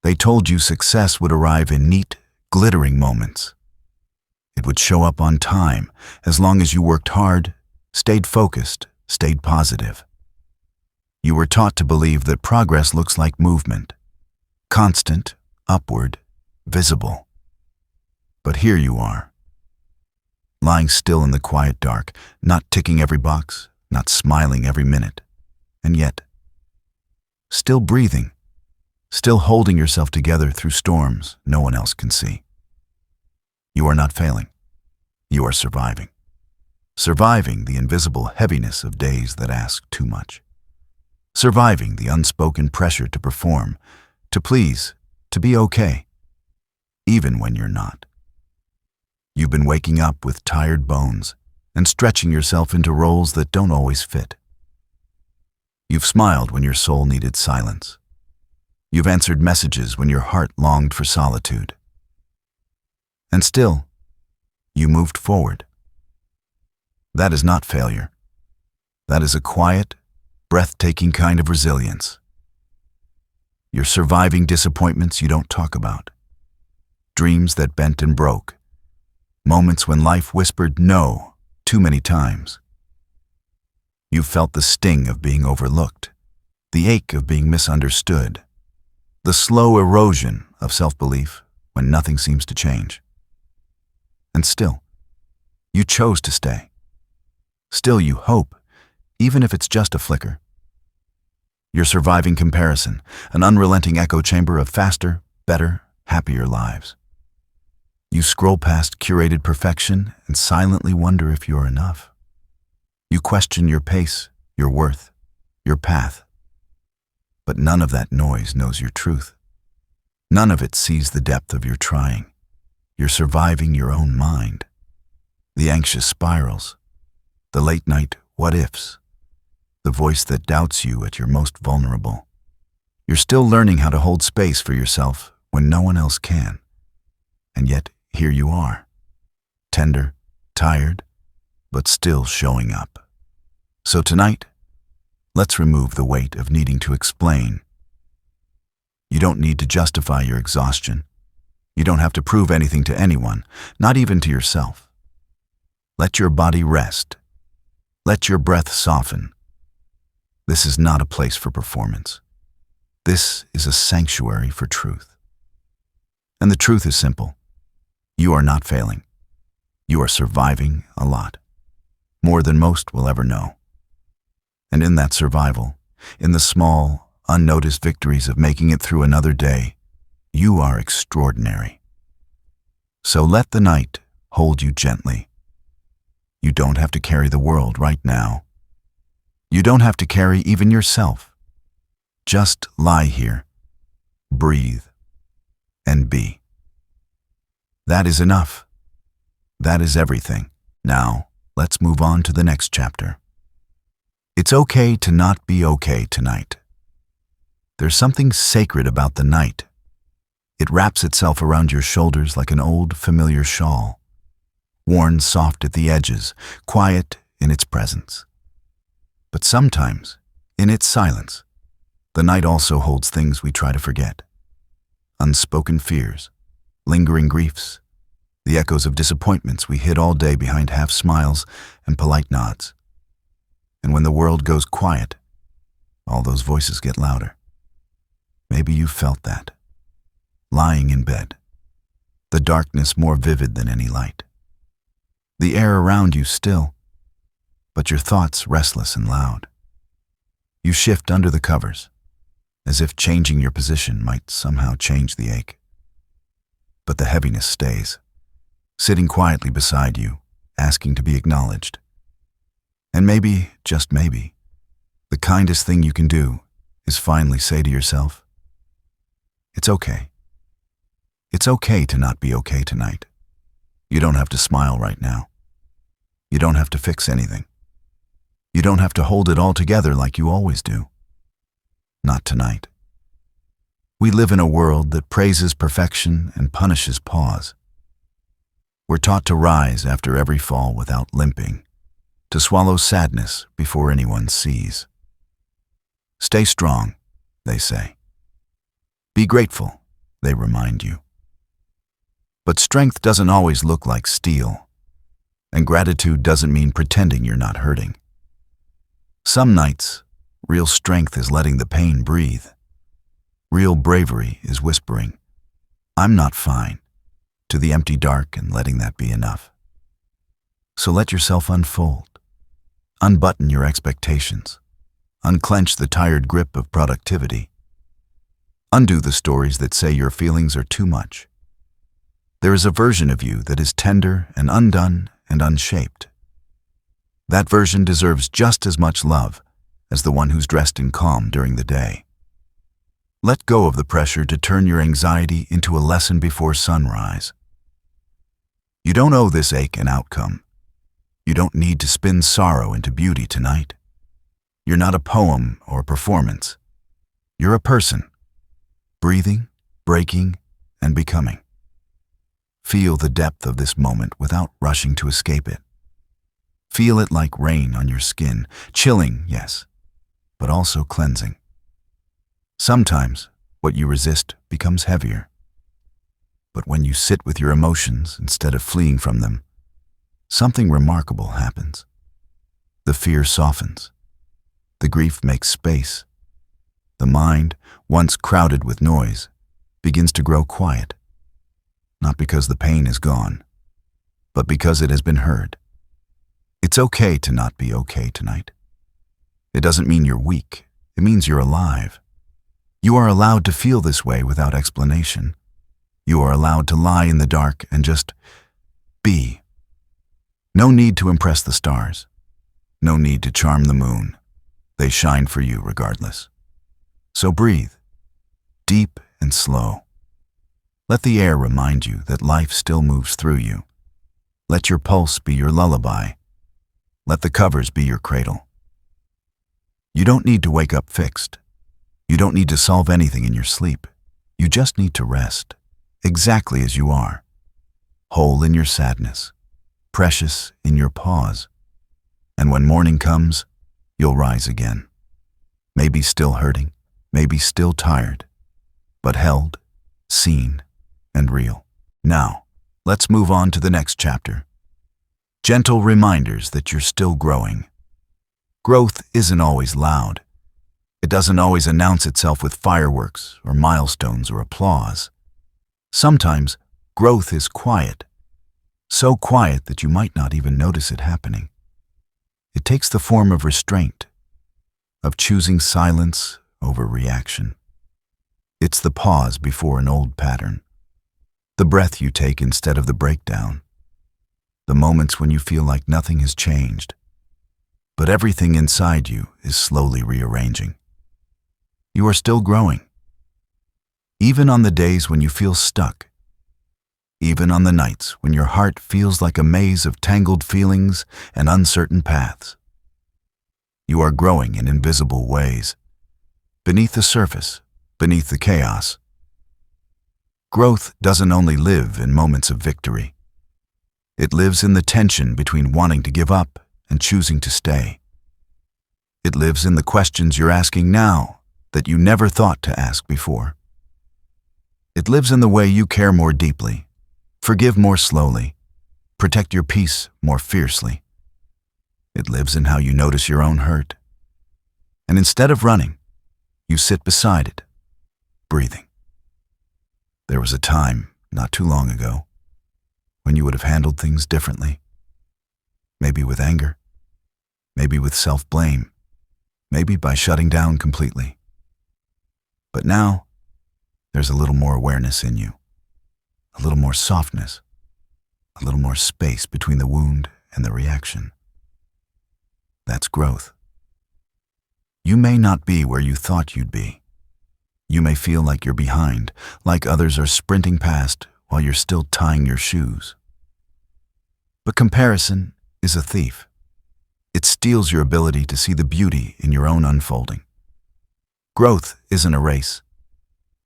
They told you success would arrive in neat, glittering moments. It would show up on time as long as you worked hard, stayed focused, stayed positive. You were taught to believe that progress looks like movement, constant, upward, visible. But here you are, lying still in the quiet dark, not ticking every box, not smiling every minute, and yet, still breathing, still holding yourself together through storms no one else can see. You are not failing. You are surviving. Surviving the invisible heaviness of days that ask too much. Surviving the unspoken pressure to perform, to please, to be okay, even when you're not. You've been waking up with tired bones and stretching yourself into roles that don't always fit. You've smiled when your soul needed silence. You've answered messages when your heart longed for solitude. And still, you moved forward. That is not failure. That is a quiet, breathtaking kind of resilience. You're surviving disappointments you don't talk about, dreams that bent and broke, moments when life whispered no too many times. You've felt the sting of being overlooked, the ache of being misunderstood, the slow erosion of self-belief when nothing seems to change. And still, you chose to stay. Still you hope, even if it's just a flicker. You're surviving comparison, an unrelenting echo chamber of faster, better, happier lives. You scroll past curated perfection and silently wonder if you're enough. You question your pace, your worth, your path. But none of that noise knows your truth. None of it sees the depth of your trying. You're surviving your own mind. The anxious spirals, the late-night what-ifs, the voice that doubts you at your most vulnerable. You're still learning how to hold space for yourself when no one else can. And yet, here you are, tender, tired, but still showing up. So tonight, let's remove the weight of needing to explain. You don't need to justify your exhaustion. You don't have to prove anything to anyone, not even to yourself. Let your body rest. Let your breath soften. This is not a place for performance. This is a sanctuary for truth. And the truth is simple. You are not failing. You are surviving a lot, more than most will ever know. And in that survival, in the small, unnoticed victories of making it through another day, you are extraordinary. So let the night hold you gently. You don't have to carry the world right now. You don't have to carry even yourself. Just lie here, breathe, and be. That is enough. That is everything. Now, let's move on to the next chapter. It's okay to not be okay tonight. There's something sacred about the night. It wraps itself around your shoulders like an old, familiar shawl, worn soft at the edges, quiet in its presence. But sometimes, in its silence, the night also holds things we try to forget. Unspoken fears, lingering griefs, the echoes of disappointments we hid all day behind half smiles and polite nods. And when the world goes quiet, all those voices get louder. Maybe you felt that. Lying in bed, the darkness more vivid than any light. The air around you still, but your thoughts restless and loud. You shift under the covers, as if changing your position might somehow change the ache. But the heaviness stays, sitting quietly beside you, asking to be acknowledged. And maybe, just maybe, the kindest thing you can do is finally say to yourself, it's okay. It's okay to not be okay tonight. You don't have to smile right now. You don't have to fix anything. You don't have to hold it all together like you always do. Not tonight. We live in a world that praises perfection and punishes pause. We're taught to rise after every fall without limping, to swallow sadness before anyone sees. Stay strong, they say. Be grateful, They remind you. But strength doesn't always look like steel, and gratitude doesn't mean pretending you're not hurting. Some nights, real strength is letting the pain breathe. Real bravery is whispering, "I'm not fine," to the empty dark and letting that be enough. So let yourself unfold. Unbutton your expectations. Unclench the tired grip of productivity. Undo the stories that say your feelings are too much. There is a version of you that is tender and undone and unshaped. That version deserves just as much love as the one who's dressed in calm during the day. Let go of the pressure to turn your anxiety into a lesson before sunrise. You don't owe this ache an outcome. You don't need to spin sorrow into beauty tonight. You're not a poem or a performance. You're a person, breathing, breaking, and becoming. Feel the depth of this moment without rushing to escape it. Feel it like rain on your skin, chilling, yes, but also cleansing. Sometimes what you resist becomes heavier. But when you sit with your emotions instead of fleeing from them, something remarkable happens. The fear softens. The grief makes space. The mind, once crowded with noise, begins to grow quiet. Not because the pain is gone, but because it has been heard. It's okay to not be okay tonight. It doesn't mean you're weak. It means you're alive. You are allowed to feel this way without explanation. You are allowed to lie in the dark and just be. No need to impress the stars. No need to charm the moon. They shine for you regardless. So breathe, deep and slow. Let the air remind you that life still moves through you. Let your pulse be your lullaby. Let the covers be your cradle. You don't need to wake up fixed. You don't need to solve anything in your sleep. You just need to rest, exactly as you are. Whole in your sadness, precious in your pause. And when morning comes, you'll rise again. Maybe still hurting, maybe still tired, but held, seen, and real. Now, let's move on to the next chapter. Gentle reminders that you're still growing. Growth isn't always loud. It doesn't always announce itself with fireworks or milestones or applause. Sometimes growth is quiet, so quiet that you might not even notice it happening. It takes the form of restraint, of choosing silence over reaction. It's the pause before an old pattern, the breath you take instead of the breakdown, the moments when you feel like nothing has changed, but everything inside you is slowly rearranging. You are still growing, even on the days when you feel stuck, even on the nights when your heart feels like a maze of tangled feelings and uncertain paths. You are growing in invisible ways, beneath the surface, beneath the chaos. Growth doesn't only live in moments of victory. It lives in the tension between wanting to give up and choosing to stay. It lives in the questions you're asking now that you never thought to ask before. It lives in the way you care more deeply, forgive more slowly, protect your peace more fiercely. It lives in how you notice your own hurt. And instead of running, you sit beside it, breathing. There was a time, not too long ago, when you would have handled things differently. Maybe with anger, maybe with self-blame, maybe by shutting down completely. But now, there's a little more awareness in you, a little more softness, a little more space between the wound and the reaction. That's growth. You may not be where you thought you'd be. You may feel like you're behind, like others are sprinting past while you're still tying your shoes. But comparison is a thief. It steals your ability to see the beauty in your own unfolding. Growth isn't a race.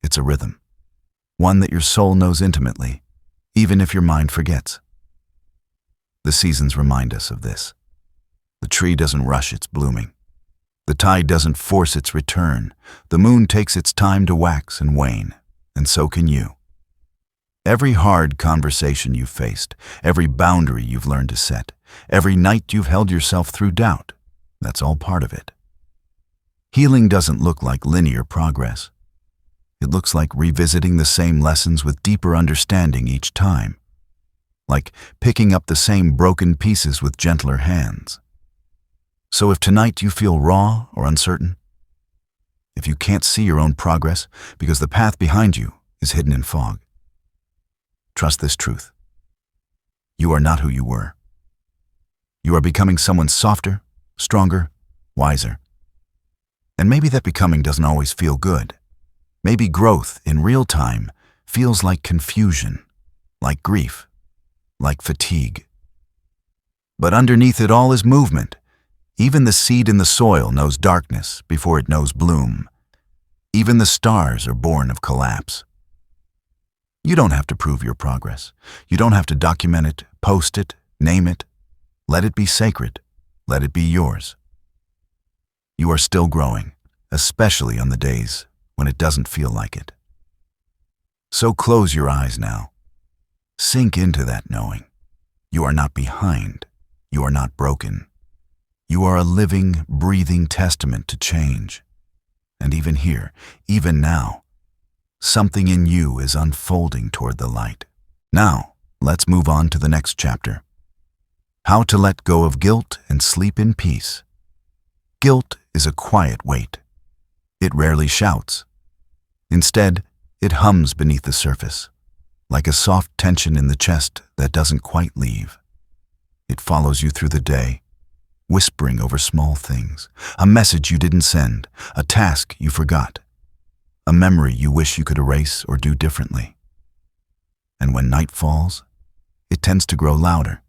It's a rhythm, one that your soul knows intimately, even if your mind forgets. The seasons remind us of this. The tree doesn't rush its blooming. The tide doesn't force its return. The moon takes its time to wax and wane, and so can you. Every hard conversation you've faced, every boundary you've learned to set, every night you've held yourself through doubt, that's all part of it. Healing doesn't look like linear progress. It looks like revisiting the same lessons with deeper understanding each time, like picking up the same broken pieces with gentler hands. So if tonight you feel raw or uncertain, if you can't see your own progress because the path behind you is hidden in fog, trust this truth. You are not who you were. You are becoming someone softer, stronger, wiser. And maybe that becoming doesn't always feel good. Maybe growth in real time feels like confusion, like grief, like fatigue. But underneath it all is movement. Even the seed in the soil knows darkness before it knows bloom. Even the stars are born of collapse. You don't have to prove your progress. You don't have to document it, post it, name it. Let it be sacred. Let it be yours. You are still growing, especially on the days when it doesn't feel like it. So close your eyes now. Sink into that knowing. You are not behind. You are not broken. You are a living, breathing testament to change. And even here, even now, something in you is unfolding toward the light. Now, let's move on to the next chapter. How to let go of guilt and sleep in peace. Guilt is a quiet weight. It rarely shouts. Instead, it hums beneath the surface, like a soft tension in the chest that doesn't quite leave. It follows you through the day, whispering over small things, a message you didn't send, a task you forgot, a memory you wish you could erase or do differently. And when night falls, it tends to grow louder,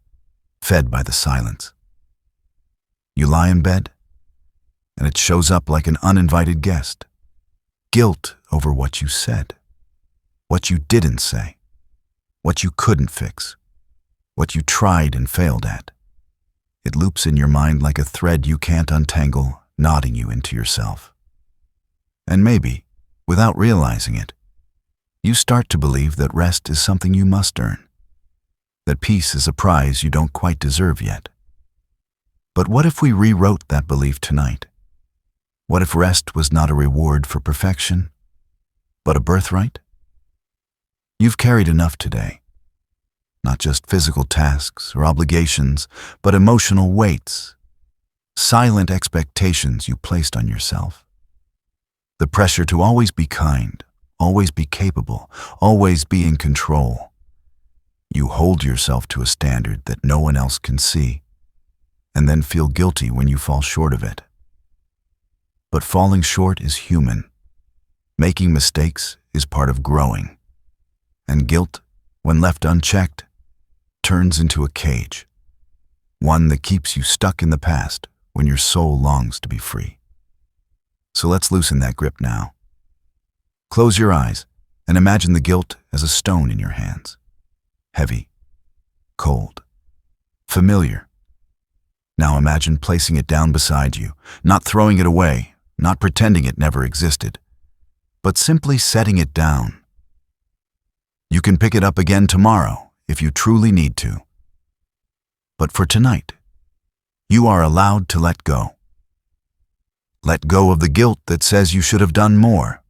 fed by the silence. You lie in bed, and it shows up like an uninvited guest. Guilt over what you said, what you didn't say, what you couldn't fix, what you tried and failed at. It loops in your mind like a thread you can't untangle, knotting you into yourself. And maybe, without realizing it, you start to believe that rest is something you must earn, that peace is a prize you don't quite deserve yet. But what if we rewrote that belief tonight? What if rest was not a reward for perfection, but a birthright? You've carried enough today. Not just physical tasks or obligations, but emotional weights, silent expectations you placed on yourself. The pressure to always be kind, always be capable, always be in control. You hold yourself to a standard that no one else can see, and then feel guilty when you fall short of it. But falling short is human. Making mistakes is part of growing. And guilt, when left unchecked, turns into a cage, one that keeps you stuck in the past when your soul longs to be free. So let's loosen that grip now. Close your eyes and imagine the guilt as a stone in your hands. Heavy, cold, familiar. Now imagine placing it down beside you, not throwing it away, not pretending it never existed, but simply setting it down. You can pick it up again tomorrow if you truly need to. But for tonight, you are allowed to let go. Let go of the guilt that says you should have done more.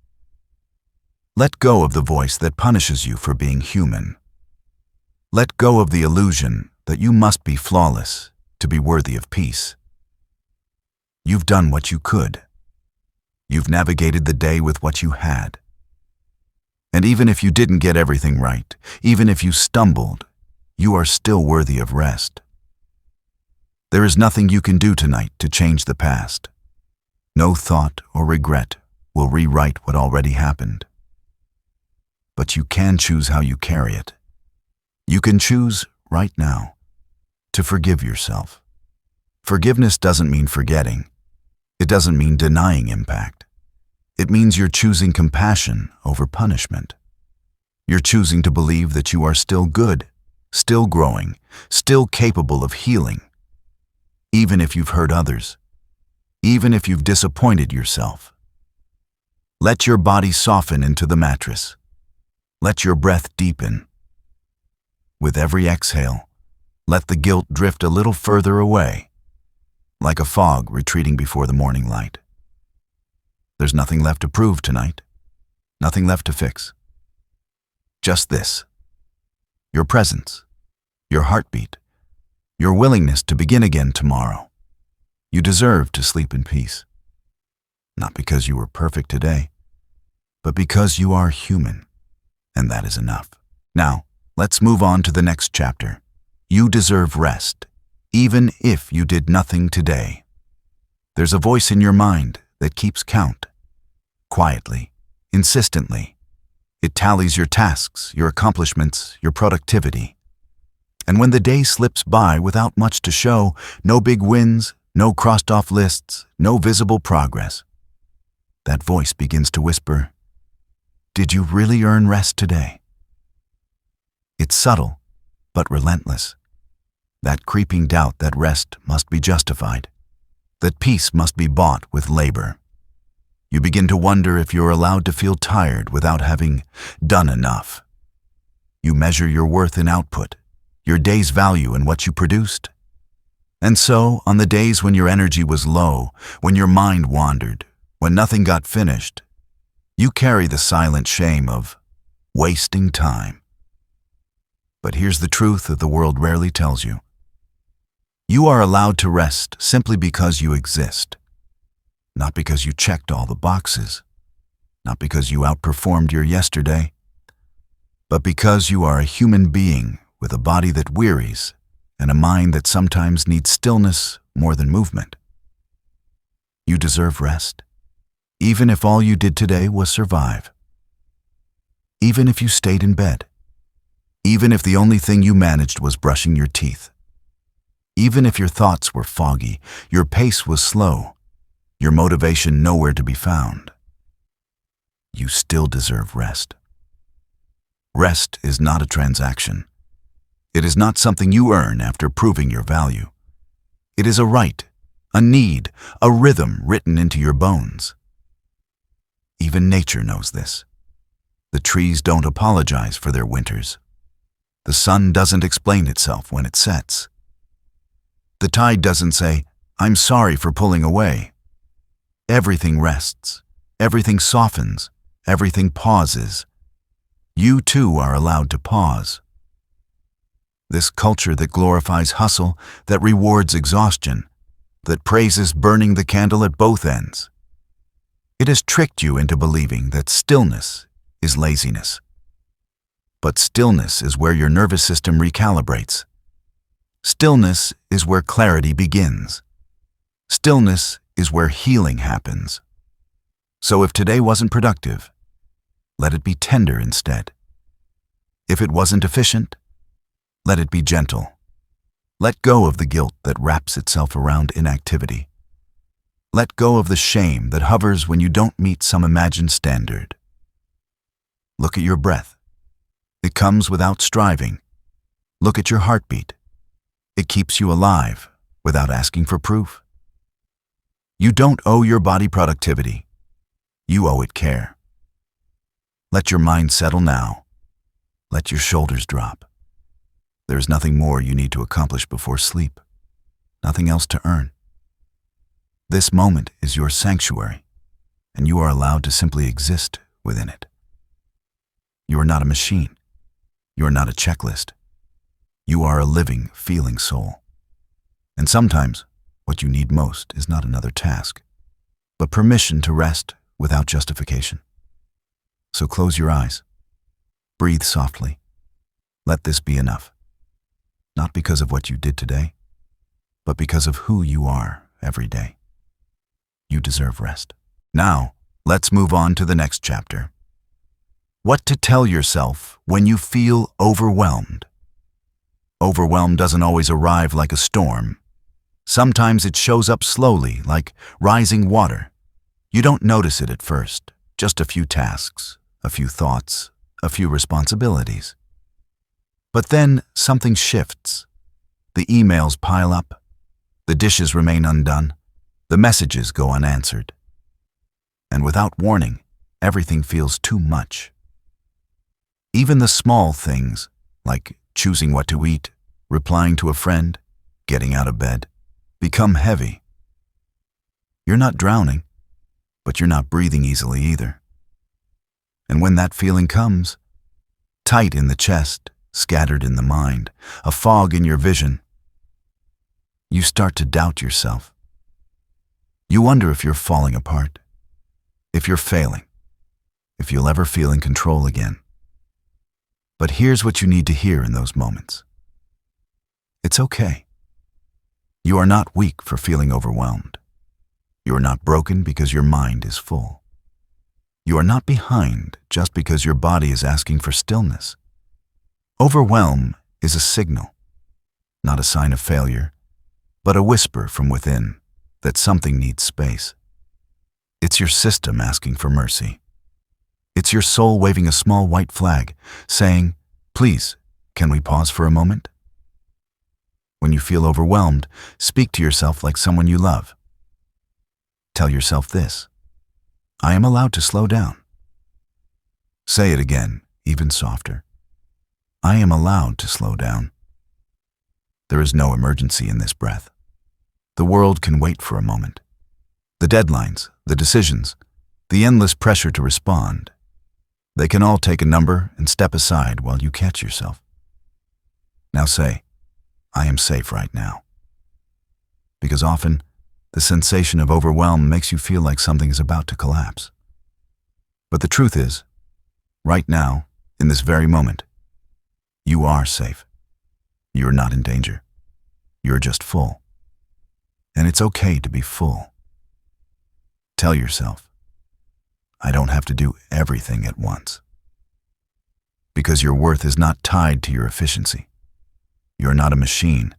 Let go of the voice that punishes you for being human. Let go of the illusion that you must be flawless to be worthy of peace. You've done what you could. You've navigated the day with what you had. And even if you didn't get everything right, even if you stumbled, you are still worthy of rest. There is nothing you can do tonight to change the past. No thought or regret will rewrite what already happened. But you can choose how you carry it. You can choose right now to forgive yourself. Forgiveness doesn't mean forgetting. It doesn't mean denying impact. It means you're choosing compassion over punishment. You're choosing to believe that you are still good, still growing, still capable of healing, even if you've hurt others, even if you've disappointed yourself. Let your body soften into the mattress. Let your breath deepen. With every exhale, let the guilt drift a little further away, like a fog retreating before the morning light. There's nothing left to prove tonight, nothing left to fix. Just this: your presence, your heartbeat, your willingness to begin again tomorrow. You deserve to sleep in peace. Not because you were perfect today, but because you are human, and that is enough. Now, let's move on to the next chapter. You deserve rest, even if you did nothing today. There's a voice in your mind that keeps count. Quietly, insistently. It tallies your tasks, your accomplishments, your productivity. And when the day slips by without much to show, no big wins, no crossed-off lists, no visible progress, that voice begins to whisper, "Did you really earn rest today?" It's subtle, but relentless. That creeping doubt that rest must be justified, that peace must be bought with labor. You begin to wonder if you're allowed to feel tired without having done enough. You measure your worth in output, your day's value in what you produced. And so, on the days when your energy was low, when your mind wandered, when nothing got finished, you carry the silent shame of wasting time. But here's the truth that the world rarely tells you. You are allowed to rest simply because you exist. Not because you checked all the boxes, not because you outperformed your yesterday, but because you are a human being with a body that wearies and a mind that sometimes needs stillness more than movement. You deserve rest, even if all you did today was survive. Even if you stayed in bed. Even if the only thing you managed was brushing your teeth. Even if your thoughts were foggy, your pace was slow, your motivation nowhere to be found. You still deserve rest. Rest is not a transaction. It is not something you earn after proving your value. It is a right, a need, a rhythm written into your bones. Even nature knows this. The trees don't apologize for their winters. The sun doesn't explain itself when it sets. The tide doesn't say, "I'm sorry for pulling away." Everything rests, everything softens, everything pauses. You too are allowed to pause. This culture that glorifies hustle, that rewards exhaustion, that praises burning the candle at both ends. It has tricked you into believing that stillness is laziness. But stillness is where your nervous system recalibrates. Stillness is where clarity begins. Stillness is where healing happens. So if today wasn't productive, let it be tender instead. If it wasn't efficient, let it be gentle. Let go of the guilt that wraps itself around inactivity. Let go of the shame that hovers when you don't meet some imagined standard. Look at your breath. It comes without striving. Look at your heartbeat. It keeps you alive without asking for proof. You don't owe your body productivity. You owe it care. Let your mind settle now. Let your shoulders drop. There is nothing more you need to accomplish before sleep. Nothing else to earn. This moment is your sanctuary, and you are allowed to simply exist within it. You are not a machine. You are not a checklist. You are a living, feeling soul. And sometimes, what you need most is not another task, but permission to rest without justification. So close your eyes. Breathe softly. Let this be enough. Not because of what you did today, but because of who you are every day. You deserve rest. Now, let's move on to the next chapter. What to tell yourself when you feel overwhelmed. Overwhelm doesn't always arrive like a storm. Sometimes it shows up slowly, like rising water. You don't notice it at first, just a few tasks, a few thoughts, a few responsibilities. But then something shifts. The emails pile up, the dishes remain undone, the messages go unanswered. And without warning, everything feels too much. Even the small things, like choosing what to eat, replying to a friend, getting out of bed, become heavy. You're not drowning, but you're not breathing easily either. And when that feeling comes, tight in the chest, scattered in the mind, a fog in your vision, you start to doubt yourself. You wonder if you're falling apart, if you're failing, if you'll ever feel in control again. But here's what you need to hear in those moments. It's okay. You are not weak for feeling overwhelmed. You are not broken because your mind is full. You are not behind just because your body is asking for stillness. Overwhelm is a signal, not a sign of failure, but a whisper from within that something needs space. It's your system asking for mercy. It's your soul waving a small white flag, saying, "Please, can we pause for a moment?" When you feel overwhelmed, speak to yourself like someone you love. Tell yourself this: I am allowed to slow down. Say it again, even softer. I am allowed to slow down. There is no emergency in this breath. The world can wait for a moment. The deadlines, the decisions, the endless pressure to respond, they can all take a number and step aside while you catch yourself. Now say, I am safe right now. Because often, the sensation of overwhelm makes you feel like something is about to collapse. But the truth is, right now, in this very moment, you are safe. You're not in danger. You're just full. And it's okay to be full. Tell yourself, I don't have to do everything at once. Because your worth is not tied to your efficiency. You're not a machine.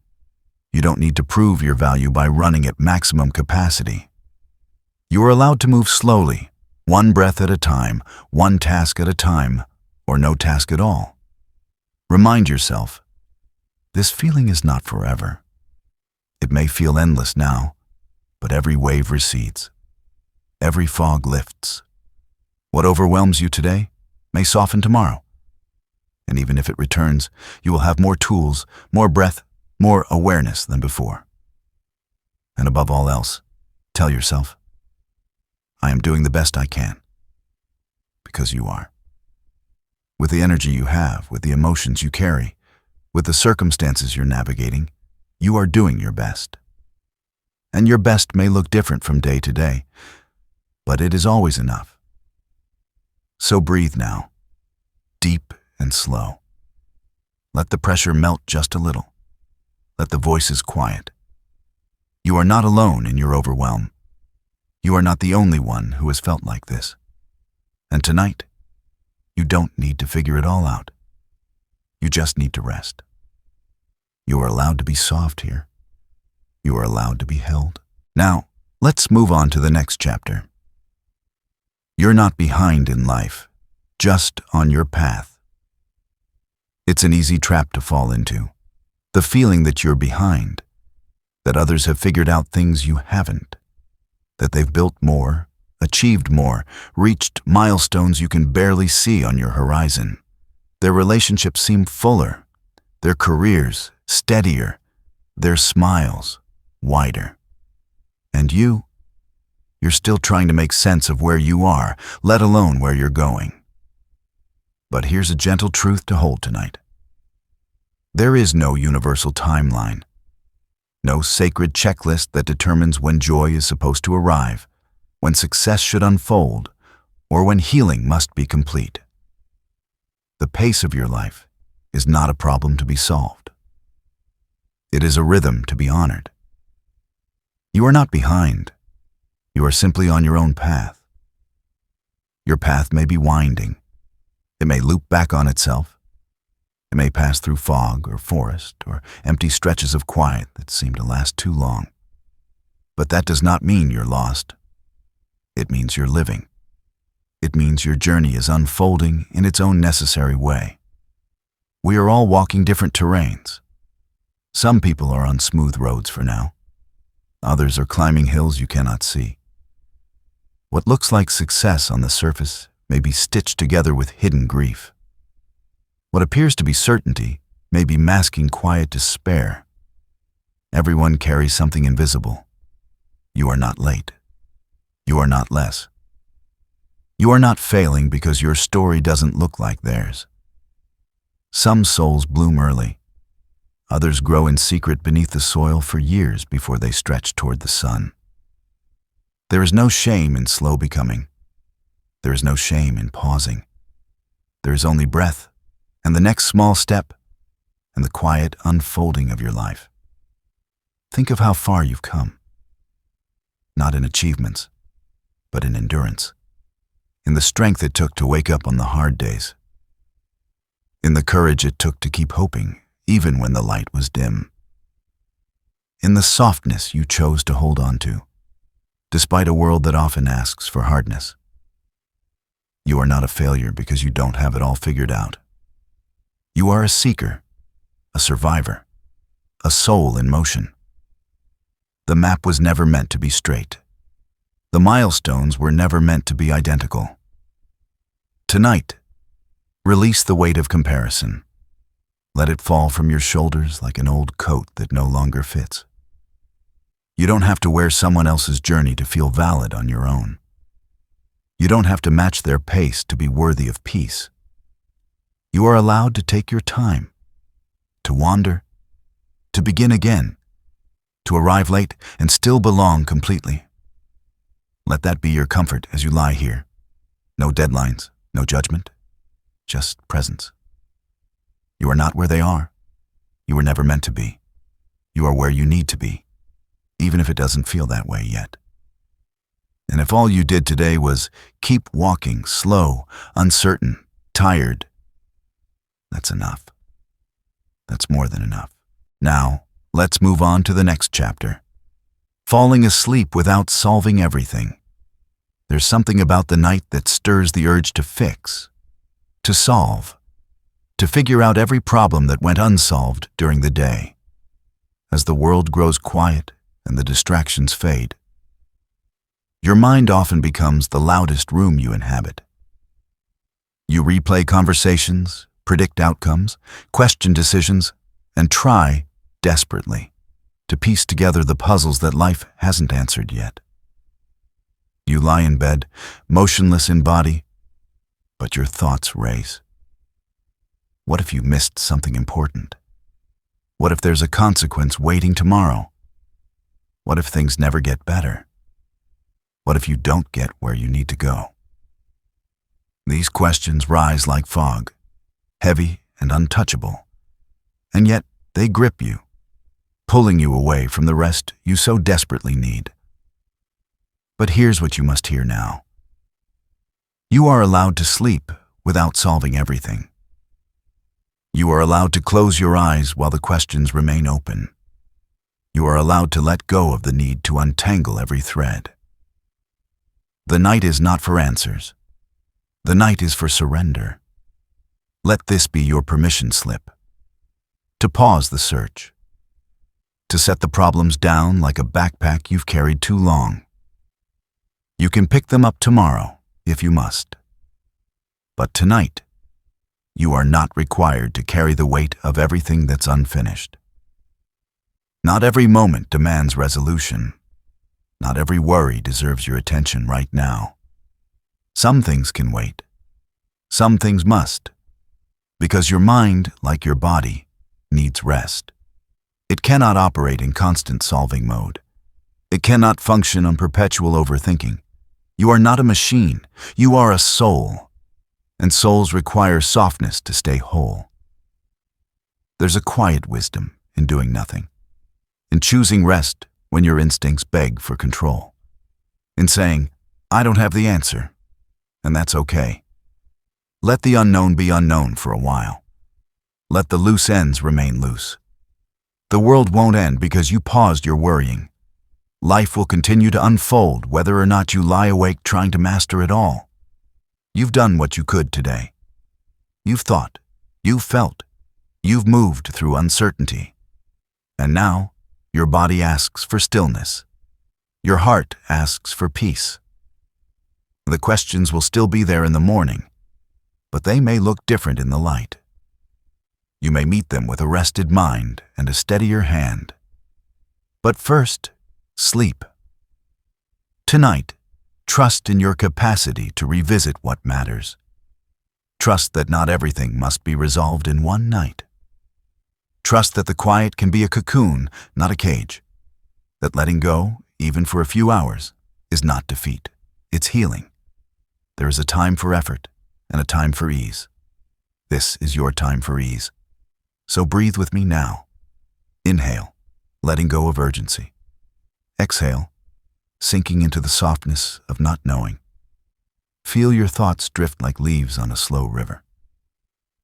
You don't need to prove your value by running at maximum capacity. You are allowed to move slowly, one breath at a time, one task at a time, or no task at all. Remind yourself, this feeling is not forever. It may feel endless now, but every wave recedes. Every fog lifts. What overwhelms you today may soften tomorrow. And even if it returns, you will have more tools, more breath, more awareness than before. And above all else, tell yourself, I am doing the best I can. Because you are. With the energy you have, with the emotions you carry, with the circumstances you're navigating, you are doing your best. And your best may look different from day to day, but it is always enough. So breathe now, deep and slow. Let the pressure melt just a little. Let the voices quiet. You are not alone in your overwhelm. You are not the only one who has felt like this. And tonight, you don't need to figure it all out. You just need to rest. You are allowed to be soft here. You are allowed to be held. Now, let's move on to the next chapter. You're not behind in life, just on your path. It's an easy trap to fall into. The feeling that you're behind, that others have figured out things you haven't, that they've built more, achieved more, reached milestones you can barely see on your horizon. Their relationships seem fuller, their careers steadier, their smiles wider. And you're still trying to make sense of where you are, let alone where you're going. But here's a gentle truth to hold tonight. There is no universal timeline, no sacred checklist that determines when joy is supposed to arrive, when success should unfold, or when healing must be complete. The pace of your life is not a problem to be solved. It is a rhythm to be honored. You are not behind. You are simply on your own path. Your path may be winding. It may loop back on itself. It may pass through fog or forest or empty stretches of quiet that seem to last too long. But that does not mean you're lost. It means you're living. It means your journey is unfolding in its own necessary way. We are all walking different terrains. Some people are on smooth roads for now. Others are climbing hills you cannot see. What looks like success on the surface may be stitched together with hidden grief. What appears to be certainty may be masking quiet despair. Everyone carries something invisible. You are not late. You are not less. You are not failing because your story doesn't look like theirs. Some souls bloom early. Others grow in secret beneath the soil for years before they stretch toward the sun. There is no shame in slow becoming. There is no shame in pausing. There is only breath, and the next small step, and the quiet unfolding of your life. Think of how far you've come. Not in achievements, but in endurance. In the strength it took to wake up on the hard days. In the courage it took to keep hoping, even when the light was dim. In the softness you chose to hold on to, despite a world that often asks for hardness. You are not a failure because you don't have it all figured out. You are a seeker, a survivor, a soul in motion. The map was never meant to be straight. The milestones were never meant to be identical. Tonight, release the weight of comparison. Let it fall from your shoulders like an old coat that no longer fits. You don't have to wear someone else's journey to feel valid on your own. You don't have to match their pace to be worthy of peace. You are allowed to take your time, to wander, to begin again, to arrive late and still belong completely. Let that be your comfort as you lie here. No deadlines, no judgment, just presence. You are not where they are. You were never meant to be. You are where you need to be, even if it doesn't feel that way yet. And if all you did today was keep walking, slow, uncertain, tired, that's enough. That's more than enough. Now, let's move on to the next chapter. Falling asleep without solving everything. There's something about the night that stirs the urge to fix, to solve, to figure out every problem that went unsolved during the day. As the world grows quiet and the distractions fade, your mind often becomes the loudest room you inhabit. You replay conversations, predict outcomes, question decisions, and try, desperately, to piece together the puzzles that life hasn't answered yet. You lie in bed, motionless in body, but your thoughts race. What if you missed something important? What if there's a consequence waiting tomorrow? What if things never get better? What if you don't get where you need to go? These questions rise like fog, heavy and untouchable, and yet they grip you, pulling you away from the rest you so desperately need. But here's what you must hear now. You are allowed to sleep without solving everything. You are allowed to close your eyes while the questions remain open. You are allowed to let go of the need to untangle every thread. The night is not for answers. The night is for surrender. Let this be your permission slip. To pause the search. To set the problems down like a backpack you've carried too long. You can pick them up tomorrow, if you must. But tonight, you are not required to carry the weight of everything that's unfinished. Not every moment demands resolution. Not every worry deserves your attention right now. Some things can wait. Some things must. Because your mind, like your body, needs rest. It cannot operate in constant solving mode. It cannot function on perpetual overthinking. You are not a machine. You are a soul. And souls require softness to stay whole. There's a quiet wisdom in doing nothing. In choosing rest when your instincts beg for control. In saying, I don't have the answer, and that's okay. Let the unknown be unknown for a while. Let the loose ends remain loose. The world won't end because you paused your worrying. Life will continue to unfold whether or not you lie awake trying to master it all. You've done what you could today. You've thought, you've felt, you've moved through uncertainty. And now, your body asks for stillness. Your heart asks for peace. The questions will still be there in the morning, but they may look different in the light. You may meet them with a rested mind and a steadier hand. But first, sleep. Tonight, trust in your capacity to revisit what matters. Trust that not everything must be resolved in one night. Trust that the quiet can be a cocoon, not a cage. That letting go, even for a few hours, is not defeat. It's healing. There is a time for effort and a time for ease. This is your time for ease. So breathe with me now. Inhale, letting go of urgency. Exhale, sinking into the softness of not knowing. Feel your thoughts drift like leaves on a slow river.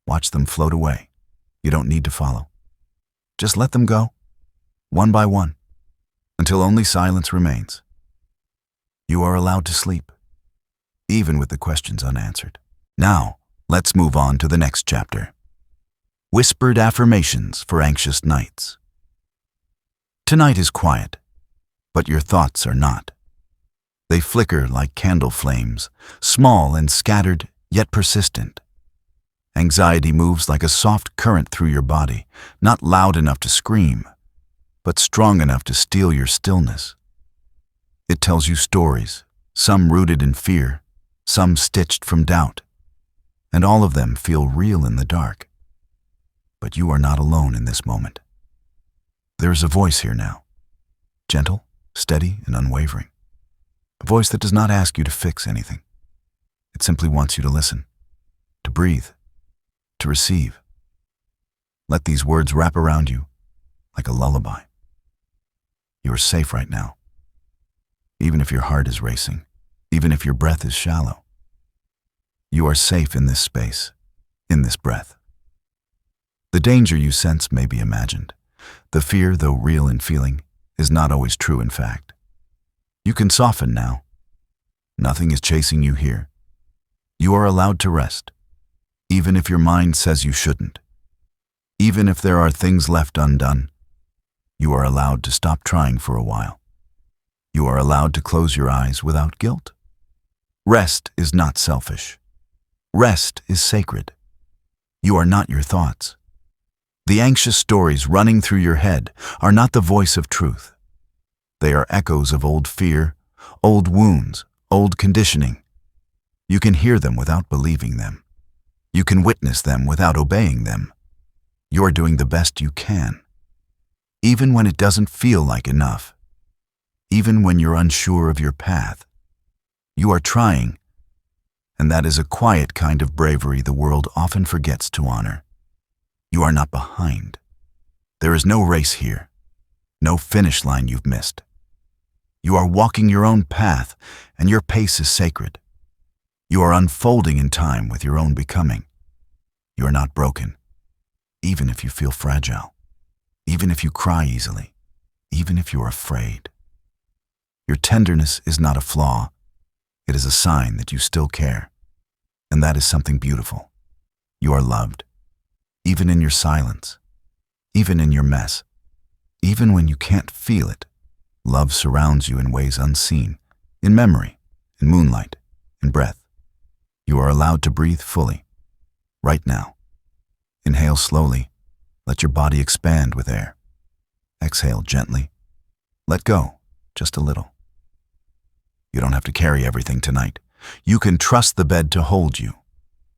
Watch them float away. You don't need to follow. Just let them go, one by one, until only silence remains. You are allowed to sleep, even with the questions unanswered. Now, let's move on to the next chapter. Whispered affirmations for anxious nights. Tonight is quiet, but your thoughts are not. They flicker like candle flames, small and scattered, yet persistent. Anxiety moves like a soft current through your body, not loud enough to scream, but strong enough to steal your stillness. It tells you stories, some rooted in fear, some stitched from doubt, and all of them feel real in the dark. But you are not alone in this moment. There is a voice here now, gentle, steady, and unwavering. A voice that does not ask you to fix anything. It simply wants you to listen, to breathe, to receive. Let these words wrap around you like a lullaby. You are safe right now, even if your heart is racing, even if your breath is shallow. You are safe in this space, in this breath. The danger you sense may be imagined. The fear, though real in feeling, is not always true in fact. You can soften now. Nothing is chasing you here. You are allowed to rest, even if your mind says you shouldn't. Even if there are things left undone, you are allowed to stop trying for a while. You are allowed to close your eyes without guilt. Rest is not selfish. Rest is sacred. You are not your thoughts. The anxious stories running through your head are not the voice of truth. They are echoes of old fear, old wounds, old conditioning. You can hear them without believing them. You can witness them without obeying them. You are doing the best you can, even when it doesn't feel like enough, even when you're unsure of your path. You are trying, and that is a quiet kind of bravery the world often forgets to honor. You are not behind. There is no race here, no finish line you've missed. You are walking your own path, and your pace is sacred. You are unfolding in time with your own becoming. You are not broken, even if you feel fragile, even if you cry easily, even if you are afraid. Your tenderness is not a flaw. It is a sign that you still care, and that is something beautiful. You are loved, even in your silence, even in your mess, even when you can't feel it. Love surrounds you in ways unseen, in memory, in moonlight, in breath. You are allowed to breathe fully, right now. Inhale slowly. Let your body expand with air. Exhale gently. Let go, just a little. You don't have to carry everything tonight. You can trust the bed to hold you.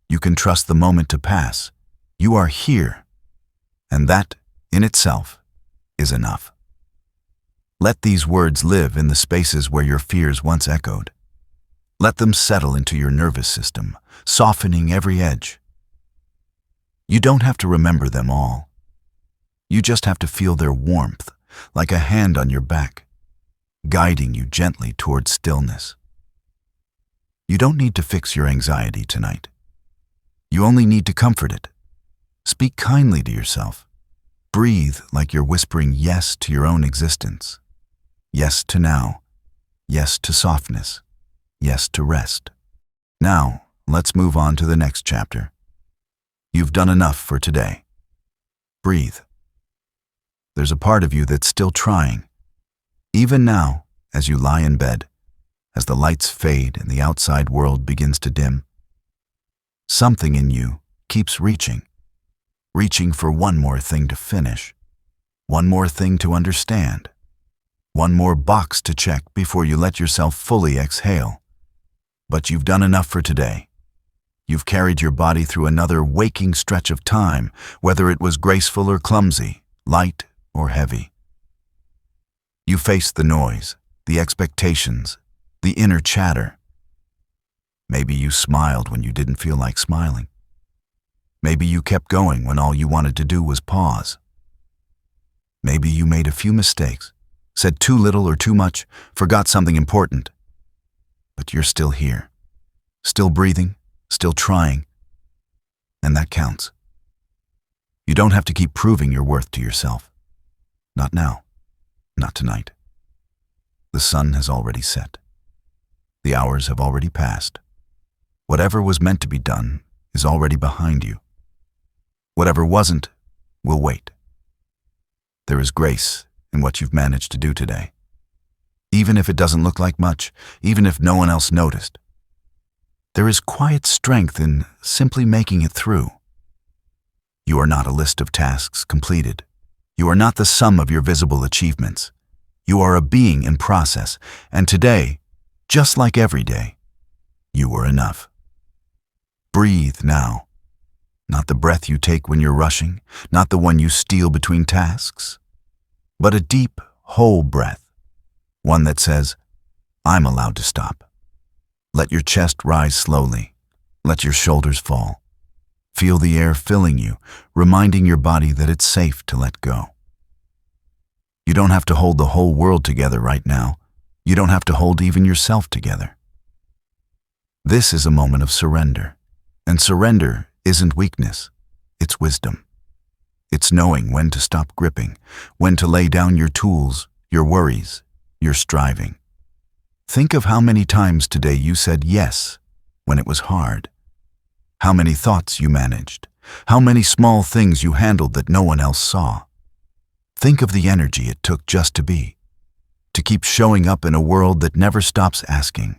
You can trust the moment to pass. You are here, and that, in itself, is enough. Let these words live in the spaces where your fears once echoed. Let them settle into your nervous system, softening every edge. You don't have to remember them all. You just have to feel their warmth, like a hand on your back, guiding you gently towards stillness. You don't need to fix your anxiety tonight. You only need to comfort it. Speak kindly to yourself. Breathe like you're whispering yes to your own existence. Yes to now. Yes to softness. Yes to rest. Now, let's move on to the next chapter. You've done enough for today. Breathe. There's a part of you that's still trying. Even now, as you lie in bed, as the lights fade and the outside world begins to dim, something in you keeps reaching, reaching for one more thing to finish, one more thing to understand, one more box to check before you let yourself fully exhale. But you've done enough for today. You've carried your body through another waking stretch of time, whether it was graceful or clumsy, light or heavy. You faced the noise, the expectations, the inner chatter. Maybe you smiled when you didn't feel like smiling. Maybe you kept going when all you wanted to do was pause. Maybe you made a few mistakes, said too little or too much, forgot something important. But you're still here, still breathing, still trying, and that counts. You don't have to keep proving your worth to yourself. Not now, not tonight. The sun has already set. The hours have already passed. Whatever was meant to be done is already behind you. Whatever wasn't will wait. There is grace in what you've managed to do today. Even if it doesn't look like much, even if no one else noticed. There is quiet strength in simply making it through. You are not a list of tasks completed. You are not the sum of your visible achievements. You are a being in process, and today, just like every day, you were enough. Breathe now. Not the breath you take when you're rushing, not the one you steal between tasks, but a deep, whole breath, one that says, I'm allowed to stop. Let your chest rise slowly. Let your shoulders fall. Feel the air filling you, reminding your body that it's safe to let go. You don't have to hold the whole world together right now. You don't have to hold even yourself together. This is a moment of surrender, and surrender isn't weakness, it's wisdom. It's knowing when to stop gripping, when to lay down your tools, your worries, your striving. Think of how many times today you said yes when it was hard. How many thoughts you managed. How many small things you handled that no one else saw. Think of the energy it took just to be, to keep showing up in a world that never stops asking.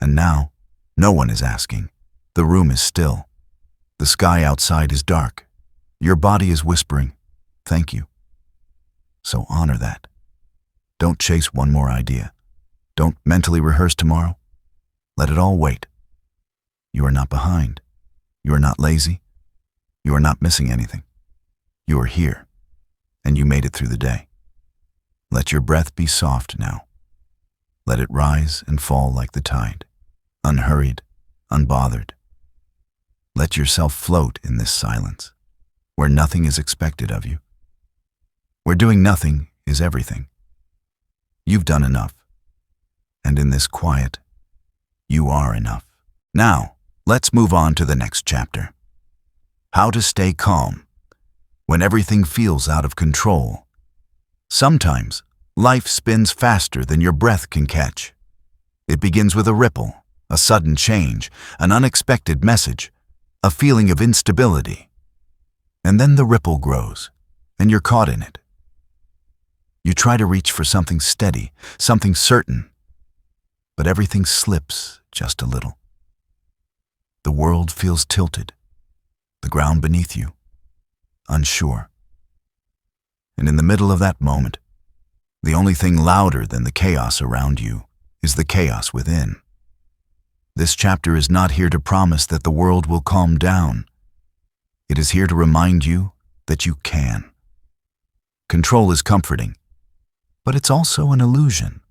And now, no one is asking. The room is still. The sky outside is dark. Your body is whispering, thank you. So honor that. Don't chase one more idea. Don't mentally rehearse tomorrow. Let it all wait. You are not behind. You are not lazy. You are not missing anything. You are here, and you made it through the day. Let your breath be soft now. Let it rise and fall like the tide, unhurried, unbothered. Let yourself float in this silence, where nothing is expected of you. Where doing nothing is everything. You've done enough. And in this quiet, you are enough. Now, let's move on to the next chapter. How to stay calm when everything feels out of control. Sometimes, life spins faster than your breath can catch. It begins with a ripple, a sudden change, an unexpected message, a feeling of instability. And then the ripple grows, and you're caught in it. You try to reach for something steady, something certain, but everything slips just a little. The world feels tilted, the ground beneath you, unsure. And in the middle of that moment, the only thing louder than the chaos around you is the chaos within. This chapter is not here to promise that the world will calm down. It is here to remind you that you can. Control is comforting, but it's also an illusion.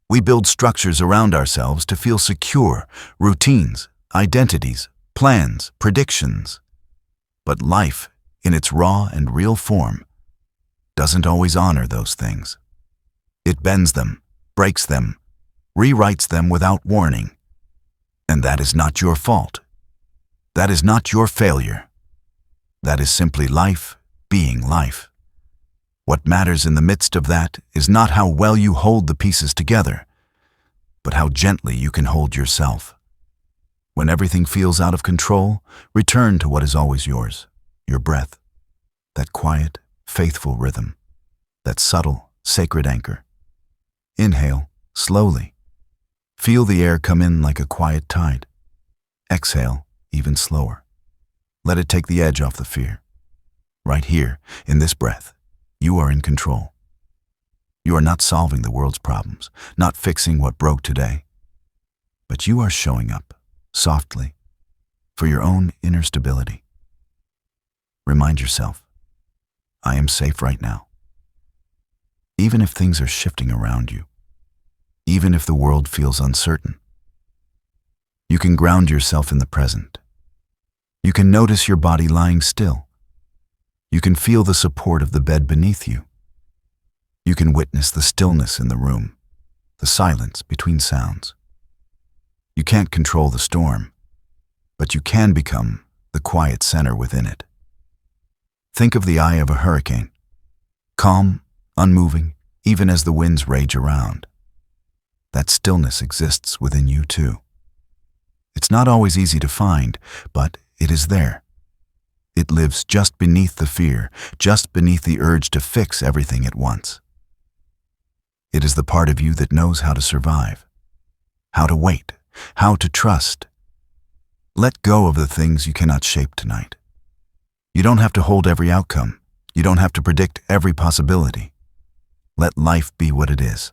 We build structures around ourselves to feel secure, routines, identities, plans, predictions. But life, in its raw and real form, doesn't always honor those things. It bends them, breaks them, rewrites them without warning. And that is not your fault. That is not your failure. That is simply life being life. What matters in the midst of that is not how well you hold the pieces together, but how gently you can hold yourself. When everything feels out of control, return to what is always yours, your breath, that quiet, faithful rhythm, that subtle, sacred anchor. Inhale, slowly. Feel the air come in like a quiet tide. Exhale, even slower. Let it take the edge off the fear. right here, in this breath. You are in control. You are not solving the world's problems, not fixing what broke today, but you are showing up, softly, for your own inner stability. Remind yourself, I am safe right now. Even if things are shifting around you, even if the world feels uncertain, you can ground yourself in the present. You can notice your body lying still. You can feel the support of the bed beneath you. You can witness the stillness in the room, the silence between sounds. You can't control the storm, but you can become the quiet center within it. Think of the eye of a hurricane, calm, unmoving, even as the winds rage around. That stillness exists within you too. It's not always easy to find, but it is there. It lives just beneath the fear, just beneath the urge to fix everything at once. It is the part of you that knows how to survive, how to wait, how to trust. Let go of the things you cannot shape tonight. You don't have to hold every outcome. You don't have to predict every possibility. Let life be what it is.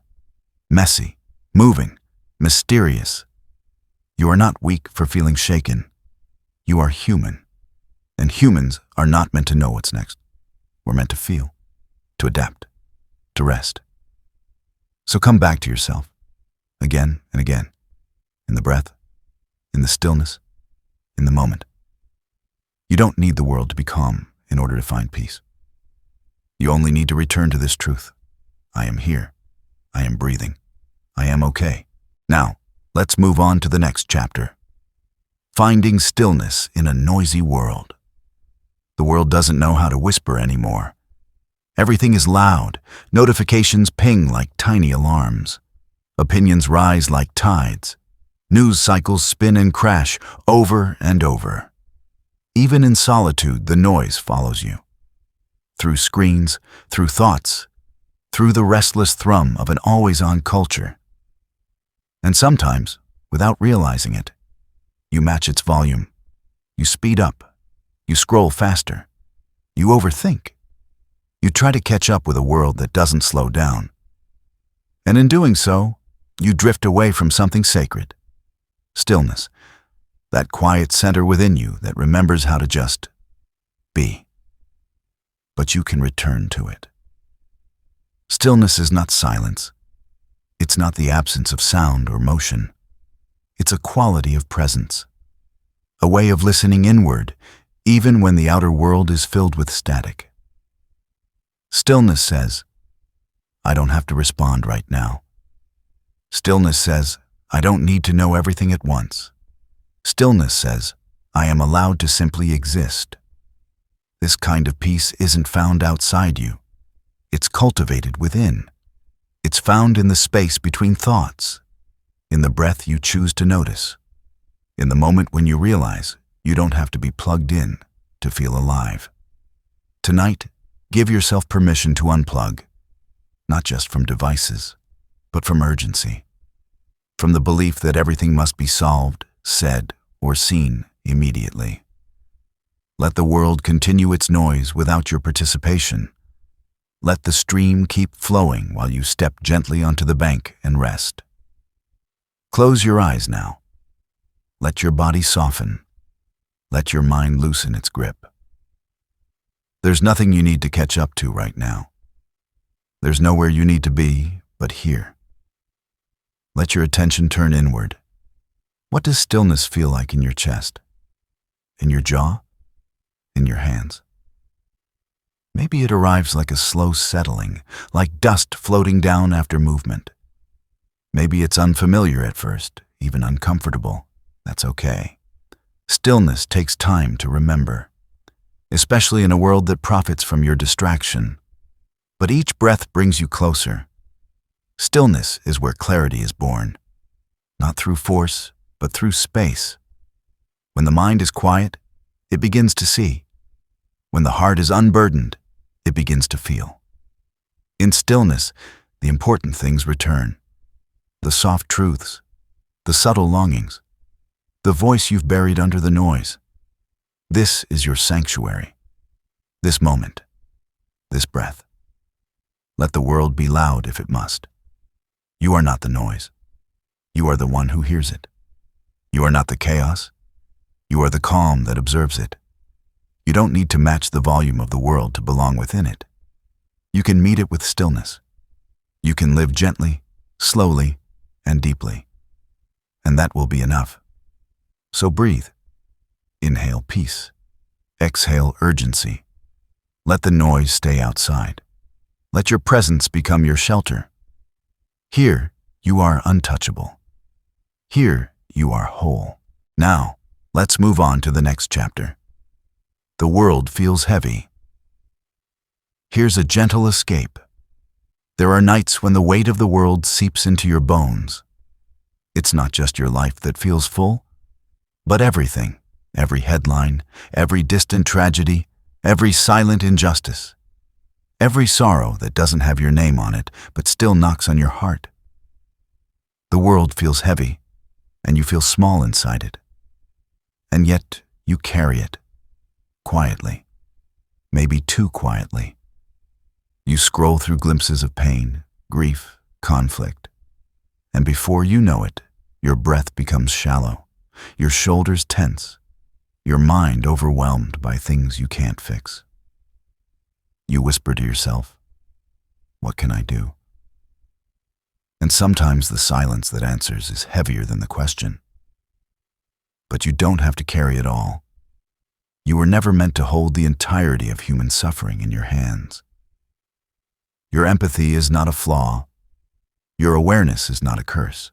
Messy, moving, mysterious. You are not weak for feeling shaken. You are human. And humans are not meant to know what's next. We're meant to feel, to adapt, to rest. So come back to yourself, again and again, in the breath, in the stillness, in the moment. You don't need the world to be calm in order to find peace. You only need to return to this truth. I am here. I am breathing. I am okay. Now, let's move on to the next chapter. Finding stillness in a noisy world. The world doesn't know how to whisper anymore. Everything is loud. Notifications ping like tiny alarms. Opinions rise like tides. News cycles spin and crash over and over. Even in solitude, the noise follows you. Through screens, through thoughts, through the restless thrum of an always-on culture. And sometimes, without realizing it, you match its volume. You speed up. You scroll faster. You overthink. You try to catch up with a world that doesn't slow down. And in doing so, you drift away from something sacred. Stillness. That quiet center within you that remembers how to just be. But you can return to it. Stillness is not silence. It's not the absence of sound or motion. It's a quality of presence. A way of listening inward, even when the outer world is filled with static. Stillness says, I don't have to respond right now. Stillness says, I don't need to know everything at once. Stillness says, I am allowed to simply exist. This kind of peace isn't found outside you. It's cultivated within. It's found in the space between thoughts, in the breath you choose to notice, in the moment when you realize you don't have to be plugged in to feel alive. Tonight, give yourself permission to unplug, not just from devices, but from urgency, from the belief that everything must be solved, said, or seen immediately. Let the world continue its noise without your participation. Let the stream keep flowing while you step gently onto the bank and rest. Close your eyes now. Let your body soften. Let your mind loosen its grip. There's nothing you need to catch up to right now. There's nowhere you need to be but here. Let your attention turn inward. What does stillness feel like in your chest? In your jaw? In your hands? Maybe it arrives like a slow settling, like dust floating down after movement. Maybe it's unfamiliar at first, even uncomfortable. That's okay. Stillness takes time to remember, especially in a world that profits from your distraction. But each breath brings you closer. Stillness is where clarity is born, not through force, but through space. When the mind is quiet, it begins to see. When the heart is unburdened, it begins to feel. In stillness, the important things return. The soft truths, the subtle longings, the voice you've buried under the noise. This is your sanctuary. this moment, this breath. Let the world be loud if it must. You are not the noise. You are the one who hears it. You are not the chaos. You are the calm that observes it. You don't need to match the volume of the world to belong within it. You can meet it with stillness. You can live gently, slowly, and deeply. And that will be enough. So breathe. Inhale peace. Exhale urgency. Let the noise stay outside. Let your presence become your shelter. Here, you are untouchable. Here, you are whole. Now, let's move on to the next chapter. The world feels heavy. Here's a gentle escape. There are nights when the weight of the world seeps into your bones. It's not just your life that feels full, but everything, every headline, every distant tragedy, every silent injustice, every sorrow that doesn't have your name on it but still knocks on your heart. The world feels heavy, and you feel small inside it. And yet, you carry it, quietly, maybe too quietly. You scroll through glimpses of pain, grief, conflict, and before you know it, your breath becomes shallow, your shoulders tense, your mind overwhelmed by things you can't fix. You whisper to yourself, "What can I do?" And sometimes the silence that answers is heavier than the question. But you don't have to carry it all. You were never meant to hold the entirety of human suffering in your hands. Your empathy is not a flaw. Your awareness is not a curse.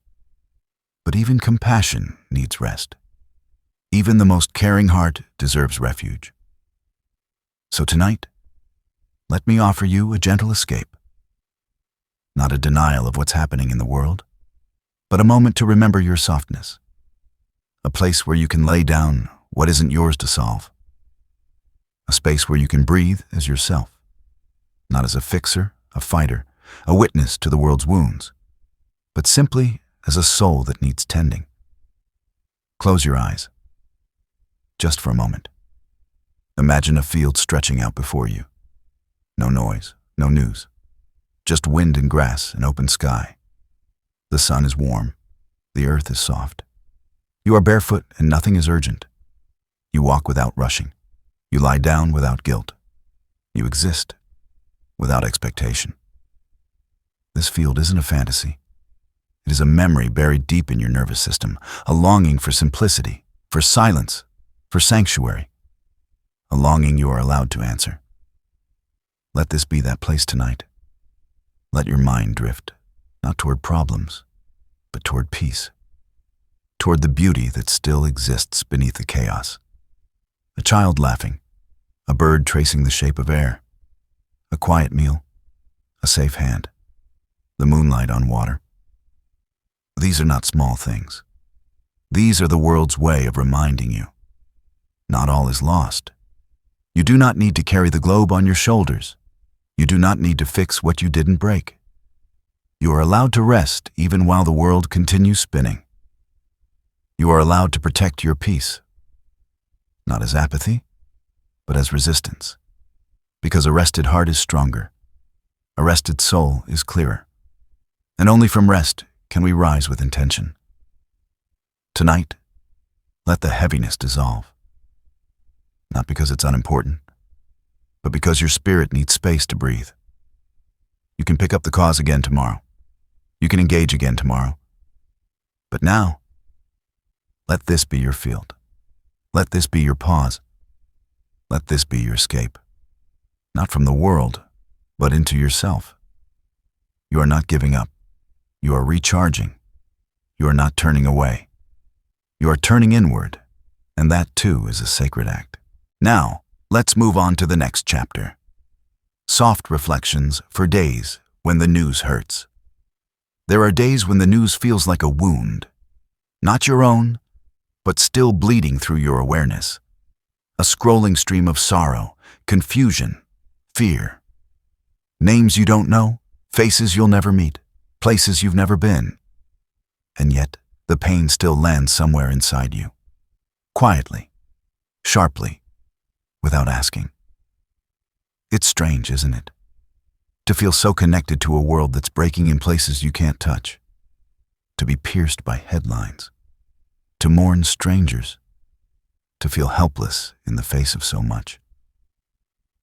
But even compassion needs rest. Even the most caring heart deserves refuge. So tonight, let me offer you a gentle escape. Not a denial of what's happening in the world, but a moment to remember your softness. A place where you can lay down what isn't yours to solve. A space where you can breathe as yourself, not as a fixer, a fighter, a witness to the world's wounds, but simply as a soul that needs tending. Close your eyes, just for a moment. Imagine a field stretching out before you. No noise, no news, just wind and grass and open sky. The sun is warm, the earth is soft. You are barefoot and nothing is urgent. You walk without rushing. You lie down without guilt. You exist without expectation. This field isn't a fantasy. It is a memory buried deep in your nervous system, a longing for simplicity, for silence, for sanctuary, a longing you are allowed to answer. Let this be that place tonight. Let your mind drift, not toward problems, but toward peace, toward the beauty that still exists beneath the chaos. A child laughing, a bird tracing the shape of air, a quiet meal, a safe hand, the moonlight on water. These are not small things. These are the world's way of reminding you. Not all is lost. You do not need to carry the globe on your shoulders. You do not need to fix what you didn't break. You are allowed to rest even while the world continues spinning. You are allowed to protect your peace, not as apathy, but as resistance. Because a rested heart is stronger. A rested soul is clearer. And only from rest can we rise with intention. Tonight, let the heaviness dissolve. Not because it's unimportant, but because your spirit needs space to breathe. You can pick up the cause again tomorrow. You can engage again tomorrow. But now, let this be your field. Let this be your pause. Let this be your escape. Not from the world, but into yourself. You are not giving up. You are recharging. You are not turning away. You are turning inward, and that too is a sacred act. Now, let's move on to the next chapter. Soft reflections for days when the news hurts. There are days when the news feels like a wound. Not your own, but still bleeding through your awareness. A scrolling stream of sorrow, confusion, fear. Names you don't know, faces you'll never meet, places you've never been. And yet, the pain still lands somewhere inside you. Quietly, sharply, without asking. It's strange, isn't it? To feel so connected to a world that's breaking in places you can't touch. To be pierced by headlines. To mourn strangers. To feel helpless in the face of so much.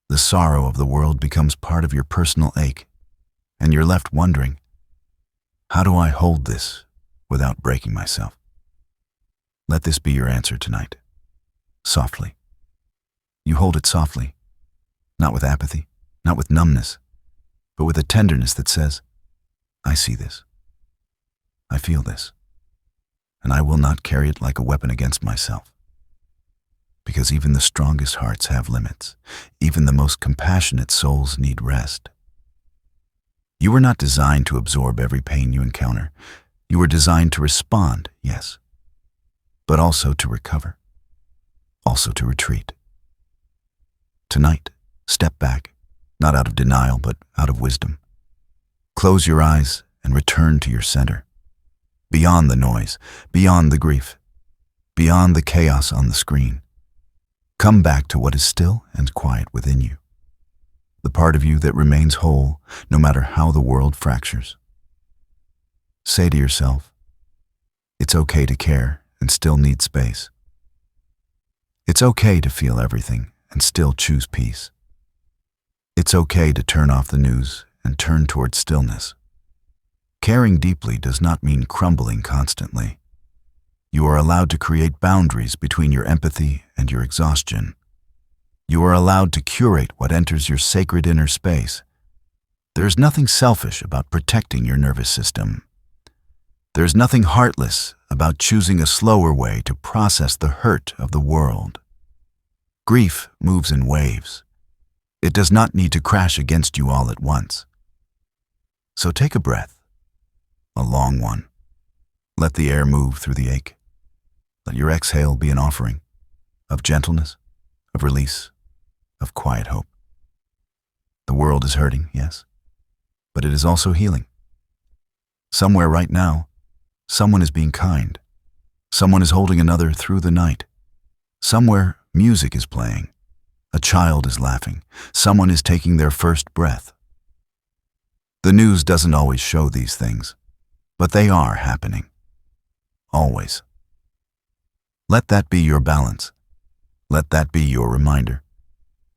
The sorrow of the world becomes part of your personal ache, and you're left wondering, how do I hold this without breaking myself? Let this be your answer tonight. Softly. You hold it softly, not with apathy, not with numbness, but with a tenderness that says, I see this. I feel this. And I will not carry it like a weapon against myself. Because even the strongest hearts have limits. Even the most compassionate souls need rest. You were not designed to absorb every pain you encounter. You were designed to respond, yes, but also to recover, also to retreat. Tonight, step back, not out of denial, but out of wisdom. Close your eyes and return to your center. Beyond the noise, beyond the grief, beyond the chaos on the screen. Come back to what is still and quiet within you. The part of you that remains whole, no matter how the world fractures. Say to yourself, it's okay to care and still need space. It's okay to feel everything and still choose peace. It's okay to turn off the news and turn toward stillness. Caring deeply does not mean crumbling constantly. You are allowed to create boundaries between your empathy and your exhaustion. You are allowed to curate what enters your sacred inner space. There is nothing selfish about protecting your nervous system. There is nothing heartless about choosing a slower way to process the hurt of the world. Grief moves in waves. It does not need to crash against you all at once. So take a breath, a long one. Let the air move through the ache. Let your exhale be an offering of gentleness, of release, of quiet hope. The world is hurting, yes, but it is also healing. Somewhere right now, someone is being kind. Someone is holding another through the night. Somewhere, music is playing. A child is laughing. Someone is taking their first breath. The news doesn't always show these things, but they are happening. Always. Let that be your balance. Let that be your reminder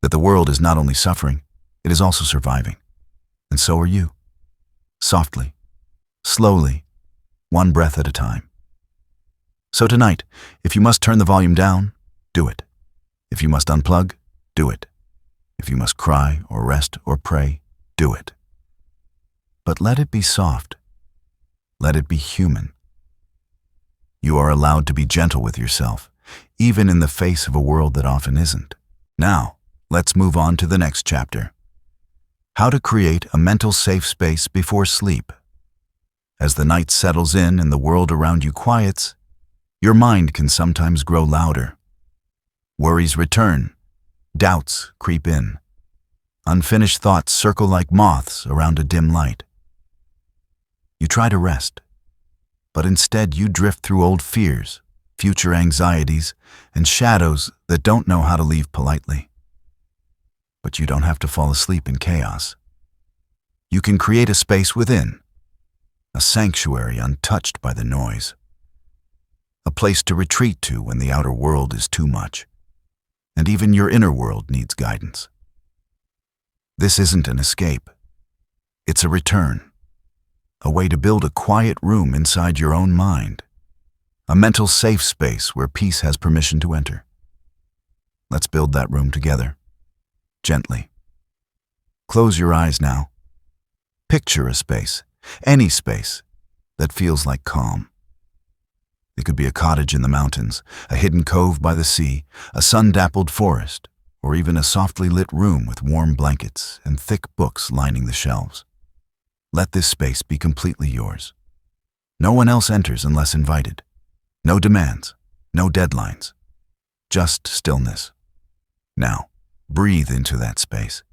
that the world is not only suffering, it is also surviving. And so are you. Softly, slowly, one breath at a time. So tonight, if you must turn the volume down, do it. If you must unplug, do it. If you must cry or rest or pray, do it. But let it be soft. Let it be human. You are allowed to be gentle with yourself, even in the face of a world that often isn't. Now, let's move on to the next chapter. How to create a mental safe space before sleep. As the night settles in and the world around you quiets, your mind can sometimes grow louder. Worries return. Doubts creep in. Unfinished thoughts circle like moths around a dim light. You try to rest, but instead you drift through old fears, future anxieties, and shadows that don't know how to leave politely. But you don't have to fall asleep in chaos. You can create a space within, a sanctuary untouched by the noise, a place to retreat to when the outer world is too much, and even your inner world needs guidance. This isn't an escape. It's a return. A way to build a quiet room inside your own mind, a mental safe space where peace has permission to enter. Let's build that room together, gently. Close your eyes now. Picture a space, any space, that feels like calm. It could be a cottage in the mountains, a hidden cove by the sea, a sun-dappled forest, or even a softly lit room with warm blankets and thick books lining the shelves. Let this space be completely yours. No one else enters unless invited. No demands, no deadlines, just stillness. Now, breathe into that space.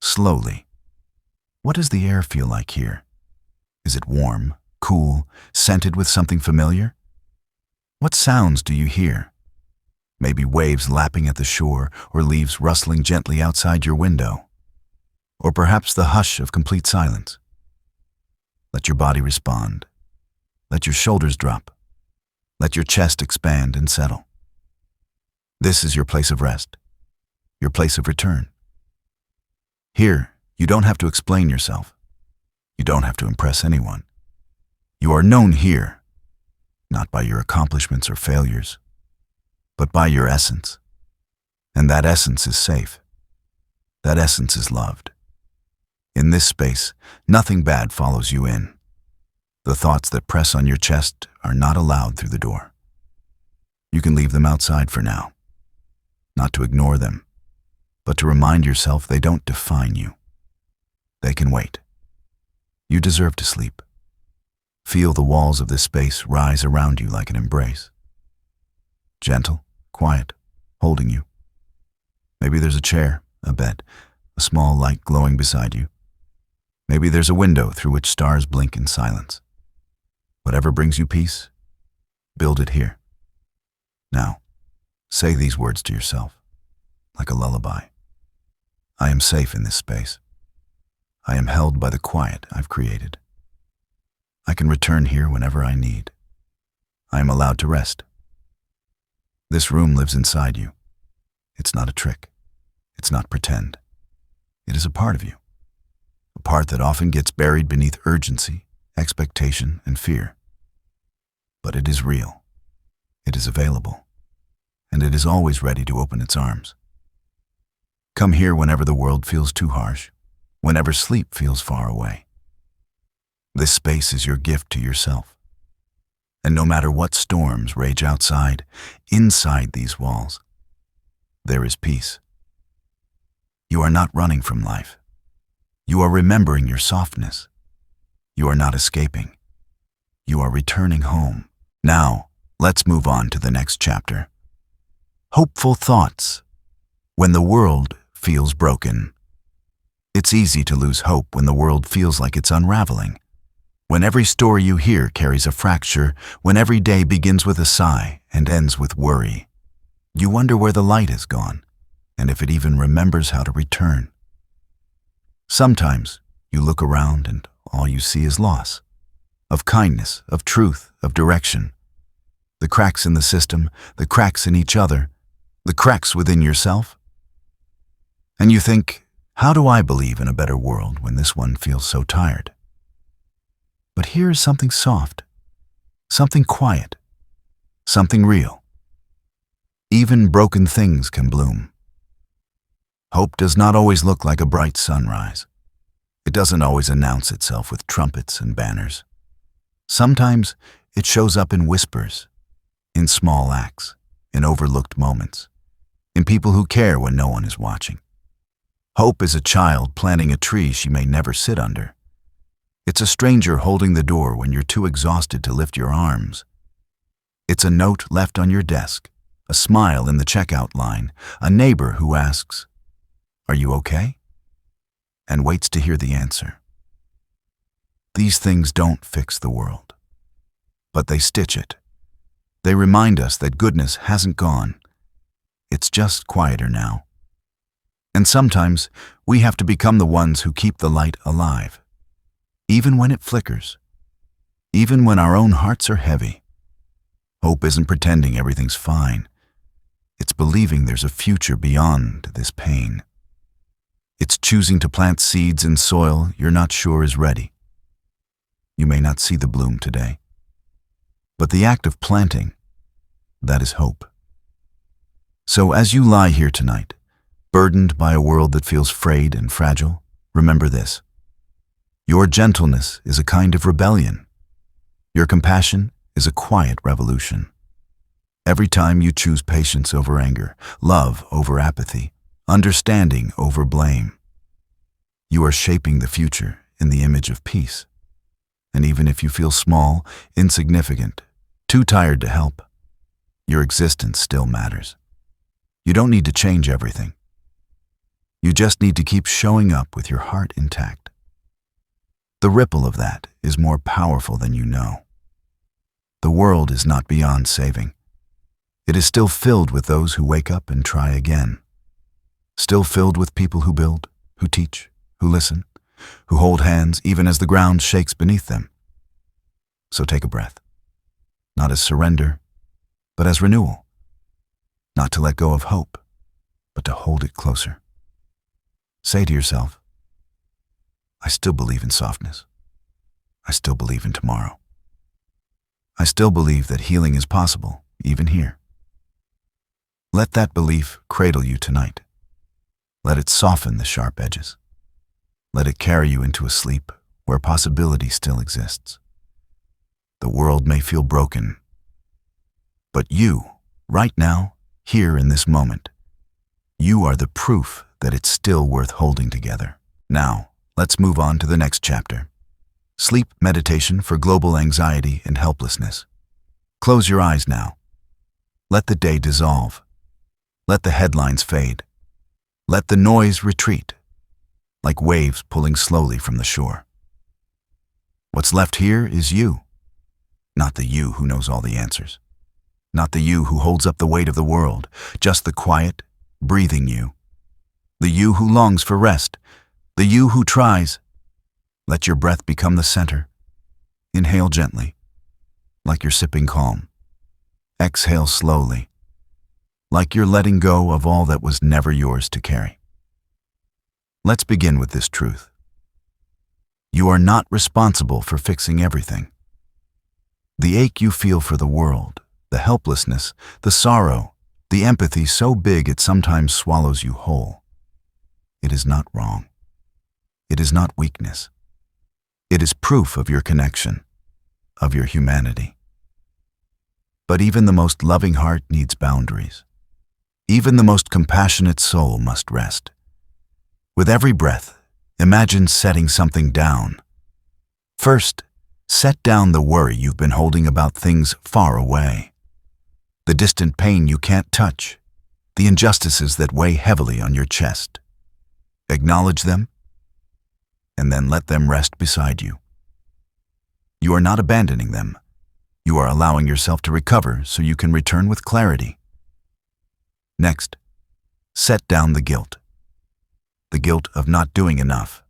Slowly. What does the air feel like here? Is it warm, cool, scented with something familiar? What sounds do you hear? Maybe waves lapping at the shore or leaves rustling gently outside your window. or perhaps the hush of complete silence. Let your body respond. Let your shoulders drop. Let your chest expand and settle. This is your place of rest, your place of return. Here, you don't have to explain yourself. You don't have to impress anyone. You are known here, not by your accomplishments or failures, but by your essence. And that essence is safe. That essence is loved. In this space, nothing bad follows you in. The thoughts that press on your chest are not allowed through the door. You can leave them outside for now, not to ignore them, but to remind yourself they don't define you. They can wait. You deserve to sleep. Feel the walls of this space rise around you like an embrace. Gentle, quiet, holding you. Maybe there's a chair, a bed, a small light glowing beside you. Maybe there's a window through which stars blink in silence. Whatever brings you peace, build it here. Now, say these words to yourself, like a lullaby. I am safe in this space. I am held by the quiet I've created. I can return here whenever I need. I am allowed to rest. This room lives inside you. It's not a trick. It's not pretend. It is a part of you. A part that often gets buried beneath urgency, expectation, and fear. But it is real. It is available. And it is always ready to open its arms. Come here whenever the world feels too harsh, whenever sleep feels far away. This space is your gift to yourself. And no matter what storms rage outside, inside these walls, there is peace. You are not running from life. You are remembering your softness. You are not escaping. You are returning home. Now, let's move on to the next chapter. Hopeful thoughts. When the world feels broken. It's easy to lose hope when the world feels like it's unraveling. When every story you hear carries a fracture, when every day begins with a sigh and ends with worry. You wonder where the light has gone, and if it even remembers how to return. Sometimes you look around and all you see is loss. Of kindness, of truth, of direction. The cracks in the system, the cracks in each other, the cracks within yourself. And you think, how do I believe in a better world when this one feels so tired? But here is something soft, something quiet, something real. Even broken things can bloom. Hope does not always look like a bright sunrise. It doesn't always announce itself with trumpets and banners. Sometimes it shows up in whispers, in small acts, in overlooked moments, in people who care when no one is watching. Hope is a child planting a tree she may never sit under. It's a stranger holding the door when you're too exhausted to lift your arms. It's a note left on your desk, a smile in the checkout line, a neighbor who asks, "Are you okay?" and waits to hear the answer. These things don't fix the world, but they stitch it. They remind us that goodness hasn't gone. It's just quieter now. And sometimes we have to become the ones who keep the light alive. Even when it flickers, even when our own hearts are heavy. Hope isn't pretending everything's fine. It's believing there's a future beyond this pain. It's choosing to plant seeds in soil you're not sure is ready. You may not see the bloom today, but the act of planting, that is hope. So as you lie here tonight, burdened by a world that feels frayed and fragile, remember this. Your gentleness is a kind of rebellion. Your compassion is a quiet revolution. Every time you choose patience over anger, love over apathy, understanding over blame, you are shaping the future in the image of peace. And even if you feel small, insignificant, too tired to help, your existence still matters. You don't need to change everything. You just need to keep showing up with your heart intact. The ripple of that is more powerful than you know. The world is not beyond saving. It is still filled with those who wake up and try again. Still filled with people who build, who teach, who listen, who hold hands even as the ground shakes beneath them. So take a breath, not as surrender, but as renewal, not to let go of hope, but to hold it closer. Say to yourself, I still believe in softness. I still believe in tomorrow. I still believe that healing is possible, even here. Let that belief cradle you tonight. Let it soften the sharp edges. Let it carry you into a sleep where possibility still exists. The world may feel broken, but you, right now, here in this moment, you are the proof that it's still worth holding together. Now, let's move on to the next chapter. Sleep meditation for global anxiety and helplessness. Close your eyes now. Let the day dissolve. Let the headlines fade. Let the noise retreat, like waves pulling slowly from the shore. What's left here is you, not the you who knows all the answers, not the you who holds up the weight of the world, just the quiet, breathing you, the you who longs for rest, the you who tries. Let your breath become the center. Inhale gently, like you're sipping calm. Exhale slowly, like you're letting go of all that was never yours to carry. Let's begin with this truth. You are not responsible for fixing everything. The ache you feel for the world, the helplessness, the sorrow, the empathy so big it sometimes swallows you whole. It is not wrong. It is not weakness. It is proof of your connection, of your humanity. But even the most loving heart needs boundaries. Even the most compassionate soul must rest. With every breath, imagine setting something down. First, set down the worry you've been holding about things far away. The distant pain you can't touch, the injustices that weigh heavily on your chest. Acknowledge them, and then let them rest beside you. You are not abandoning them. You are allowing yourself to recover so you can return with clarity. Next, set down the guilt. The guilt of not doing enough.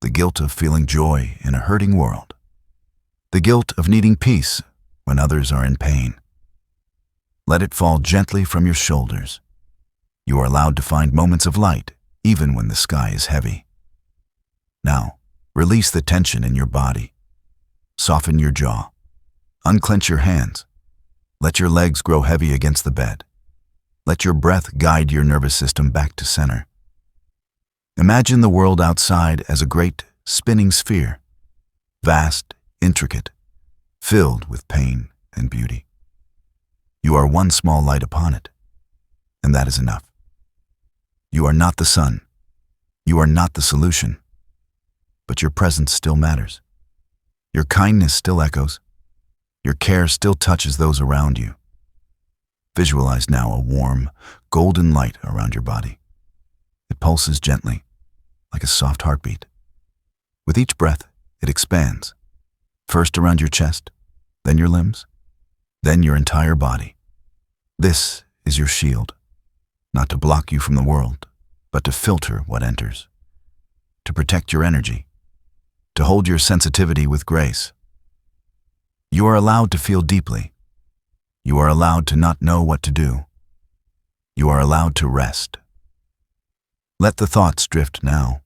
The guilt of feeling joy in a hurting world. The guilt of needing peace when others are in pain. Let it fall gently from your shoulders. You are allowed to find moments of light, even when the sky is heavy. Now, release the tension in your body. Soften your jaw. Unclench your hands. Let your legs grow heavy against the bed. Let your breath guide your nervous system back to center. Imagine the world outside as a great, spinning sphere. Vast, intricate, filled with pain and beauty. You are one small light upon it, and that is enough. You are not the sun. You are not the solution. But your presence still matters. Your kindness still echoes. Your care still touches those around you. Visualize now a warm, golden light around your body. It pulses gently, like a soft heartbeat. With each breath, it expands. First around your chest, then your limbs, then your entire body. This is your shield, not to block you from the world, but to filter what enters, to protect your energy, to hold your sensitivity with grace. You are allowed to feel deeply. You are allowed to not know what to do. You are allowed to rest. Let the thoughts drift now.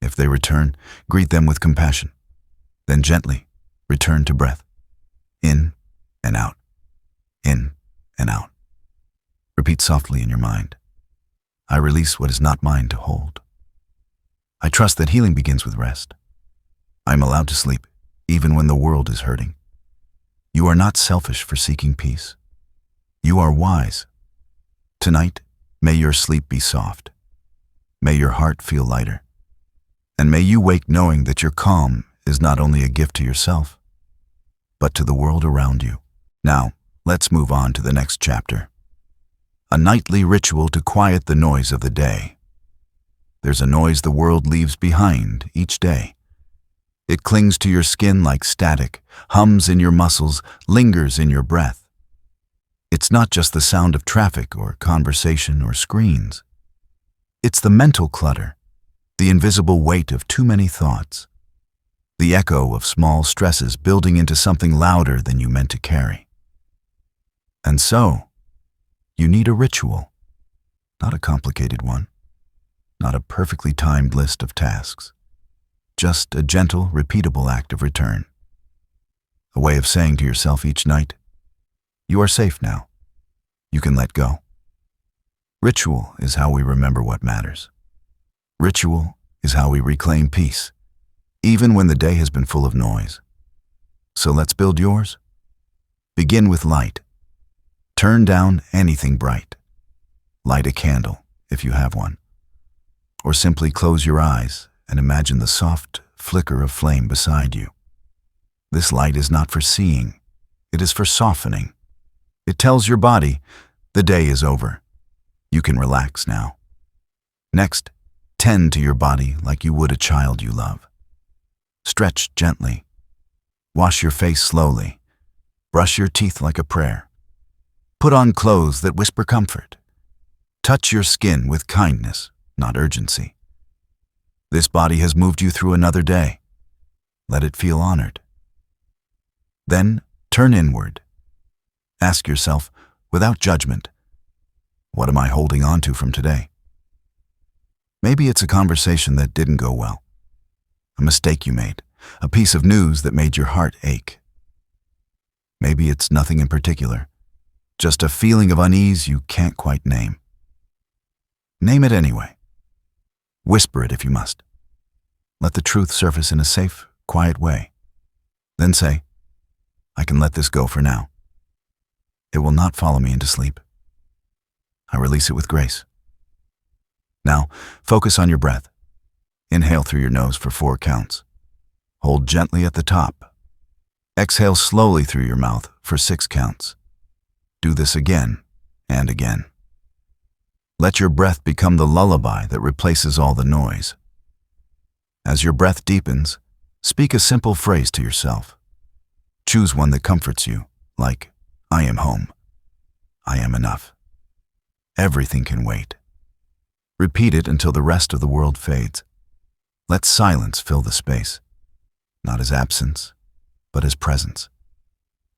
If they return, greet them with compassion. Then gently return to breath. In and out. In and out. Repeat softly in your mind. I release what is not mine to hold. I trust that healing begins with rest. I am allowed to sleep, even when the world is hurting. You are not selfish for seeking peace. You are wise. Tonight, may your sleep be soft. May your heart feel lighter. And may you wake knowing that your calm is not only a gift to yourself, but to the world around you. Now, let's move on to the next chapter. A nightly ritual to quiet the noise of the day. There's a noise the world leaves behind each day. It clings to your skin like static, hums in your muscles, lingers in your breath. It's not just the sound of traffic or conversation or screens. It's the mental clutter, the invisible weight of too many thoughts, the echo of small stresses building into something louder than you meant to carry. And so, you need a ritual, not a complicated one, not a perfectly timed list of tasks, just a gentle, repeatable act of return. A way of saying to yourself each night, you are safe now. You can let go. Ritual is how we remember what matters. Ritual is how we reclaim peace, even when the day has been full of noise. So let's build yours. Begin with light. Turn down anything bright. Light a candle, if you have one. Or simply close your eyes and imagine the soft flicker of flame beside you. This light is not for seeing, it is for softening. It tells your body, the day is over. You can relax now. Next, tend to your body like you would a child you love. Stretch gently. Wash your face slowly. Brush your teeth like a prayer. Put on clothes that whisper comfort. Touch your skin with kindness, not urgency. This body has moved you through another day. Let it feel honored. Then turn inward. Ask yourself, without judgment, what am I holding on to from today? Maybe it's a conversation that didn't go well, a mistake you made, a piece of news that made your heart ache. Maybe it's nothing in particular, just a feeling of unease you can't quite name. Name it anyway. Whisper it if you must. Let the truth surface in a safe, quiet way. Then say, I can let this go for now. It will not follow me into sleep. I release it with grace. Now, focus on your breath. Inhale through your nose for 4 counts. Hold gently at the top. Exhale slowly through your mouth for 6 counts. Do this again and again. Let your breath become the lullaby that replaces all the noise. As your breath deepens, speak a simple phrase to yourself. Choose one that comforts you, like, I am home. I am enough. Everything can wait. Repeat it until the rest of the world fades. Let silence fill the space, not as absence, but as presence.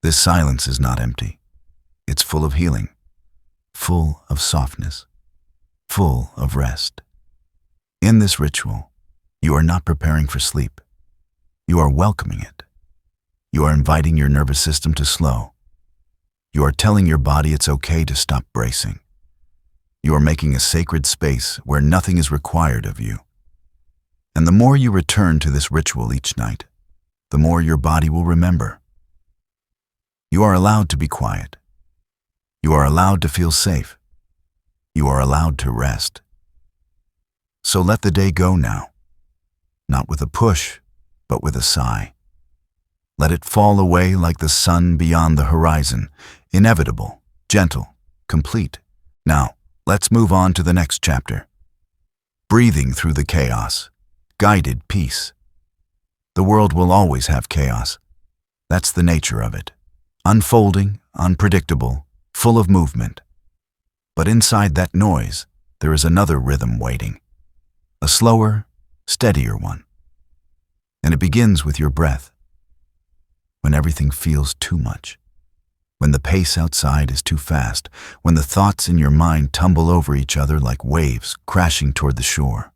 This silence is not empty. It's full of healing, full of softness, full of rest. In this ritual, you are not preparing for sleep. You are welcoming it. You are inviting your nervous system to slow. You are telling your body it's okay to stop bracing. You are making a sacred space where nothing is required of you. And the more you return to this ritual each night, the more your body will remember. You are allowed to be quiet. You are allowed to feel safe. You are allowed to rest. So let the day go now, not with a push, but with a sigh. Let it fall away like the sun beyond the horizon, inevitable, gentle, complete. Now, let's move on to the next chapter. Breathing through the chaos, guided peace. The world will always have chaos. That's the nature of it. Unfolding, unpredictable, full of movement. But inside that noise, there is another rhythm waiting. A slower, steadier one. And it begins with your breath. When everything feels too much, when the pace outside is too fast, when the thoughts in your mind tumble over each other like waves crashing toward the shore.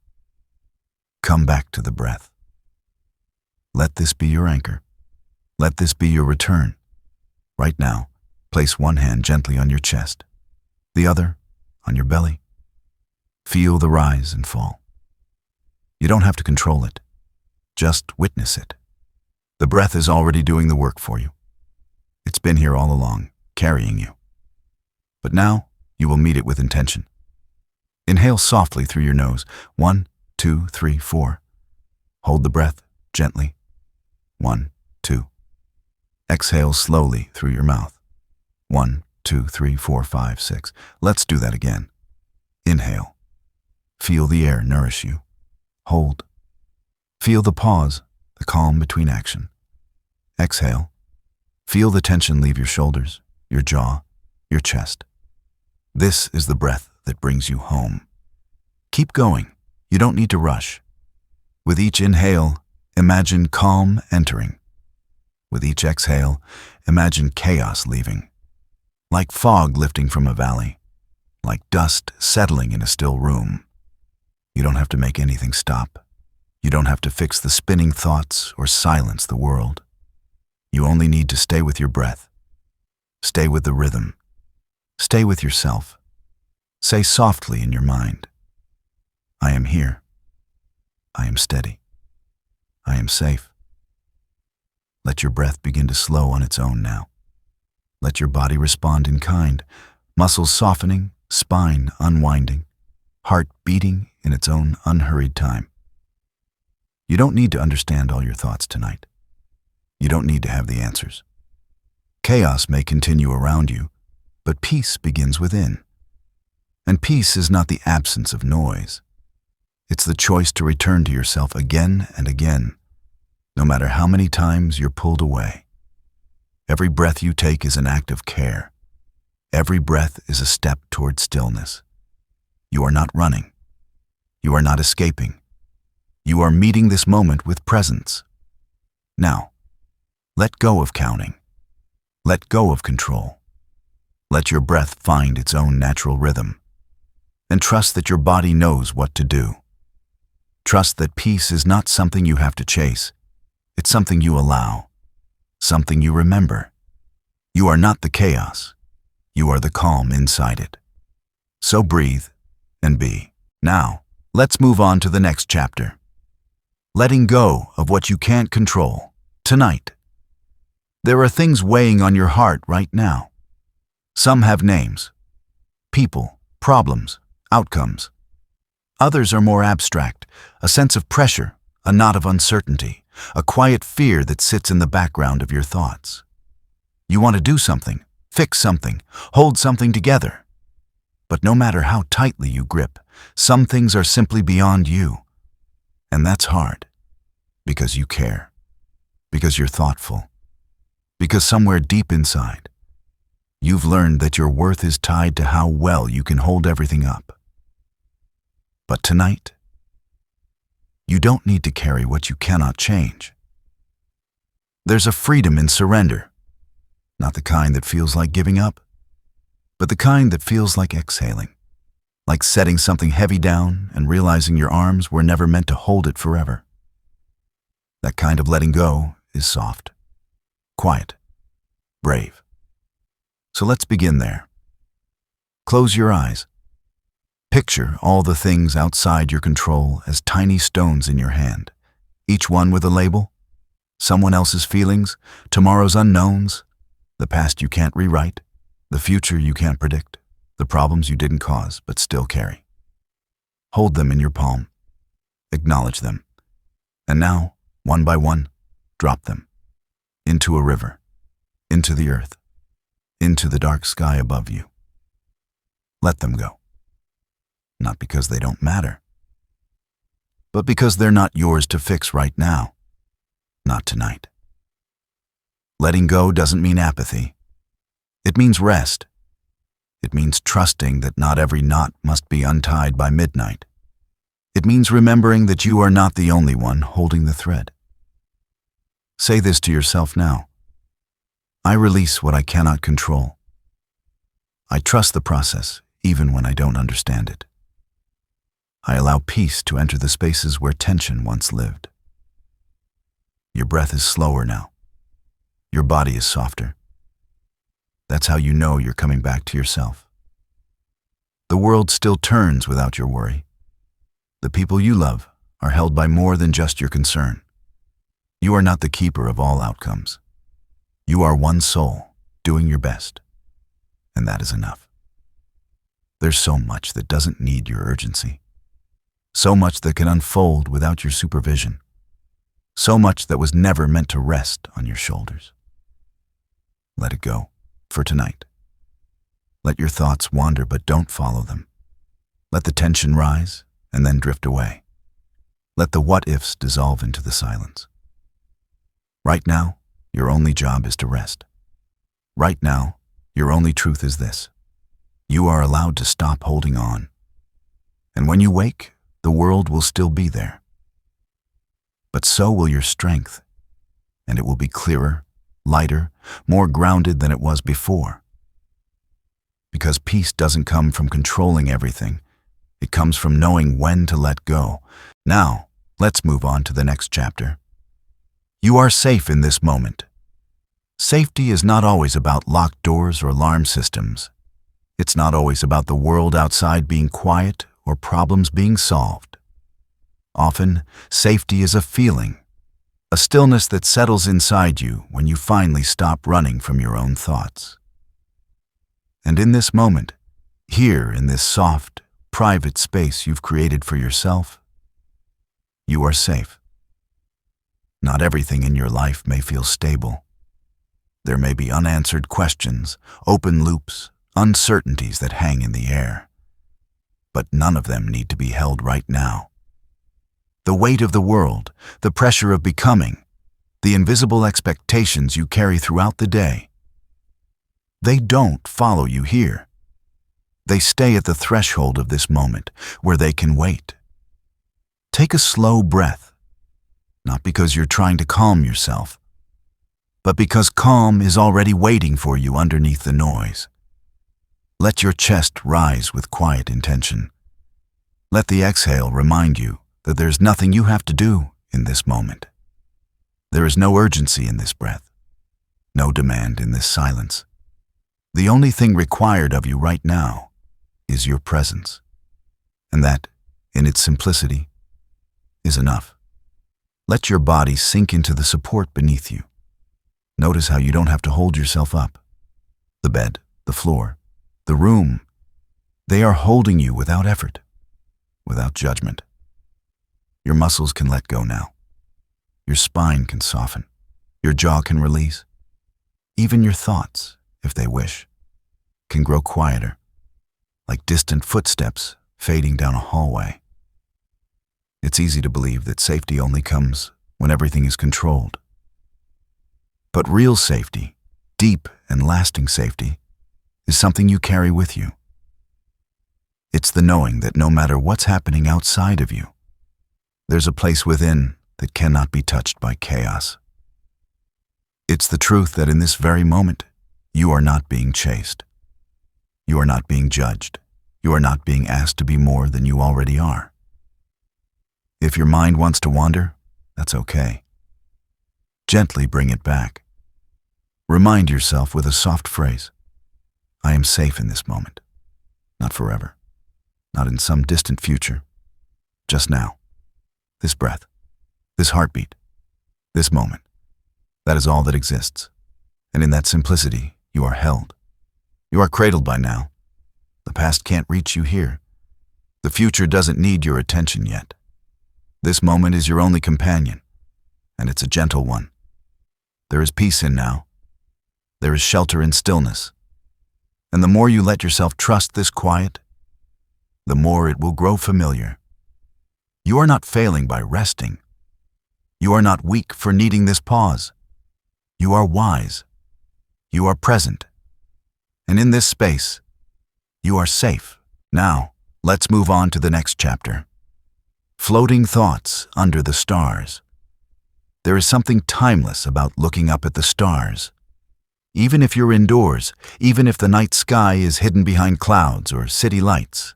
Come back to the breath. Let this be your anchor. Let this be your return. Right now, place one hand gently on your chest, the other on your belly. Feel the rise and fall. You don't have to control it. Just witness it. The breath is already doing the work for you. It's been here all along, carrying you. But now, you will meet it with intention. Inhale softly through your nose. 1, 2, 3, 4. Hold the breath gently. 1, 2. Exhale slowly through your mouth. 1, 2, 3, 4, 5, 6. Let's do that again. Inhale. Feel the air nourish you. Hold. Feel the pause, the calm between action. Exhale. Feel the tension leave your shoulders, your jaw, your chest. This is the breath that brings you home. Keep going. You don't need to rush. With each inhale, imagine calm entering. With each exhale, imagine chaos leaving. Like fog lifting from a valley, like dust settling in a still room. You don't have to make anything stop. You don't have to fix the spinning thoughts or silence the world. You only need to stay with your breath. Stay with the rhythm. Stay with yourself. Say softly in your mind, I am here. I am steady. I am safe. Let your breath begin to slow on its own now. Let your body respond in kind, muscles softening, spine unwinding, heart beating in its own unhurried time. You don't need to understand all your thoughts tonight. You don't need to have the answers. Chaos may continue around you, but peace begins within. And peace is not the absence of noise. It's the choice to return to yourself again and again, no matter how many times you're pulled away. Every breath you take is an act of care. Every breath is a step toward stillness. You are not running. You are not escaping. You are meeting this moment with presence. Now, let go of counting. Let go of control. Let your breath find its own natural rhythm. And trust that your body knows what to do. Trust that peace is not something you have to chase. It's something you allow. Something you remember. You are not the chaos. You are the calm inside it. So breathe and be. Now, let's move on to the next chapter. Letting go of what you can't control. Tonight. There are things weighing on your heart right now. Some have names. People, problems, outcomes. Others are more abstract, a sense of pressure, a knot of uncertainty. A quiet fear that sits in the background of your thoughts. You want to do something, fix something, hold something together. But no matter how tightly you grip, some things are simply beyond you. And that's hard. Because you care. Because you're thoughtful. Because somewhere deep inside, you've learned that your worth is tied to how well you can hold everything up. But tonight, you don't need to carry what you cannot change. There's a freedom in surrender, not the kind that feels like giving up, but the kind that feels like exhaling, like setting something heavy down and realizing your arms were never meant to hold it forever. That kind of letting go is soft, quiet, brave. So let's begin there. Close your eyes. Picture all the things outside your control as tiny stones in your hand, each one with a label, someone else's feelings, tomorrow's unknowns, the past you can't rewrite, the future you can't predict, the problems you didn't cause but still carry. Hold them in your palm. Acknowledge them. And now, one by one, drop them into a river, into the earth, into the dark sky above you. Let them go. Not because they don't matter, but because they're not yours to fix right now, not tonight. Letting go doesn't mean apathy. It means rest. It means trusting that not every knot must be untied by midnight. It means remembering that you are not the only one holding the thread. Say this to yourself now. I release what I cannot control. I trust the process even when I don't understand it. I allow peace to enter the spaces where tension once lived. Your breath is slower now. Your body is softer. That's how you know you're coming back to yourself. The world still turns without your worry. The people you love are held by more than just your concern. You are not the keeper of all outcomes. You are one soul doing your best, and that is enough. There's so much that doesn't need your urgency. So much that can unfold without your supervision. So much that was never meant to rest on your shoulders. Let it go, for tonight. Let your thoughts wander, but don't follow them. Let the tension rise and then drift away. Let the what-ifs dissolve into the silence. Right now, your only job is to rest. Right now, your only truth is this. You are allowed to stop holding on. And when you wake, the world will still be there. but so will your strength, and it will be clearer, lighter, more grounded than it was before. Because peace doesn't come from controlling everything. It comes from knowing when to let go. Now, let's move on to the next chapter. You are safe in this moment. Safety is not always about locked doors or alarm systems. It's not always about the world outside being quiet or problems being solved. Often, safety is a feeling, a stillness that settles inside you when you finally stop running from your own thoughts. And in this moment, here in this soft, private space you've created for yourself, you are safe. Not everything in your life may feel stable. There may be unanswered questions, open loops, uncertainties that hang in the air. But none of them need to be held right now. The weight of the world, the pressure of becoming, the invisible expectations you carry throughout the day, they don't follow you here. They stay at the threshold of this moment where they can wait. Take a slow breath, not because you're trying to calm yourself, but because calm is already waiting for you underneath the noise. Let your chest rise with quiet intention. Let the exhale remind you that there's nothing you have to do in this moment. There is no urgency in this breath, no demand in this silence. The only thing required of you right now is your presence, and that, in its simplicity, is enough. Let your body sink into the support beneath you. Notice how you don't have to hold yourself up. The bed, the floor, the room, they are holding you without effort, without judgment. Your muscles can let go now. Your spine can soften. Your jaw can release. Even your thoughts, if they wish, can grow quieter, like distant footsteps fading down a hallway. It's easy to believe that safety only comes when everything is controlled. But real safety, deep and lasting safety, is something you carry with you. It's the knowing that no matter what's happening outside of you, there's a place within that cannot be touched by chaos. It's the truth that in this very moment, you are not being chased. You are not being judged. You are not being asked to be more than you already are. If your mind wants to wander, that's okay. Gently bring it back. Remind yourself with a soft phrase, I am safe in this moment. Not forever. Not in some distant future. Just now. This breath. This heartbeat. This moment. That is all that exists. And in that simplicity, you are held. You are cradled by now. The past can't reach you here. The future doesn't need your attention yet. This moment is your only companion, and it's a gentle one. There is peace in now. There is shelter in stillness. And the more you let yourself trust this quiet, the more it will grow familiar. You are not failing by resting. You are not weak for needing this pause. You are wise. You are present. And in this space, you are safe. Now, let's move on to the next chapter. Floating thoughts under the stars. There is something timeless about looking up at the stars. Even if you're indoors, even if the night sky is hidden behind clouds or city lights,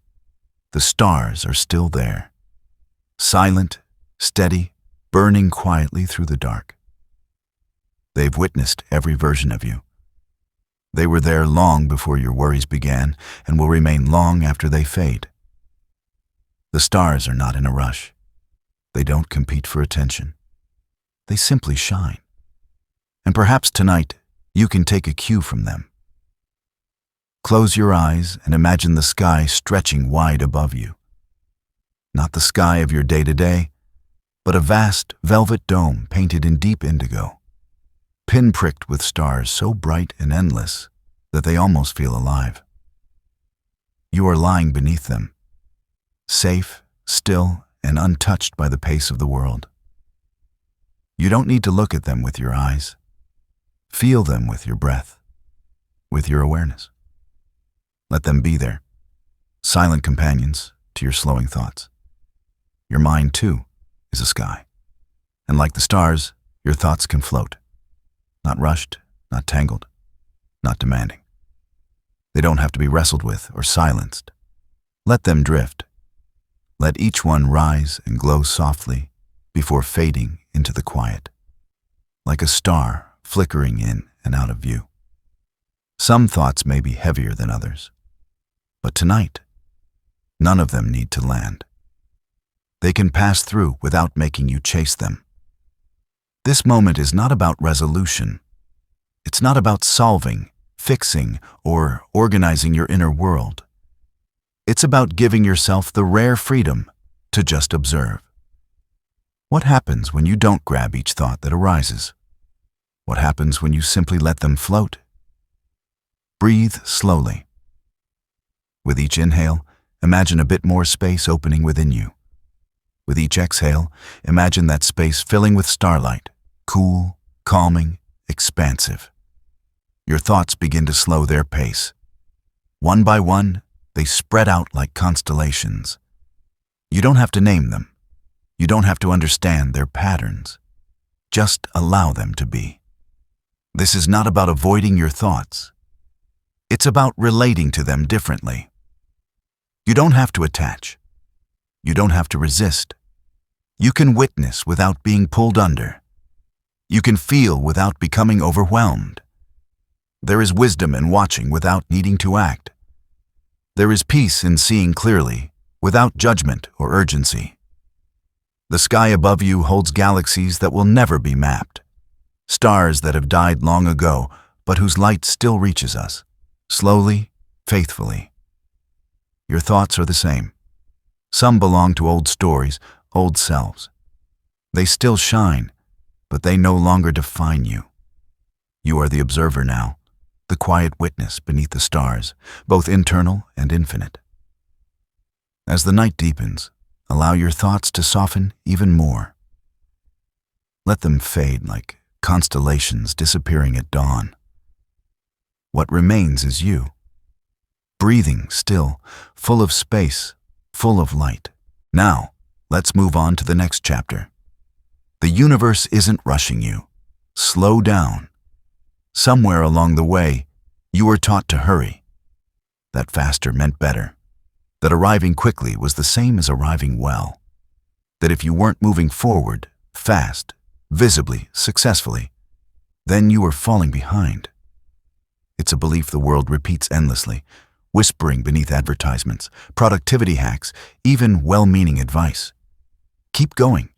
the stars are still there. Silent, steady, burning quietly through the dark. They've witnessed every version of you. They were there long before your worries began and will remain long after they fade. The stars are not in a rush. They don't compete for attention. They simply shine. And perhaps tonight, you can take a cue from them. Close your eyes and imagine the sky stretching wide above you. Not the sky of your day-to-day, but a vast velvet dome painted in deep indigo, pinpricked with stars so bright and endless that they almost feel alive. You are lying beneath them, safe, still, and untouched by the pace of the world. You don't need to look at them with your eyes. Feel them with your breath, with your awareness. Let them be there, silent companions to your slowing thoughts. Your mind, too, is a sky, And like the stars, your thoughts can float. Not rushed, not tangled, not demanding. They don't have to be wrestled with or silenced. Let them drift. Let each one rise and glow softly before fading into the quiet, like a star flickering in and out of view. Some thoughts may be heavier than others, but tonight, none of them need to land. They can pass through without making you chase them. This moment is not about resolution. It's not about solving, fixing, or organizing your inner world. It's about giving yourself the rare freedom to just observe. What happens when you don't grab each thought that arises? What happens when you simply let them float? Breathe slowly. With each inhale, imagine a bit more space opening within you. With each exhale, imagine that space filling with starlight, cool, calming, expansive. Your thoughts begin to slow their pace. One by one, they spread out like constellations. You don't have to name them. You don't have to understand their patterns. Just allow them to be. This is not about avoiding your thoughts. It's about relating to them differently. You don't have to attach. You don't have to resist. You can witness without being pulled under. You can feel without becoming overwhelmed. There is wisdom in watching without needing to act. There is peace in seeing clearly, without judgment or urgency. The sky above you holds galaxies that will never be mapped. Stars that have died long ago, but whose light still reaches us, slowly, faithfully. Your thoughts are the same. Some belong to old stories, old selves. They still shine, but they no longer define you. You are the observer now, the quiet witness beneath the stars, both internal and infinite. As the night deepens, allow your thoughts to soften even more. Let them fade like constellations disappearing at dawn. What remains is you, breathing still, full of space, full of light. Now, let's move on to the next chapter. The universe isn't rushing you. Slow down. Somewhere along the way, you were taught to hurry. That faster meant better. That arriving quickly was the same as arriving well. That if you weren't moving forward, fast, visibly, successfully, then you were falling behind. It's a belief the world repeats endlessly, whispering beneath advertisements, productivity hacks, even well-meaning advice. Keep going.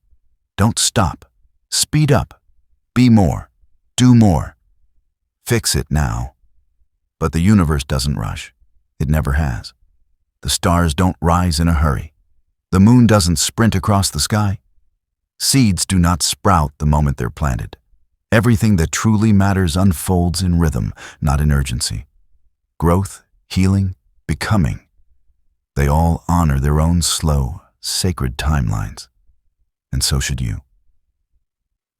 Don't stop. Speed up. Be more. Do more. Fix it now. But the universe doesn't rush. It never has. The stars don't rise in a hurry. The moon doesn't sprint across the sky. Seeds do not sprout the moment they're planted. Everything that truly matters unfolds in rhythm, not in urgency. Growth, healing, becoming. They all honor their own slow, sacred timelines. And so should you.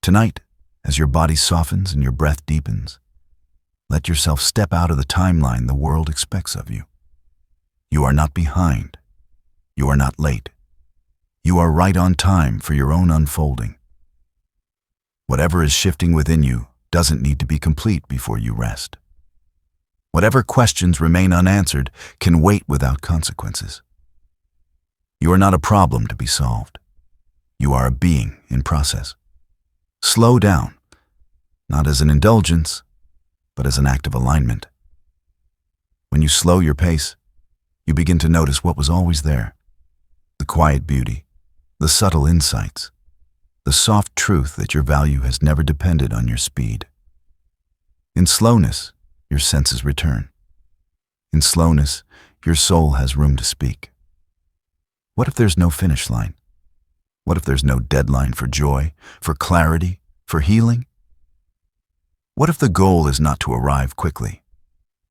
Tonight, as your body softens and your breath deepens, let yourself step out of the timeline the world expects of you. You are not behind. You are not late. You are right on time for your own unfolding. Whatever is shifting within you doesn't need to be complete before you rest. Whatever questions remain unanswered can wait without consequences. You are not a problem to be solved. You are a being in process. Slow down, not as an indulgence, but as an act of alignment. When you slow your pace, you begin to notice what was always there. The quiet beauty, the subtle insights, the soft truth that your value has never depended on your speed. In slowness, your senses return. In slowness, your soul has room to speak. What if there's no finish line? What if there's no deadline for joy, for clarity, for healing? What if the goal is not to arrive quickly,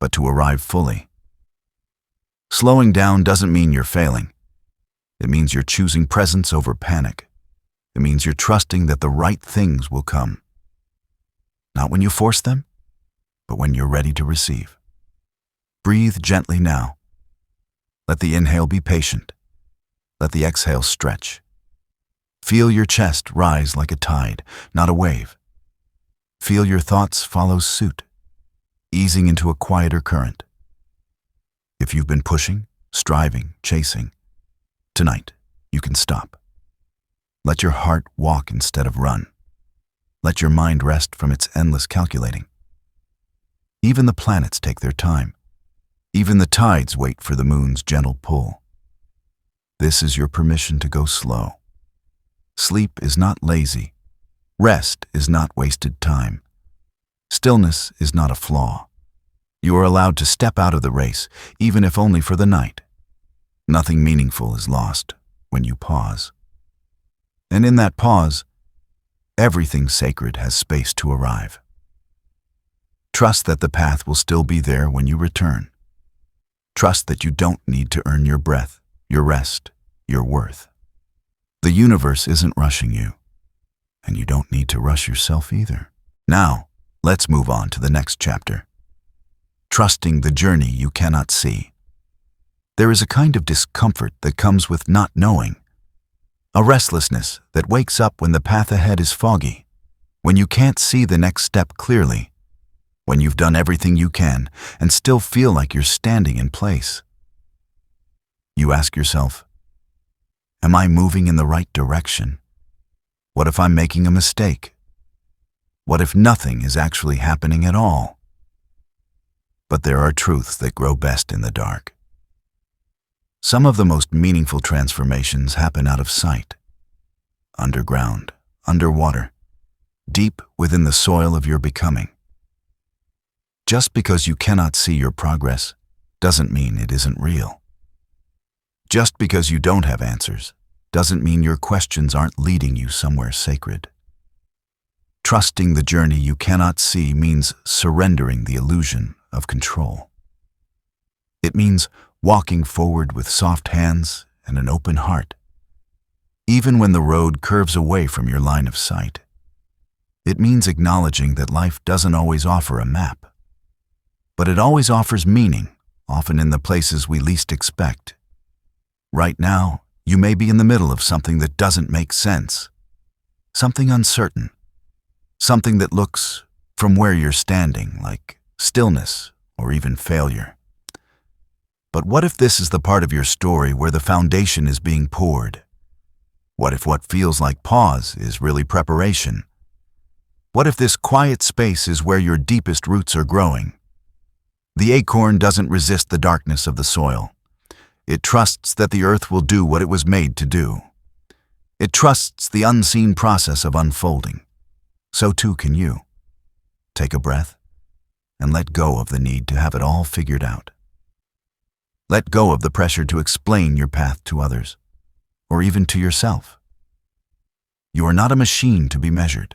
but to arrive fully? Slowing down doesn't mean you're failing. It means you're choosing presence over panic. It means you're trusting that the right things will come. Not when you force them, but when you're ready to receive. Breathe gently now. Let the inhale be patient. Let the exhale stretch. Feel your chest rise like a tide, not a wave. Feel your thoughts follow suit, easing into a quieter current. If you've been pushing, striving, chasing, tonight you can stop. Let your heart walk instead of run. Let your mind rest from its endless calculating. Even the planets take their time. Even the tides wait for the moon's gentle pull. This is your permission to go slow. Sleep is not lazy. Rest is not wasted time. Stillness is not a flaw. You are allowed to step out of the race, even if only for the night. Nothing meaningful is lost when you pause. And in that pause, everything sacred has space to arrive. Trust that the path will still be there when you return. Trust that you don't need to earn your breath, your rest, your worth. The universe isn't rushing you, and you don't need to rush yourself either. Now, let's move on to the next chapter. Trusting the journey you cannot see. There is a kind of discomfort that comes with not knowing. A restlessness that wakes up when the path ahead is foggy, when you can't see the next step clearly, when you've done everything you can and still feel like you're standing in place. You ask yourself, am I moving in the right direction? What if I'm making a mistake? What if nothing is actually happening at all? But there are truths that grow best in the dark. Some of the most meaningful transformations happen out of sight, underground, underwater, deep within the soil of your becoming. Just because you cannot see your progress doesn't mean it isn't real. Just because you don't have answers doesn't mean your questions aren't leading you somewhere sacred. Trusting the journey you cannot see means surrendering the illusion of control. It means walking forward with soft hands and an open heart, even when the road curves away from your line of sight. It means acknowledging that life doesn't always offer a map, but it always offers meaning, often in the places we least expect. Right now, you may be in the middle of something that doesn't make sense, something uncertain, something that looks, from where you're standing, like stillness or even failure. But what if this is the part of your story where the foundation is being poured? What if what feels like pause is really preparation? What if this quiet space is where your deepest roots are growing? The acorn doesn't resist the darkness of the soil. It trusts that the earth will do what it was made to do. It trusts the unseen process of unfolding. So too can you. Take a breath and let go of the need to have it all figured out. Let go of the pressure to explain your path to others, or even to yourself. You are not a machine to be measured.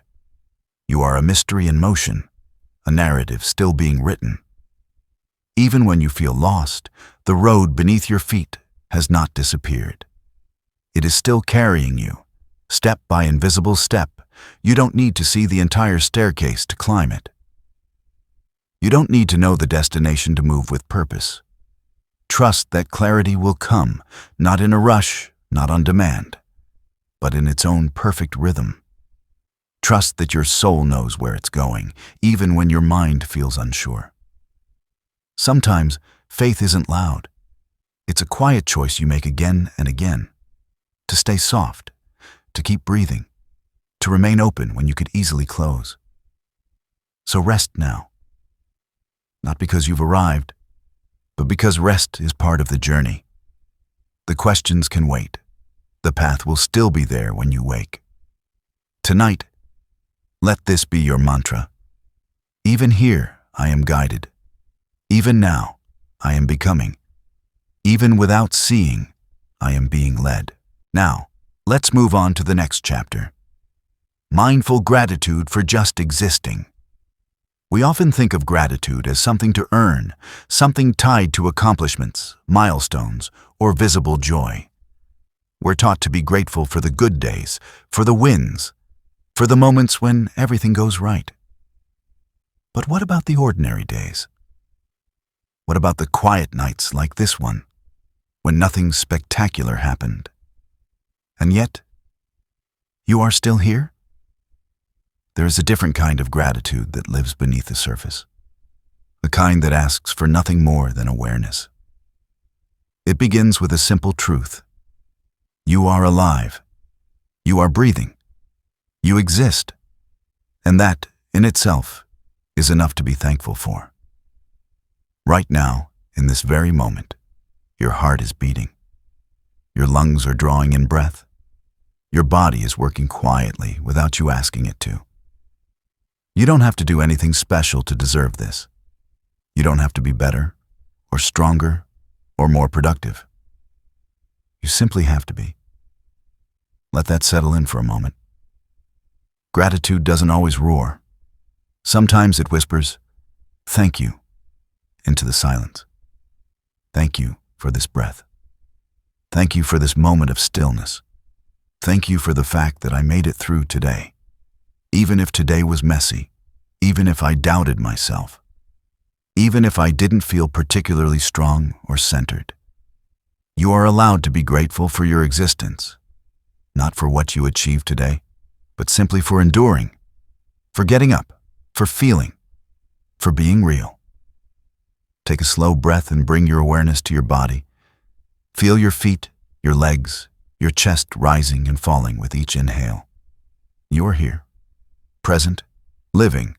You are a mystery in motion, a narrative still being written. Even when you feel lost, the road beneath your feet has not disappeared. It is still carrying you, step by invisible step. You don't need to see the entire staircase to climb it. You don't need to know the destination to move with purpose. Trust that clarity will come, not in a rush, not on demand, but in its own perfect rhythm. Trust that your soul knows where it's going, even when your mind feels unsure. Sometimes, faith isn't loud. It's a quiet choice you make again and again. To stay soft, to keep breathing, to remain open when you could easily close. So rest now. Not because you've arrived, but because rest is part of the journey. The questions can wait. The path will still be there when you wake. Tonight, let this be your mantra. Even here, I am guided. Even now, I am becoming. Even without seeing, I am being led. Now, let's move on to the next chapter. Mindful gratitude for just existing. We often think of gratitude as something to earn, something tied to accomplishments, milestones, or visible joy. We're taught to be grateful for the good days, for the wins, for the moments when everything goes right. But what about the ordinary days? What about the quiet nights like this one, when nothing spectacular happened? And yet, You are still here? There is a different kind of gratitude that lives beneath the surface, a kind that asks for nothing more than awareness. It begins with a simple truth. You are alive. You are breathing. You exist. And that, in itself, is enough to be thankful for. Right now, in this very moment, your heart is beating. Your lungs are drawing in breath. Your body is working quietly without you asking it to. You don't have to do anything special to deserve this. You don't have to be better, or stronger, or more productive. You simply have to be. Let that settle in for a moment. Gratitude doesn't always roar. Sometimes it whispers, "Thank you," into the silence. Thank you for this breath. Thank you for this moment of stillness. Thank you for the fact that I made it through today. Even if today was messy, even if I doubted myself, even if I didn't feel particularly strong or centered. You are allowed to be grateful for your existence, not for what you achieved today, but simply for enduring, for getting up, for feeling, for being real. Take a slow breath and bring your awareness to your body. Feel your feet, your legs, your chest rising and falling with each inhale. You are here, present, living,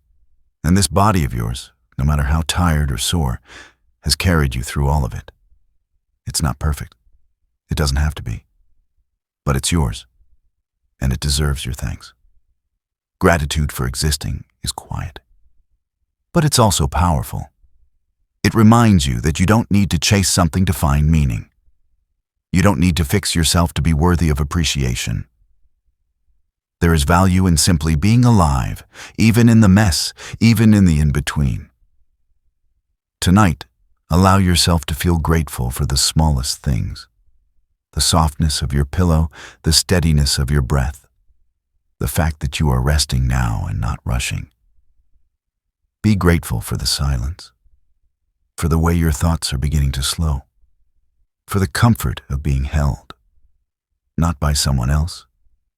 and this body of yours, no matter how tired or sore, has carried you through all of it. It's not perfect. It doesn't have to be. But it's yours, and it deserves your thanks. Gratitude for existing is quiet, but it's also powerful. It reminds you that you don't need to chase something to find meaning. You don't need to fix yourself to be worthy of appreciation. There is value in simply being alive, even in the mess, even in the in-between. Tonight, allow yourself to feel grateful for the smallest things. The softness of your pillow, the steadiness of your breath, the fact that you are resting now and not rushing. Be grateful for the silence, for the way your thoughts are beginning to slow, for the comfort of being held, not by someone else,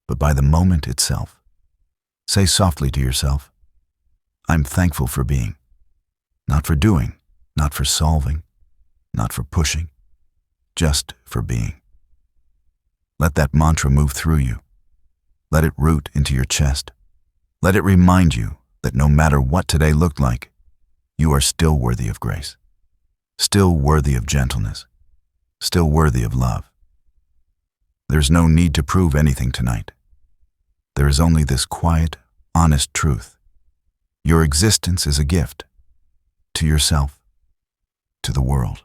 but by the moment itself. Say softly to yourself, "I'm thankful for being," not for doing, not for solving, not for pushing, just for being. Let that mantra move through you. Let it root into your chest. Let it remind you that no matter what today looked like, you are still worthy of grace, still worthy of gentleness, still worthy of love. There's no need to prove anything tonight. There is only this quiet, honest truth. Your existence is a gift to yourself, to the world.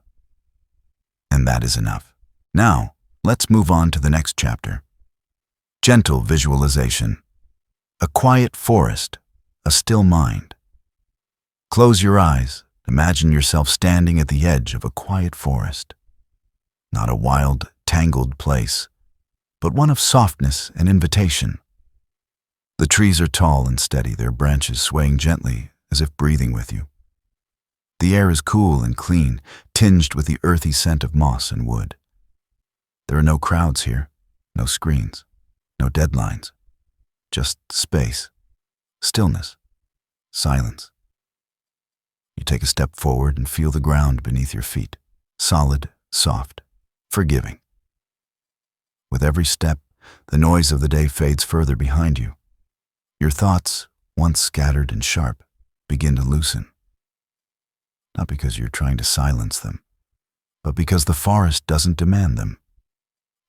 And that is enough. Now, let's move on to the next chapter. Gentle visualization. A quiet forest, a still mind. Close your eyes. Imagine yourself standing at the edge of a quiet forest. Not a wild, tangled place, but one of softness and invitation. The trees are tall and steady, their branches swaying gently as if breathing with you. The air is cool and clean, tinged with the earthy scent of moss and wood. There are no crowds here, no screens, no deadlines, just space, stillness, silence. You take a step forward and feel the ground beneath your feet, solid, soft, forgiving. With every step, the noise of the day fades further behind you. Your thoughts, once scattered and sharp, begin to loosen. Not because you're trying to silence them, but because the forest doesn't demand them.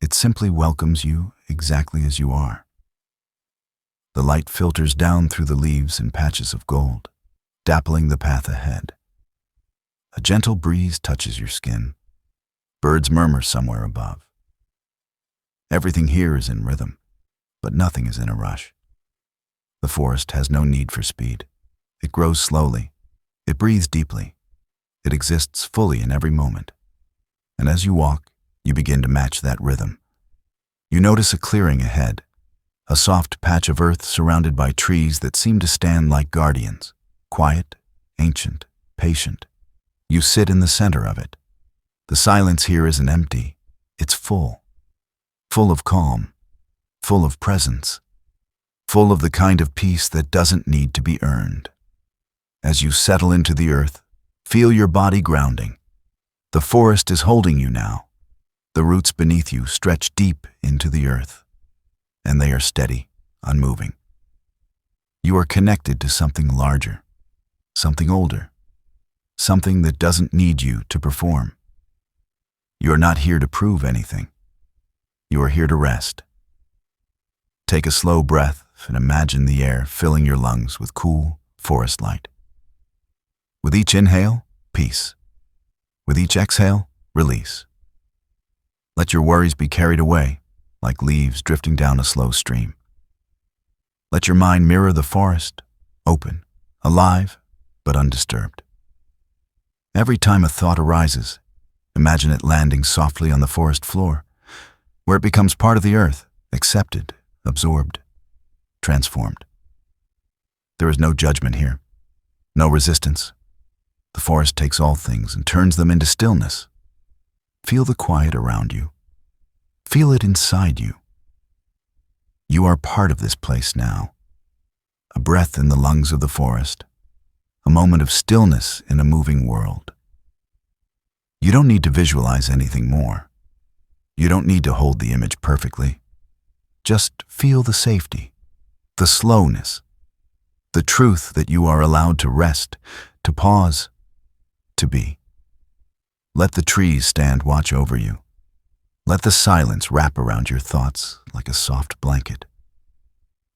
It simply welcomes you exactly as you are. The light filters down through the leaves in patches of gold, dappling the path ahead. A gentle breeze touches your skin. Birds murmur somewhere above. Everything here is in rhythm, but nothing is in a rush. The forest has no need for speed. It grows slowly. It breathes deeply. It exists fully in every moment. And as you walk, you begin to match that rhythm. You notice a clearing ahead, a soft patch of earth surrounded by trees that seem to stand like guardians, quiet, ancient, patient. You sit in the center of it. The silence here isn't empty. It's full. Full of calm. Full of presence. full of the kind of peace that doesn't need to be earned. As you settle into the earth, feel your body grounding. The forest is holding you now. The roots beneath you stretch deep into the earth, and they are steady, unmoving. You are connected to something larger, something older, something that doesn't need you to perform. You are not here to prove anything. You are here to rest. Take a slow breath and imagine the air filling your lungs with cool forest light. With each inhale, peace. With each exhale, release. Let your worries be carried away, like leaves drifting down a slow stream. Let your mind mirror the forest, open, alive, but undisturbed. Every time a thought arises, imagine it landing softly on the forest floor, where it becomes part of the earth, accepted, absorbed, transformed. There is no judgment here, no resistance. The forest takes all things and turns them into stillness. Feel the quiet around you. Feel it inside you. You are part of this place now. A breath in the lungs of the forest. A moment of stillness in a moving world. You don't need to visualize anything more. You don't need to hold the image perfectly. Just feel the safety, the slowness, the truth that you are allowed to rest, to pause, to be. Let the trees stand watch over you. Let the silence wrap around your thoughts like a soft blanket.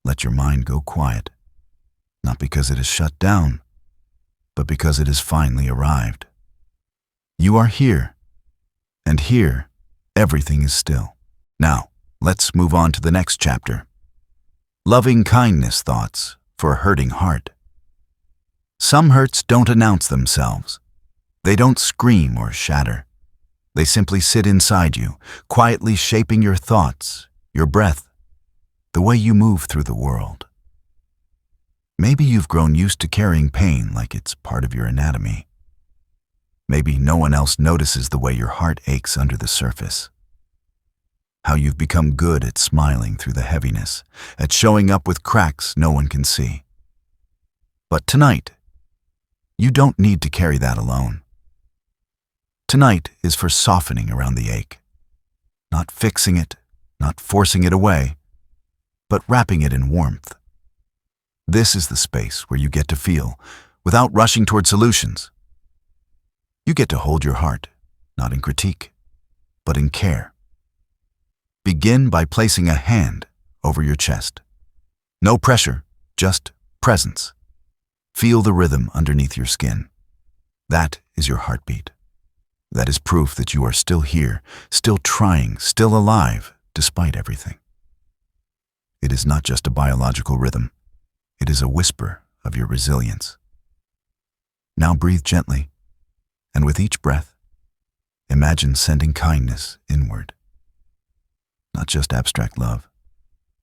Let your mind go quiet, not because it is shut down, but because it has finally arrived. You are here, and here, everything is still. Now, let's move on to the next chapter. Loving kindness thoughts for a hurting heart. Some hurts don't announce themselves. They don't scream or shatter. They simply sit inside you, quietly shaping your thoughts, your breath, the way you move through the world. Maybe you've grown used to carrying pain like it's part of your anatomy. Maybe no one else notices the way your heart aches under the surface. How you've become good at smiling through the heaviness, at showing up with cracks no one can see. But tonight, you don't need to carry that alone. Tonight is for softening around the ache. Not fixing it, not forcing it away, but wrapping it in warmth. This is the space where you get to feel, without rushing toward solutions. You get to hold your heart, not in critique, but in care. Begin by placing a hand over your chest. No pressure, just presence. Feel the rhythm underneath your skin. That is your heartbeat. That is proof that you are still here, still trying, still alive, despite everything. It is not just a biological rhythm. It is a whisper of your resilience. Now breathe gently, and with each breath, imagine sending kindness inward. Not just abstract love,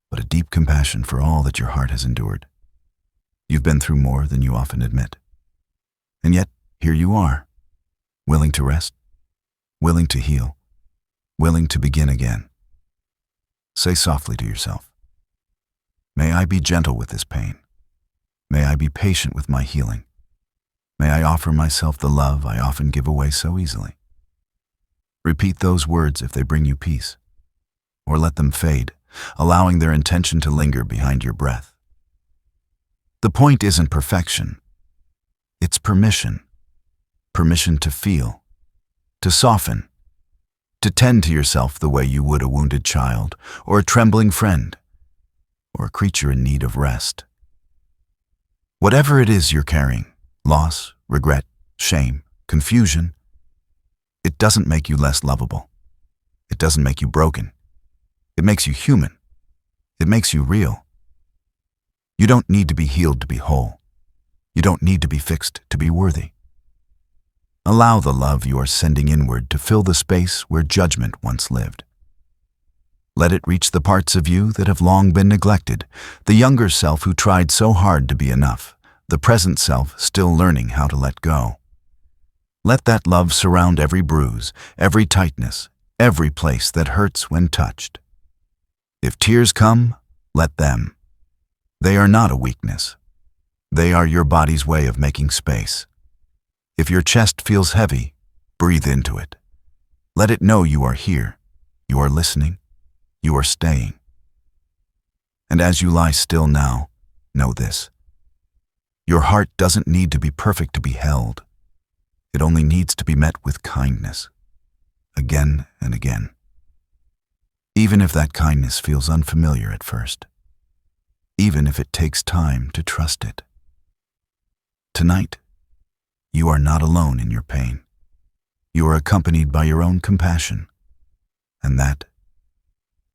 but a deep compassion for all that your heart has endured. You've been through more than you often admit. And yet, here you are, willing to rest, willing to heal, willing to begin again. Say softly to yourself, "May I be gentle with this pain. May I be patient with my healing. May I offer myself the love I often give away so easily." Repeat those words if they bring you peace, or let them fade, allowing their intention to linger behind your breath. The point isn't perfection. It's permission. Permission to feel, to soften, to tend to yourself the way you would a wounded child, or a trembling friend, or a creature in need of rest. Whatever it is you're carrying, loss, regret, shame, confusion, it doesn't make you less lovable. It doesn't make you broken. It makes you human. It makes you real. You don't need to be healed to be whole. You don't need to be fixed to be worthy. Allow the love you are sending inward to fill the space where judgment once lived. Let it reach the parts of you that have long been neglected, the younger self who tried so hard to be enough, the present self still learning how to let go. Let that love surround every bruise, every tightness, every place that hurts when touched. If tears come, let them. They are not a weakness. They are your body's way of making space. If your chest feels heavy, breathe into it. Let it know you are here, you are listening, you are staying. And as you lie still now, know this. Your heart doesn't need to be perfect to be held. It only needs to be met with kindness, again and again. Even if that kindness feels unfamiliar at first. Even if it takes time to trust it. Tonight, you are not alone in your pain. You are accompanied by your own compassion. And that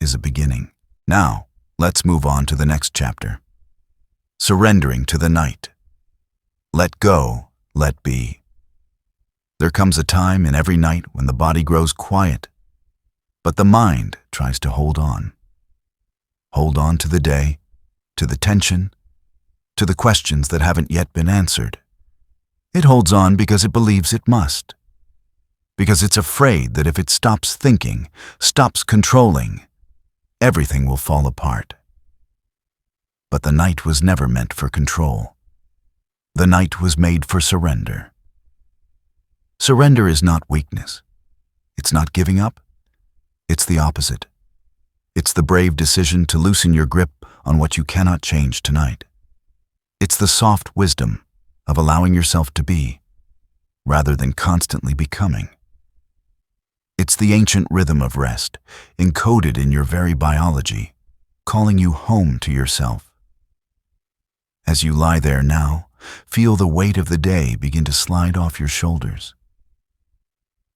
is a beginning. Now, let's move on to the next chapter. Surrendering to the night. Let go, let be. There comes a time in every night when the body grows quiet, but the mind tries to hold on. Hold on to the day, to the tension, to the questions that haven't yet been answered. It holds on because it believes it must. Because it's afraid that if it stops thinking, stops controlling, everything will fall apart. But the night was never meant for control. The night was made for surrender. Surrender is not weakness. It's not giving up. It's the opposite. It's the brave decision to loosen your grip on what you cannot change tonight. It's the soft wisdom of allowing yourself to be, rather than constantly becoming. It's the ancient rhythm of rest, encoded in your very biology, calling you home to yourself. As you lie there now, feel the weight of the day begin to slide off your shoulders.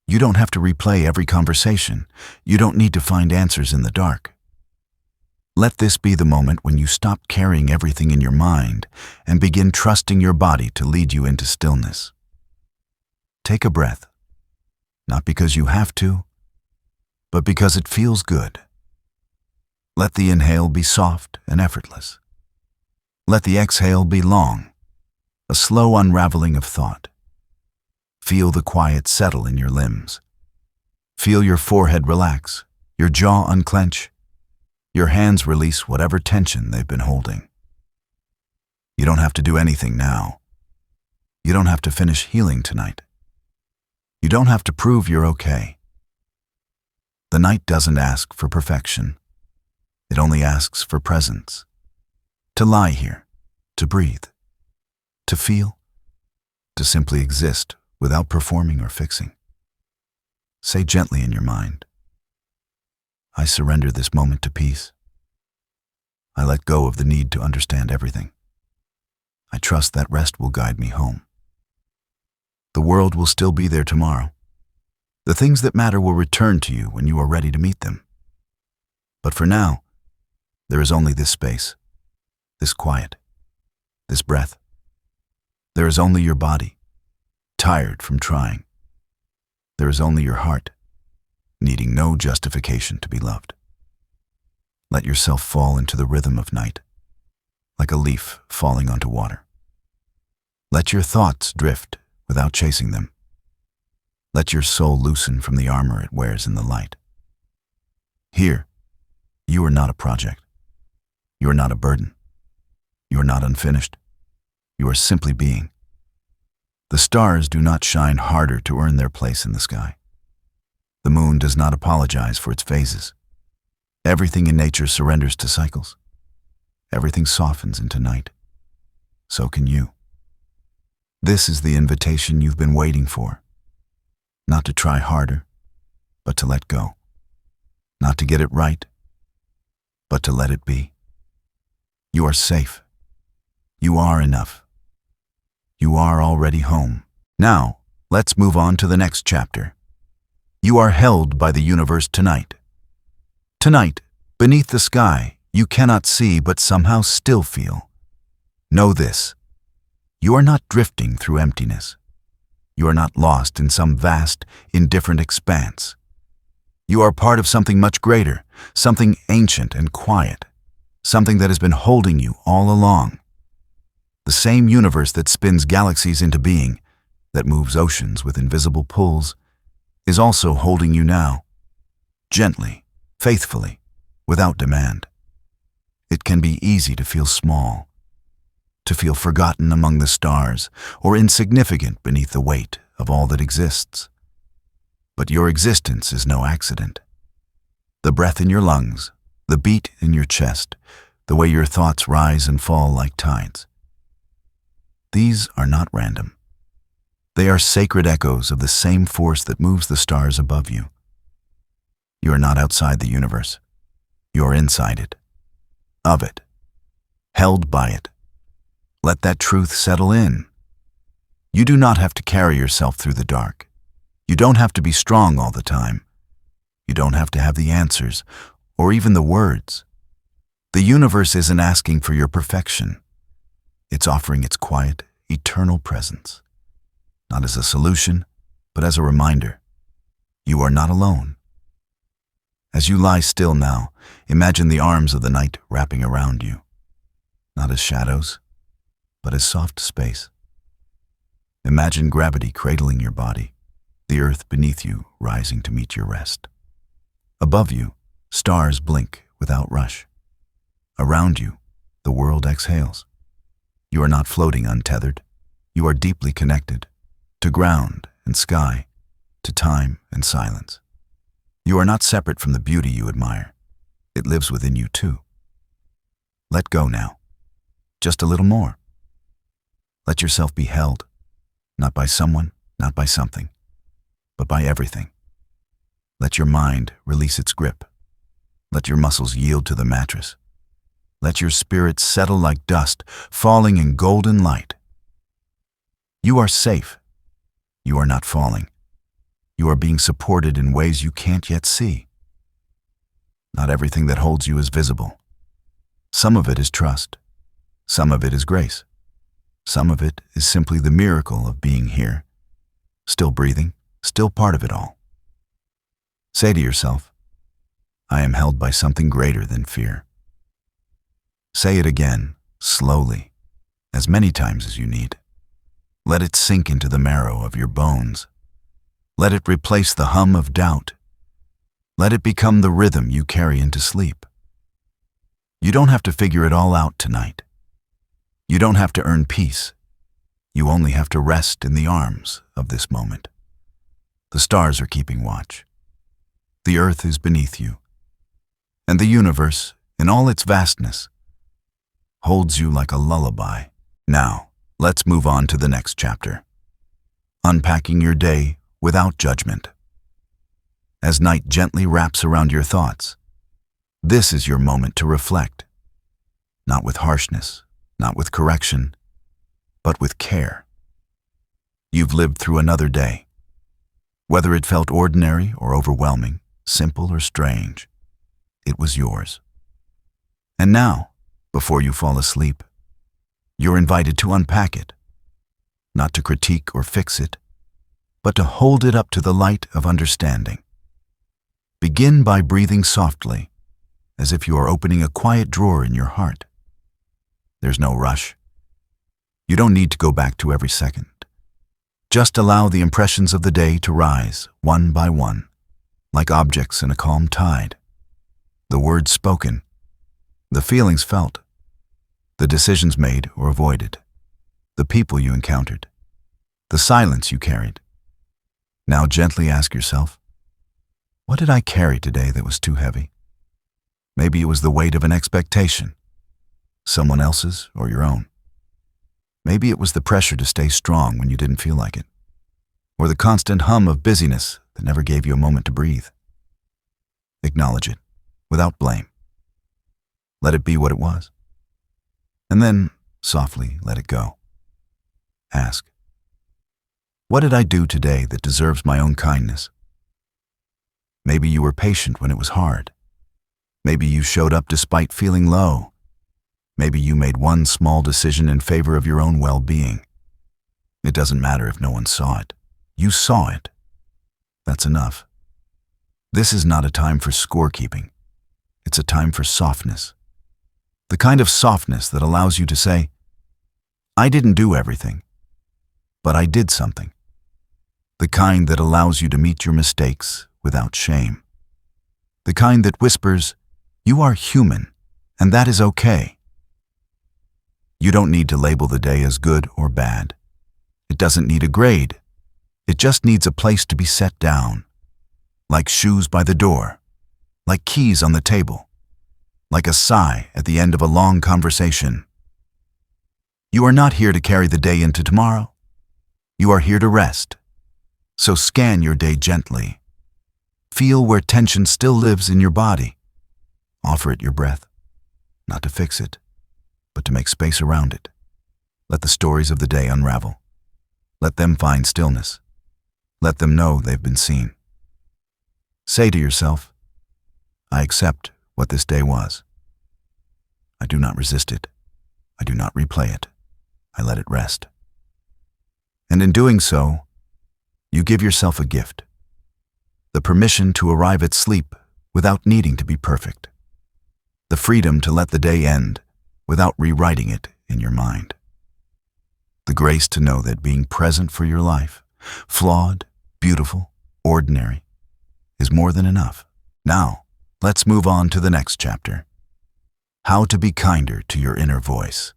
You don't have to replay every conversation. You don't need to find answers in the dark. Let this be the moment when you stop carrying everything in your mind and begin trusting your body to lead you into stillness. Take a breath, not because you have to, but because it feels good. Let the inhale be soft and effortless. Let the exhale be long, a slow unraveling of thought. Feel the quiet settle in your limbs. Feel your forehead relax, your jaw unclench, your hands release whatever tension they've been holding. You don't have to do anything now. You don't have to finish healing tonight. You don't have to prove you're okay. The night doesn't ask for perfection. It only asks for presence. To lie here, to breathe, to feel, to simply exist without performing or fixing. Say gently in your mind, I surrender this moment to peace. I let go of the need to understand everything. I trust that rest will guide me home. The world will still be there tomorrow. The things that matter will return to you when you are ready to meet them. But for now, there is only this space, this quiet, this breath. There is only your body, tired from trying. There is only your heart, needing no justification to be loved. Let yourself fall into the rhythm of night, like a leaf falling onto water. Let your thoughts drift without chasing them. Let your soul loosen from the armor it wears in the light. Here, you are not a project. You are not a burden. You are not unfinished. You are simply being. The stars do not shine harder to earn their place in the sky. The moon does not apologize for its phases. Everything in nature surrenders to cycles. Everything softens into night. So can you. This is the invitation you've been waiting for. Not to try harder, but to let go. Not to get it right, but to let it be. You are safe. You are enough. You are already home. Now, let's move on to the next chapter. You are held by the universe tonight. Tonight, beneath the sky, you cannot see but somehow still feel. Know this. You are not drifting through emptiness. You are not lost in some vast, indifferent expanse. You are part of something much greater, something ancient and quiet, something that has been holding you all along. The same universe that spins galaxies into being, that moves oceans with invisible pulls, is also holding you now, gently, faithfully, without demand. It can be easy to feel small, to feel forgotten among the stars, or insignificant beneath the weight of all that exists. But your existence is no accident. The breath in your lungs, the beat in your chest, the way your thoughts rise and fall like tides. These are not random. They are sacred echoes of the same force that moves the stars above you. You are not outside the universe. You are inside it, of it, held by it. Let that truth settle in. You do not have to carry yourself through the dark. You don't have to be strong all the time. You don't have to have the answers, or even the words. The universe isn't asking for your perfection. It's offering its quiet, eternal presence. Not as a solution, but as a reminder. You are not alone. As you lie still now, imagine the arms of the night wrapping around you. Not as shadows, but as soft space. Imagine gravity cradling your body, the earth beneath you rising to meet your rest. Above you, stars blink without rush. Around you, the world exhales. You are not floating untethered. You are deeply connected to ground and sky, to time and silence. You are not separate from the beauty you admire. It lives within you too. Let go now. Just a little more. Let yourself be held, not by someone, not by something, but by everything. Let your mind release its grip. Let your muscles yield to the mattress. Let your spirit settle like dust, falling in golden light. You are safe. You are not falling. You are being supported in ways you can't yet see. Not everything that holds you is visible. Some of it is trust. Some of it is grace. Some of it is simply the miracle of being here, still breathing, still part of it all. Say to yourself, I am held by something greater than fear. Say it again, slowly, as many times as you need. Let it sink into the marrow of your bones. Let it replace the hum of doubt. Let it become the rhythm you carry into sleep. You don't have to figure it all out tonight. You don't have to earn peace. You only have to rest in the arms of this moment. The stars are keeping watch. The earth is beneath you. And the universe, in all its vastness, holds you like a lullaby. Now, let's move on to the next chapter. Unpacking your day without judgment. As night gently wraps around your thoughts, this is your moment to reflect. Not with harshness, not with correction, but with care. You've lived through another day. Whether it felt ordinary or overwhelming, simple or strange, it was yours. And now, before you fall asleep, you're invited to unpack it, not to critique or fix it, but to hold it up to the light of understanding. Begin by breathing softly, as if you are opening a quiet drawer in your heart. There's no rush. You don't need to go back to every second. Just allow the impressions of the day to rise, one by one, like objects in a calm tide. The words spoken, the feelings felt, the decisions made or avoided, the people you encountered, the silence you carried. Now gently ask yourself, what did I carry today that was too heavy? Maybe it was the weight of an expectation, someone else's or your own. Maybe it was the pressure to stay strong when you didn't feel like it, or the constant hum of busyness that never gave you a moment to breathe. Acknowledge it, without blame. Let it be what it was. And then, softly, let it go. Ask, what did I do today that deserves my own kindness? Maybe you were patient when it was hard. Maybe you showed up despite feeling low. Maybe you made one small decision in favor of your own well-being. It doesn't matter if no one saw it. You saw it. That's enough. This is not a time for scorekeeping. It's a time for softness. The kind of softness that allows you to say, I didn't do everything, but I did something. The kind that allows you to meet your mistakes without shame. The kind that whispers, you are human, and that is okay. You don't need to label the day as good or bad. It doesn't need a grade. It just needs a place to be set down, like shoes by the door, like keys on the table, like a sigh at the end of a long conversation. You are not here to carry the day into tomorrow. You are here to rest. So scan your day gently. Feel where tension still lives in your body. Offer it your breath, not to fix it, but to make space around it. Let the stories of the day unravel. Let them find stillness. Let them know they've been seen. Say to yourself, I accept what this day was. I do not resist it. I do not replay it. I let it rest. And in doing so, you give yourself a gift. The permission to arrive at sleep without needing to be perfect. The freedom to let the day end without rewriting it in your mind. The grace to know that being present for your life, flawed, beautiful, ordinary, is more than enough. Now, let's move on to the next chapter. How to be kinder to your inner voice.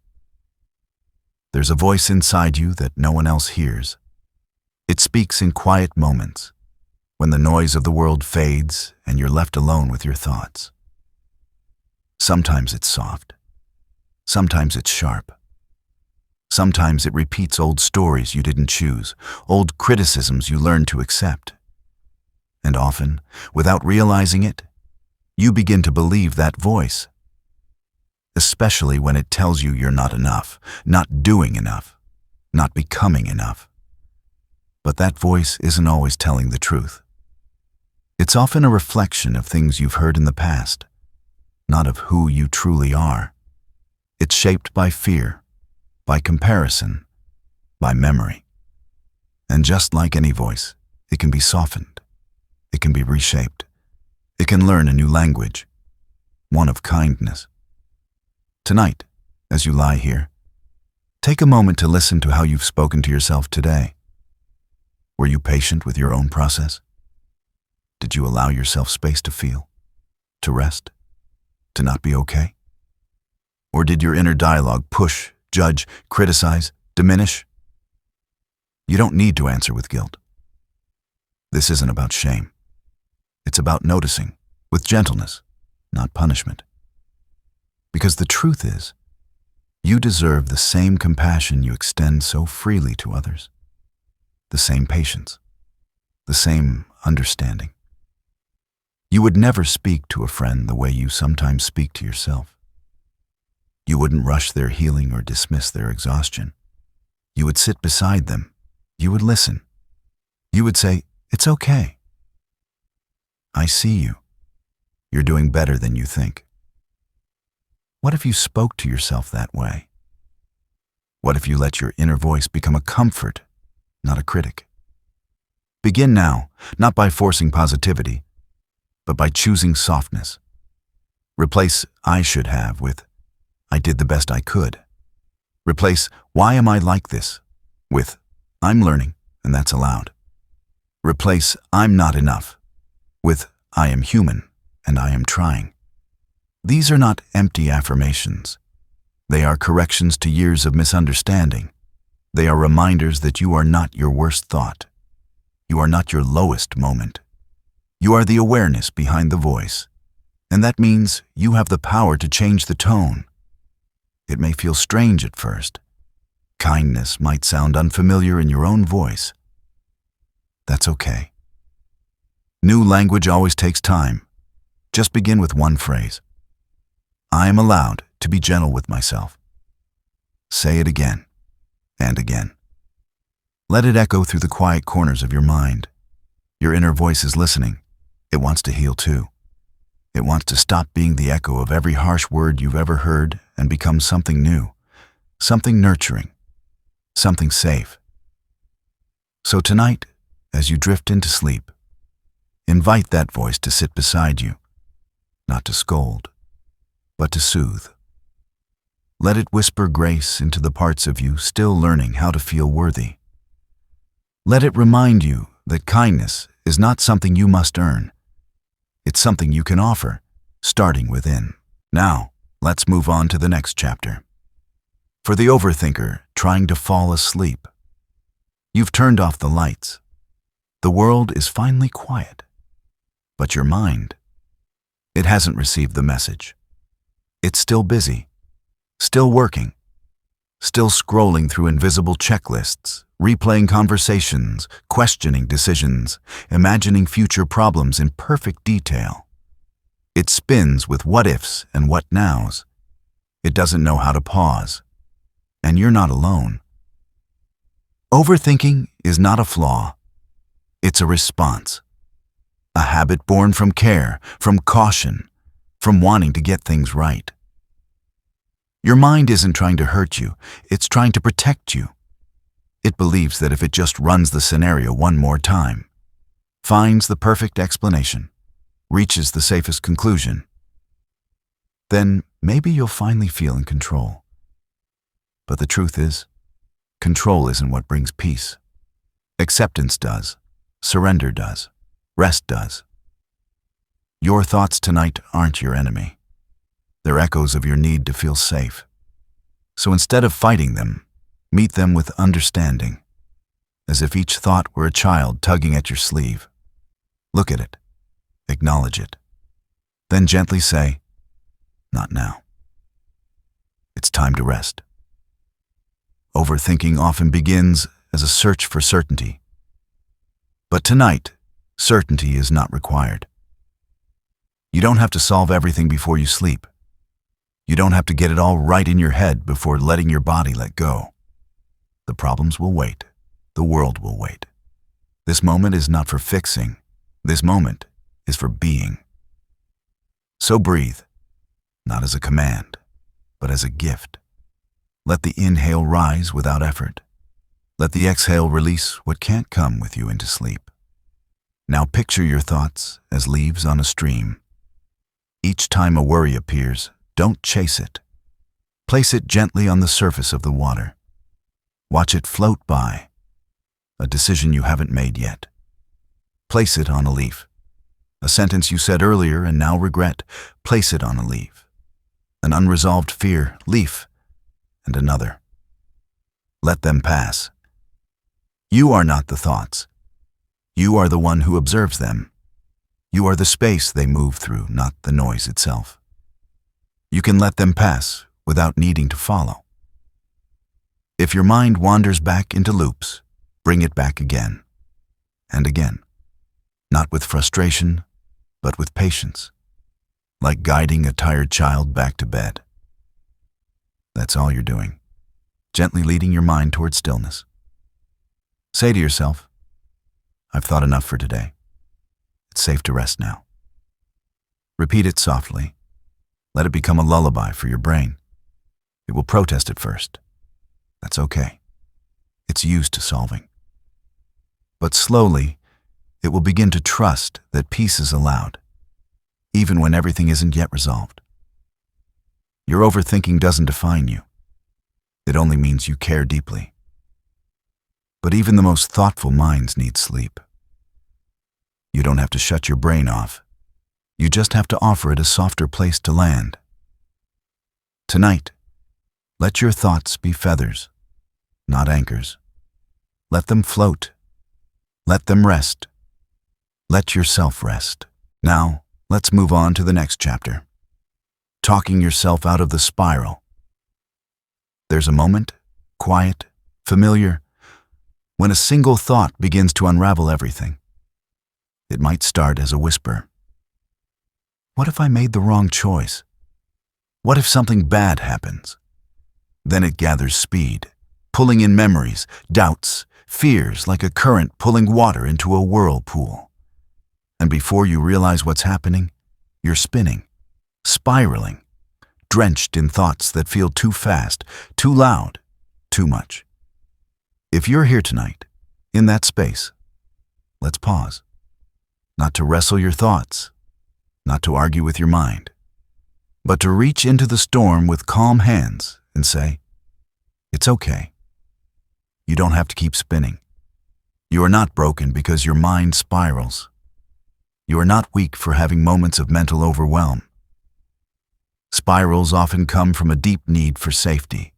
There's a voice inside you that no one else hears. It speaks in quiet moments, when the noise of the world fades and you're left alone with your thoughts. Sometimes it's soft. Sometimes it's sharp. Sometimes it repeats old stories you didn't choose, old criticisms you learned to accept. And often, without realizing it, you begin to believe that voice. Especially when it tells you you're not enough, not doing enough, not becoming enough. But that voice isn't always telling the truth. It's often a reflection of things you've heard in the past, not of who you truly are. It's shaped by fear, by comparison, by memory. And just like any voice, it can be softened. It can be reshaped. It can learn a new language, one of kindness. Tonight, as you lie here, take a moment to listen to how you've spoken to yourself today. Were you patient with your own process? Did you allow yourself space to feel, to rest, to not be okay? Or did your inner dialogue push, judge, criticize, diminish? You don't need to answer with guilt. This isn't about shame. It's about noticing, with gentleness, not punishment. Because the truth is, you deserve the same compassion you extend so freely to others, the same patience, the same understanding. You would never speak to a friend the way you sometimes speak to yourself. You wouldn't rush their healing or dismiss their exhaustion. You would sit beside them. You would listen. You would say, "It's okay. I see you. You're doing better than you think." What if you spoke to yourself that way? What if you let your inner voice become a comfort, not a critic? Begin now, not by forcing positivity, but by choosing softness. Replace "I should have" with "I did the best I could." Replace "Why am I like this?" with "I'm learning, and that's allowed." Replace "I'm not enough" with "I am human, and I am trying." These are not empty affirmations. They are corrections to years of misunderstanding. They are reminders that you are not your worst thought. You are not your lowest moment. You are the awareness behind the voice. And that means you have the power to change the tone. It may feel strange at first. Kindness might sound unfamiliar in your own voice. That's okay. New language always takes time. Just begin with one phrase. I am allowed to be gentle with myself. Say it again and again. Let it echo through the quiet corners of your mind. Your inner voice is listening. It wants to heal too. It wants to stop being the echo of every harsh word you've ever heard and become something new, something nurturing, something safe. So tonight, as you drift into sleep, invite that voice to sit beside you, not to scold, but to soothe. Let it whisper grace into the parts of you still learning how to feel worthy. Let it remind you that kindness is not something you must earn. It's something you can offer, starting within. Now, Let's move on to the next chapter. For the overthinker trying to fall asleep, you've turned off the lights. The world is finally quiet. But your mind, it hasn't received the message. It's still busy, still working, still scrolling through invisible checklists, replaying conversations, questioning decisions, imagining future problems in perfect detail. It spins with what-ifs and what-nows. It doesn't know how to pause. And you're not alone. Overthinking is not a flaw. It's a response. A habit born from care, from caution, from wanting to get things right. Your mind isn't trying to hurt you, it's trying to protect you. It believes that if it just runs the scenario one more time, finds the perfect explanation, reaches the safest conclusion, then maybe you'll finally feel in control. But the truth is, control isn't what brings peace. Acceptance does, surrender does, rest does. Your thoughts tonight aren't your enemy. They're echoes of your need to feel safe. So instead of fighting them, meet them with understanding, as if each thought were a child tugging at your sleeve. Look at it, acknowledge it, then gently say, "Not now. It's time to rest." Overthinking often begins as a search for certainty. But tonight, certainty is not required. You don't have to solve everything before you sleep. You don't have to get it all right in your head before letting your body let go. The problems will wait. The world will wait. This moment is not for fixing. This moment is for being. So breathe, not as a command, but as a gift. Let the inhale rise without effort. Let the exhale release what can't come with you into sleep. Now picture your thoughts as leaves on a stream. Each time a worry appears, don't chase it. Place it gently on the surface of the water. Watch it float by, a decision you haven't made yet. Place it on a leaf. A sentence you said earlier and now regret, place it on a leaf. An unresolved fear, leaf, and another. Let them pass. You are not the thoughts. You are the one who observes them. You are the space they move through, not the noise itself. You can let them pass without needing to follow. If your mind wanders back into loops, bring it back again and again, not with frustration, but with patience, like guiding a tired child back to bed. That's all you're doing, gently leading your mind toward stillness. Say to yourself, "I've thought enough for today. It's safe to rest now." Repeat it softly. Let it become a lullaby for your brain. It will protest at first. That's okay. It's used to solving. But slowly, it will begin to trust that peace is allowed, even when everything isn't yet resolved. Your overthinking doesn't define you. It only means you care deeply. But even the most thoughtful minds need sleep. You don't have to shut your brain off. You just have to offer it a softer place to land. Tonight, let your thoughts be feathers, not anchors. Let them float. Let them rest. Let yourself rest. Now, let's move on to the next chapter. Talking yourself out of the spiral. There's a moment, quiet, familiar, when a single thought begins to unravel everything. It might start as a whisper. What if I made the wrong choice? What if something bad happens? Then it gathers speed, pulling in memories, doubts, fears like a current pulling water into a whirlpool. And before you realize what's happening, you're spinning, spiraling, drenched in thoughts that feel too fast, too loud, too much. If you're here tonight, in that space, let's pause. Not to wrestle your thoughts, not to argue with your mind, but to reach into the storm with calm hands and say, "It's okay. You don't have to keep spinning. You are not broken because your mind spirals. You are not weak for having moments of mental overwhelm. Spirals often come from a deep need for safety.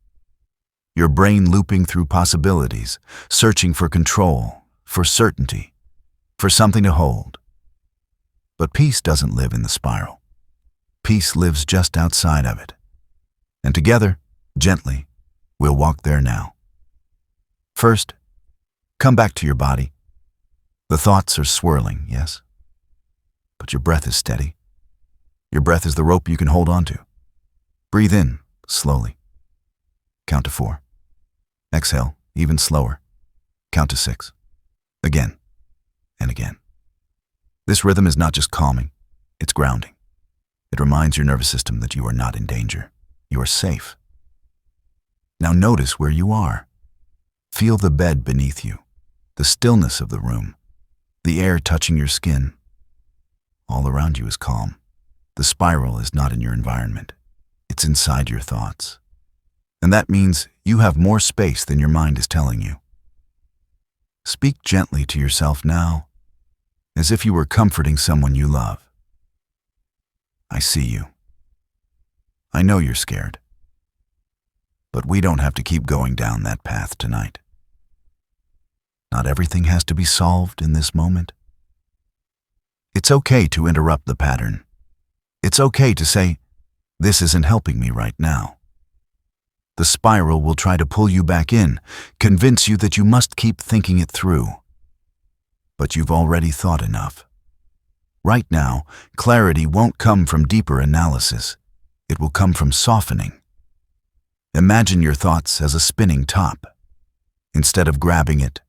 Your brain looping through possibilities, searching for control, for certainty, for something to hold. But peace doesn't live in the spiral. Peace lives just outside of it. And together, gently, we'll walk there now. First, come back to your body. The thoughts are swirling, yes? But your breath is steady. Your breath is the rope you can hold on to. Breathe in, slowly. Count to 4. Exhale, even slower. Count to 6. Again and again. This rhythm is not just calming, it's grounding. It reminds your nervous system that you are not in danger. You are safe. Now notice where you are. Feel the bed beneath you, the stillness of the room, the air touching your skin. All around you is calm. The spiral is not in your environment. It's inside your thoughts. And that means you have more space than your mind is telling you. Speak gently to yourself now, as if you were comforting someone you love. I see you. I know you're scared. But we don't have to keep going down that path tonight. Not everything has to be solved in this moment. It's okay to interrupt the pattern. It's okay to say, "This isn't helping me right now." The spiral will try to pull you back in, convince you that you must keep thinking it through. But you've already thought enough. Right now, clarity won't come from deeper analysis. It will come from softening. Imagine your thoughts as a spinning top. Instead of grabbing it,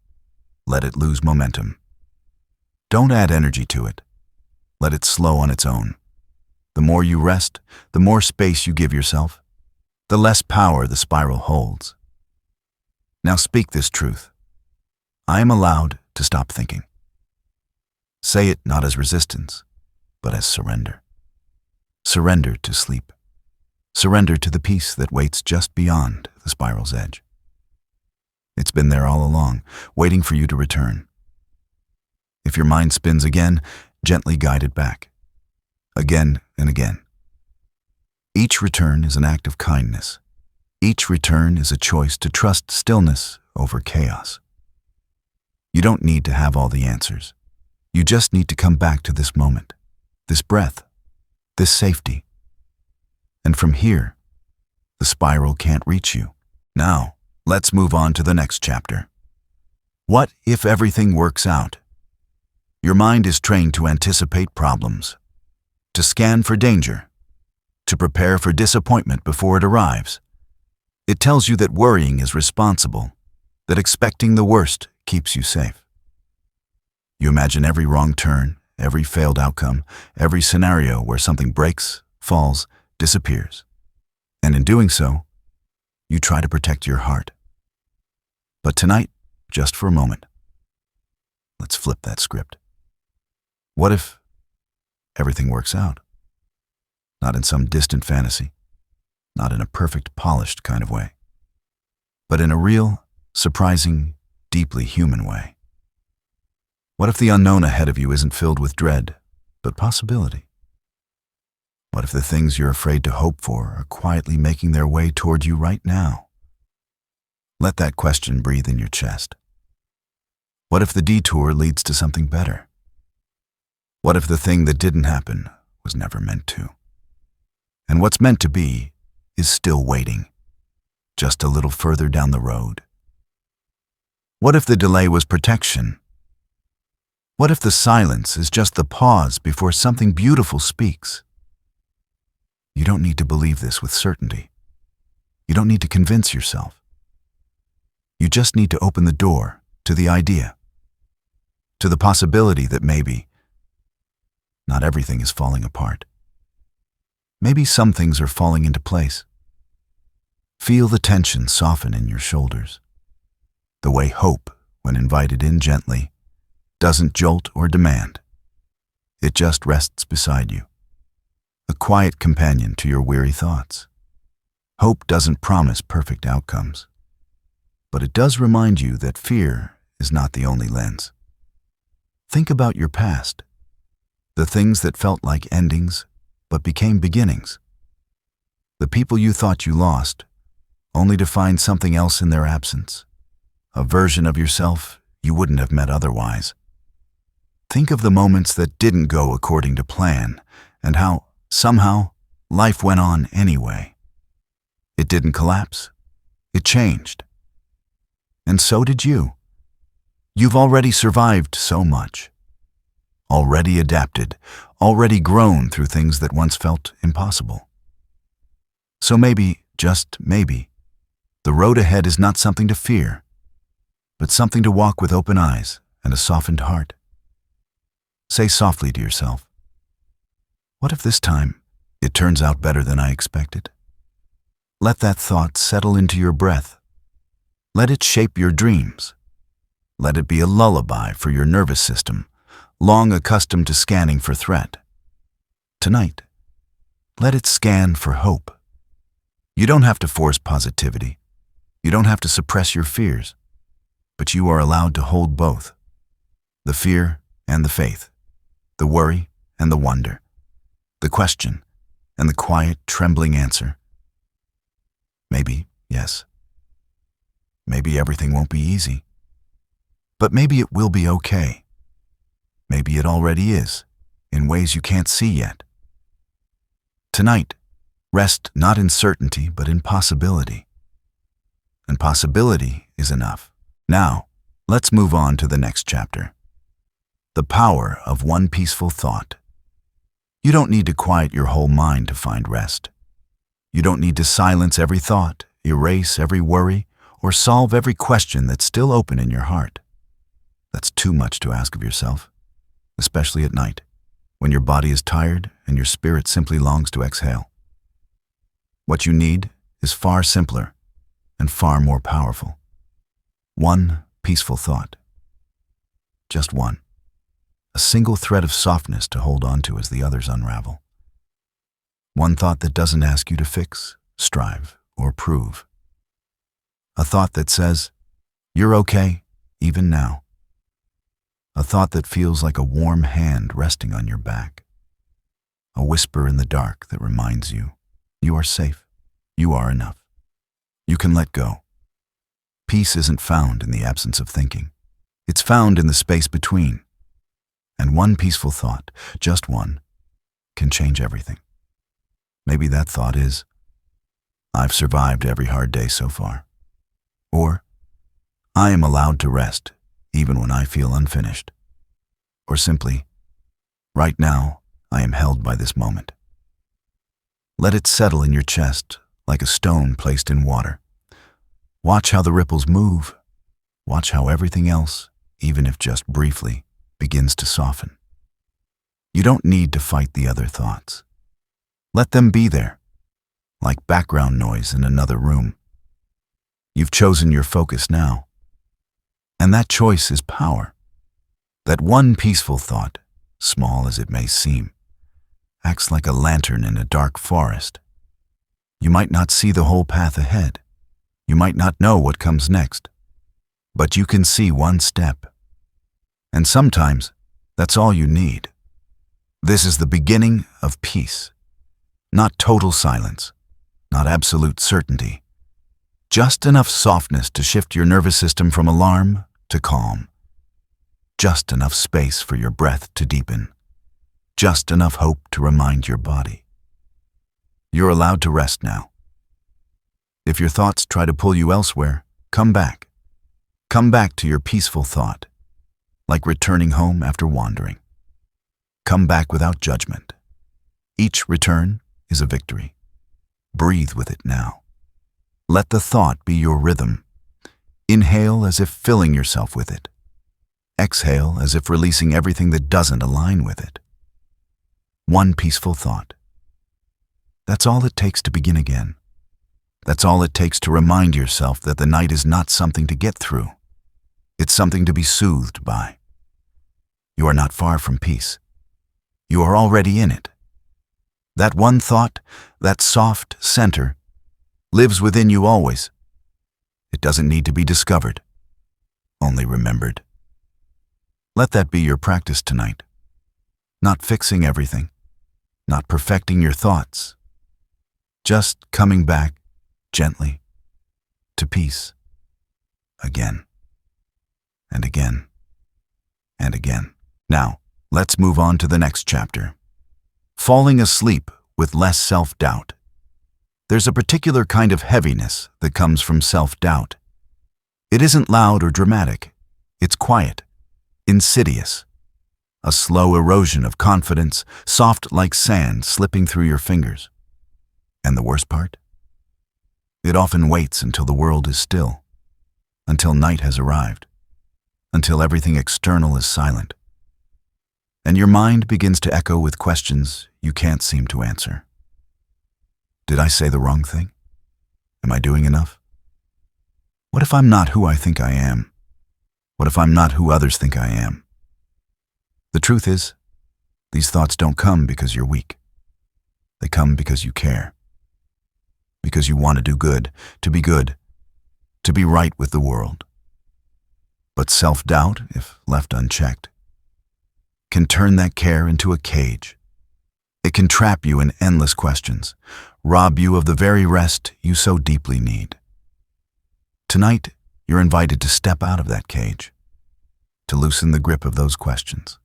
let it lose momentum. Don't add energy to it. Let it slow on its own. The more you rest, the more space you give yourself, the less power the spiral holds. Now speak this truth. I am allowed to stop thinking. Say it not as resistance, but as surrender. Surrender to sleep. Surrender to the peace that waits just beyond the spiral's edge. It's been there all along, waiting for you to return. If your mind spins again, gently guide it back. Again and again. Each return is an act of kindness. Each return is a choice to trust stillness over chaos. You don't need to have all the answers. You just need to come back to this moment, this breath, this safety. And from here, the spiral can't reach you. Now, let's move on to the next chapter. What if everything works out? Your mind is trained to anticipate problems, to scan for danger, to prepare for disappointment before it arrives. It tells you that worrying is responsible, that expecting the worst keeps you safe. You imagine every wrong turn, every failed outcome, every scenario where something breaks, falls, disappears. And in doing so, you try to protect your heart. But tonight, just for a moment, let's flip that script. What if everything works out? Not in some distant fantasy, not in a perfect, polished kind of way, but in a real, surprising, deeply human way. What if the unknown ahead of you isn't filled with dread, but possibility? What if the things you're afraid to hope for are quietly making their way toward you right now? Let that question breathe in your chest. What if the detour leads to something better? What if the thing that didn't happen was never meant to? And what's meant to be is still waiting, just a little further down the road. What if the delay was protection? What if the silence is just the pause before something beautiful speaks? You don't need to believe this with certainty. You don't need to convince yourself. You just need to open the door to the idea, to the possibility that maybe not everything is falling apart. Maybe some things are falling into place. Feel the tension soften in your shoulders. The way hope, when invited in gently, doesn't jolt or demand. It just rests beside you, a quiet companion to your weary thoughts. Hope doesn't promise perfect outcomes, but it does remind you that fear is not the only lens. Think about your past, the things that felt like endings but became beginnings. The people you thought you lost, only to find something else in their absence, a version of yourself you wouldn't have met otherwise. Think of the moments that didn't go according to plan and how, somehow, life went on anyway. It didn't collapse. It changed. And so did you. You've already survived so much. Already adapted, already grown through things that once felt impossible. So maybe, just maybe, the road ahead is not something to fear, but something to walk with open eyes and a softened heart. Say softly to yourself, "What if this time it turns out better than I expected?" Let that thought settle into your breath. Let it shape your dreams. Let it be a lullaby for your nervous system, long accustomed to scanning for threat. Tonight, let it scan for hope. You don't have to force positivity. You don't have to suppress your fears, but you are allowed to hold both. The fear and the faith, the worry and the wonder, the question and the quiet, trembling answer. Maybe, yes. Maybe everything won't be easy. But maybe it will be okay. Maybe it already is, in ways you can't see yet. Tonight, rest not in certainty, but in possibility. And possibility is enough. Now, let's move on to the next chapter. The power of one peaceful thought. You don't need to quiet your whole mind to find rest. You don't need to silence every thought, erase every worry, or solve every question that's still open in your heart. That's too much to ask of yourself, especially at night, when your body is tired and your spirit simply longs to exhale. What you need is far simpler and far more powerful. One peaceful thought. Just one. A single thread of softness to hold on to as the others unravel. One thought that doesn't ask you to fix, strive, or prove. A thought that says, "You're okay, even now." A thought that feels like a warm hand resting on your back. A whisper in the dark that reminds you, you are safe, you are enough. You can let go. Peace isn't found in the absence of thinking. It's found in the space between. And one peaceful thought, just one, can change everything. Maybe that thought is, "I've survived every hard day so far." Or, "I am allowed to rest even when I feel unfinished." Or simply, "Right now, I am held by this moment." Let it settle in your chest like a stone placed in water. Watch how the ripples move. Watch how everything else, even if just briefly, begins to soften. You don't need to fight the other thoughts. Let them be there, like background noise in another room. You've chosen your focus now. And that choice is power. That one peaceful thought, small as it may seem, acts like a lantern in a dark forest. You might not see the whole path ahead. You might not know what comes next. But you can see one step. And sometimes, that's all you need. This is the beginning of peace. Not total silence, not absolute certainty. Just enough softness to shift your nervous system from alarm to calm. Just enough space for your breath to deepen. Just enough hope to remind your body. You're allowed to rest now. If your thoughts try to pull you elsewhere, come back. Come back to your peaceful thought, like returning home after wandering. Come back without judgment. Each return is a victory. Breathe with it now. Let the thought be your rhythm. Inhale as if filling yourself with it. Exhale as if releasing everything that doesn't align with it. One peaceful thought. That's all it takes to begin again. That's all it takes to remind yourself that the night is not something to get through. It's something to be soothed by. You are not far from peace. You are already in it. That one thought, that soft center, lives within you always. It doesn't need to be discovered, only remembered. Let that be your practice tonight. Not fixing everything, not perfecting your thoughts, just coming back gently to peace again and again and again. Now, let's move on to the next chapter. Falling asleep with less self-doubt. There's a particular kind of heaviness that comes from self-doubt. It isn't loud or dramatic. It's quiet, insidious. A slow erosion of confidence, soft like sand slipping through your fingers. And the worst part? It often waits until the world is still, until night has arrived, until everything external is silent. And your mind begins to echo with questions you can't seem to answer. Did I say the wrong thing? Am I doing enough? What if I'm not who I think I am? What if I'm not who others think I am? The truth is, these thoughts don't come because you're weak. They come because you care. Because you want to do good, to be right with the world. But self-doubt, if left unchecked, can turn that care into a cage. It can trap you in endless questions, rob you of the very rest you so deeply need. Tonight, you're invited to step out of that cage, to loosen the grip of those questions,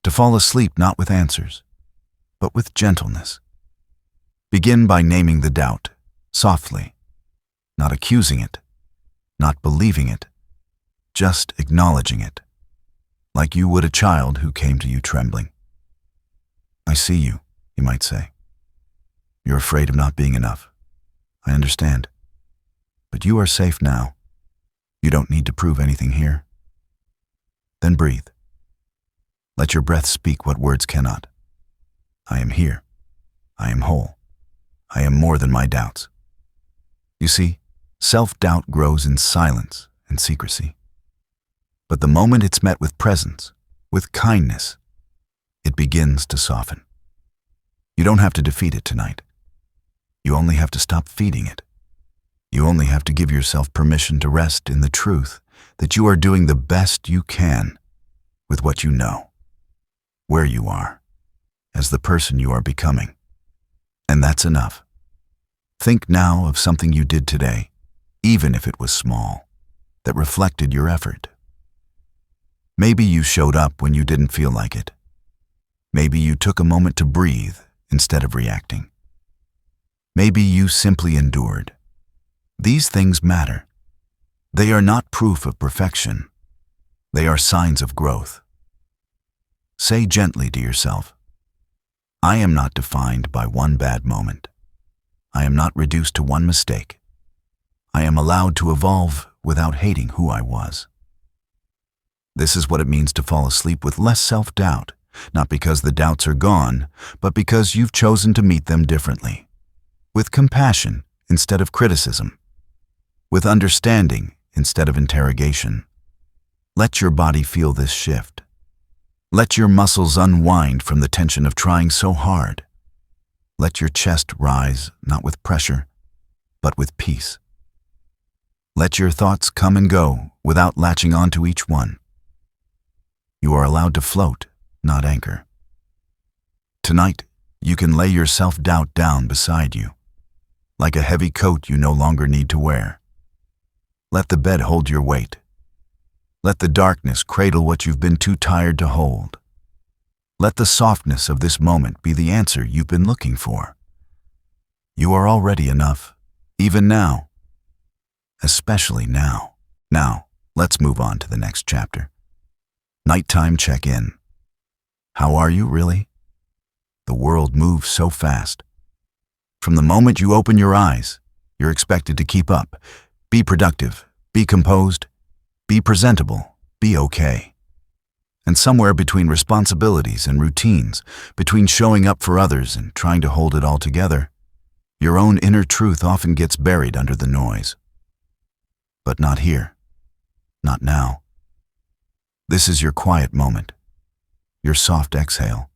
to fall asleep not with answers, but with gentleness. Begin by naming the doubt, softly, not accusing it, not believing it, just acknowledging it, like you would a child who came to you trembling. I see you, you might say. You're afraid of not being enough. I understand. But you are safe now. You don't need to prove anything here. Then breathe. Let your breath speak what words cannot. I am here. I am whole. I am more than my doubts. You see, self-doubt grows in silence and secrecy. But the moment it's met with presence, with kindness, it begins to soften. You don't have to defeat it tonight. You only have to stop feeding it. You only have to give yourself permission to rest in the truth that you are doing the best you can with what you know, where you are, as the person you are becoming. And that's enough. Think now of something you did today, even if it was small, that reflected your effort. Maybe you showed up when you didn't feel like it. Maybe you took a moment to breathe instead of reacting. Maybe you simply endured. These things matter. They are not proof of perfection. They are signs of growth. Say gently to yourself, I am not defined by one bad moment. I am not reduced to one mistake. I am allowed to evolve without hating who I was. This is what it means to fall asleep with less self-doubt, not because the doubts are gone, but because you've chosen to meet them differently. With compassion instead of criticism. With understanding instead of interrogation. Let your body feel this shift. Let your muscles unwind from the tension of trying so hard. Let your chest rise, not with pressure, but with peace. Let your thoughts come and go without latching onto each one. You are allowed to float, not anchor. Tonight, you can lay your self-doubt down beside you, like a heavy coat you no longer need to wear. Let the bed hold your weight. Let the darkness cradle what you've been too tired to hold. Let the softness of this moment be the answer you've been looking for. You are already enough, even now. Especially now. Now, let's move on to the next chapter. Nighttime check-in. How are you, really? The world moves so fast. From the moment you open your eyes, you're expected to keep up, be productive, be composed, be presentable, be okay. And somewhere between responsibilities and routines, between showing up for others and trying to hold it all together, your own inner truth often gets buried under the noise. But not here. Not now. This is your quiet moment, your soft exhale,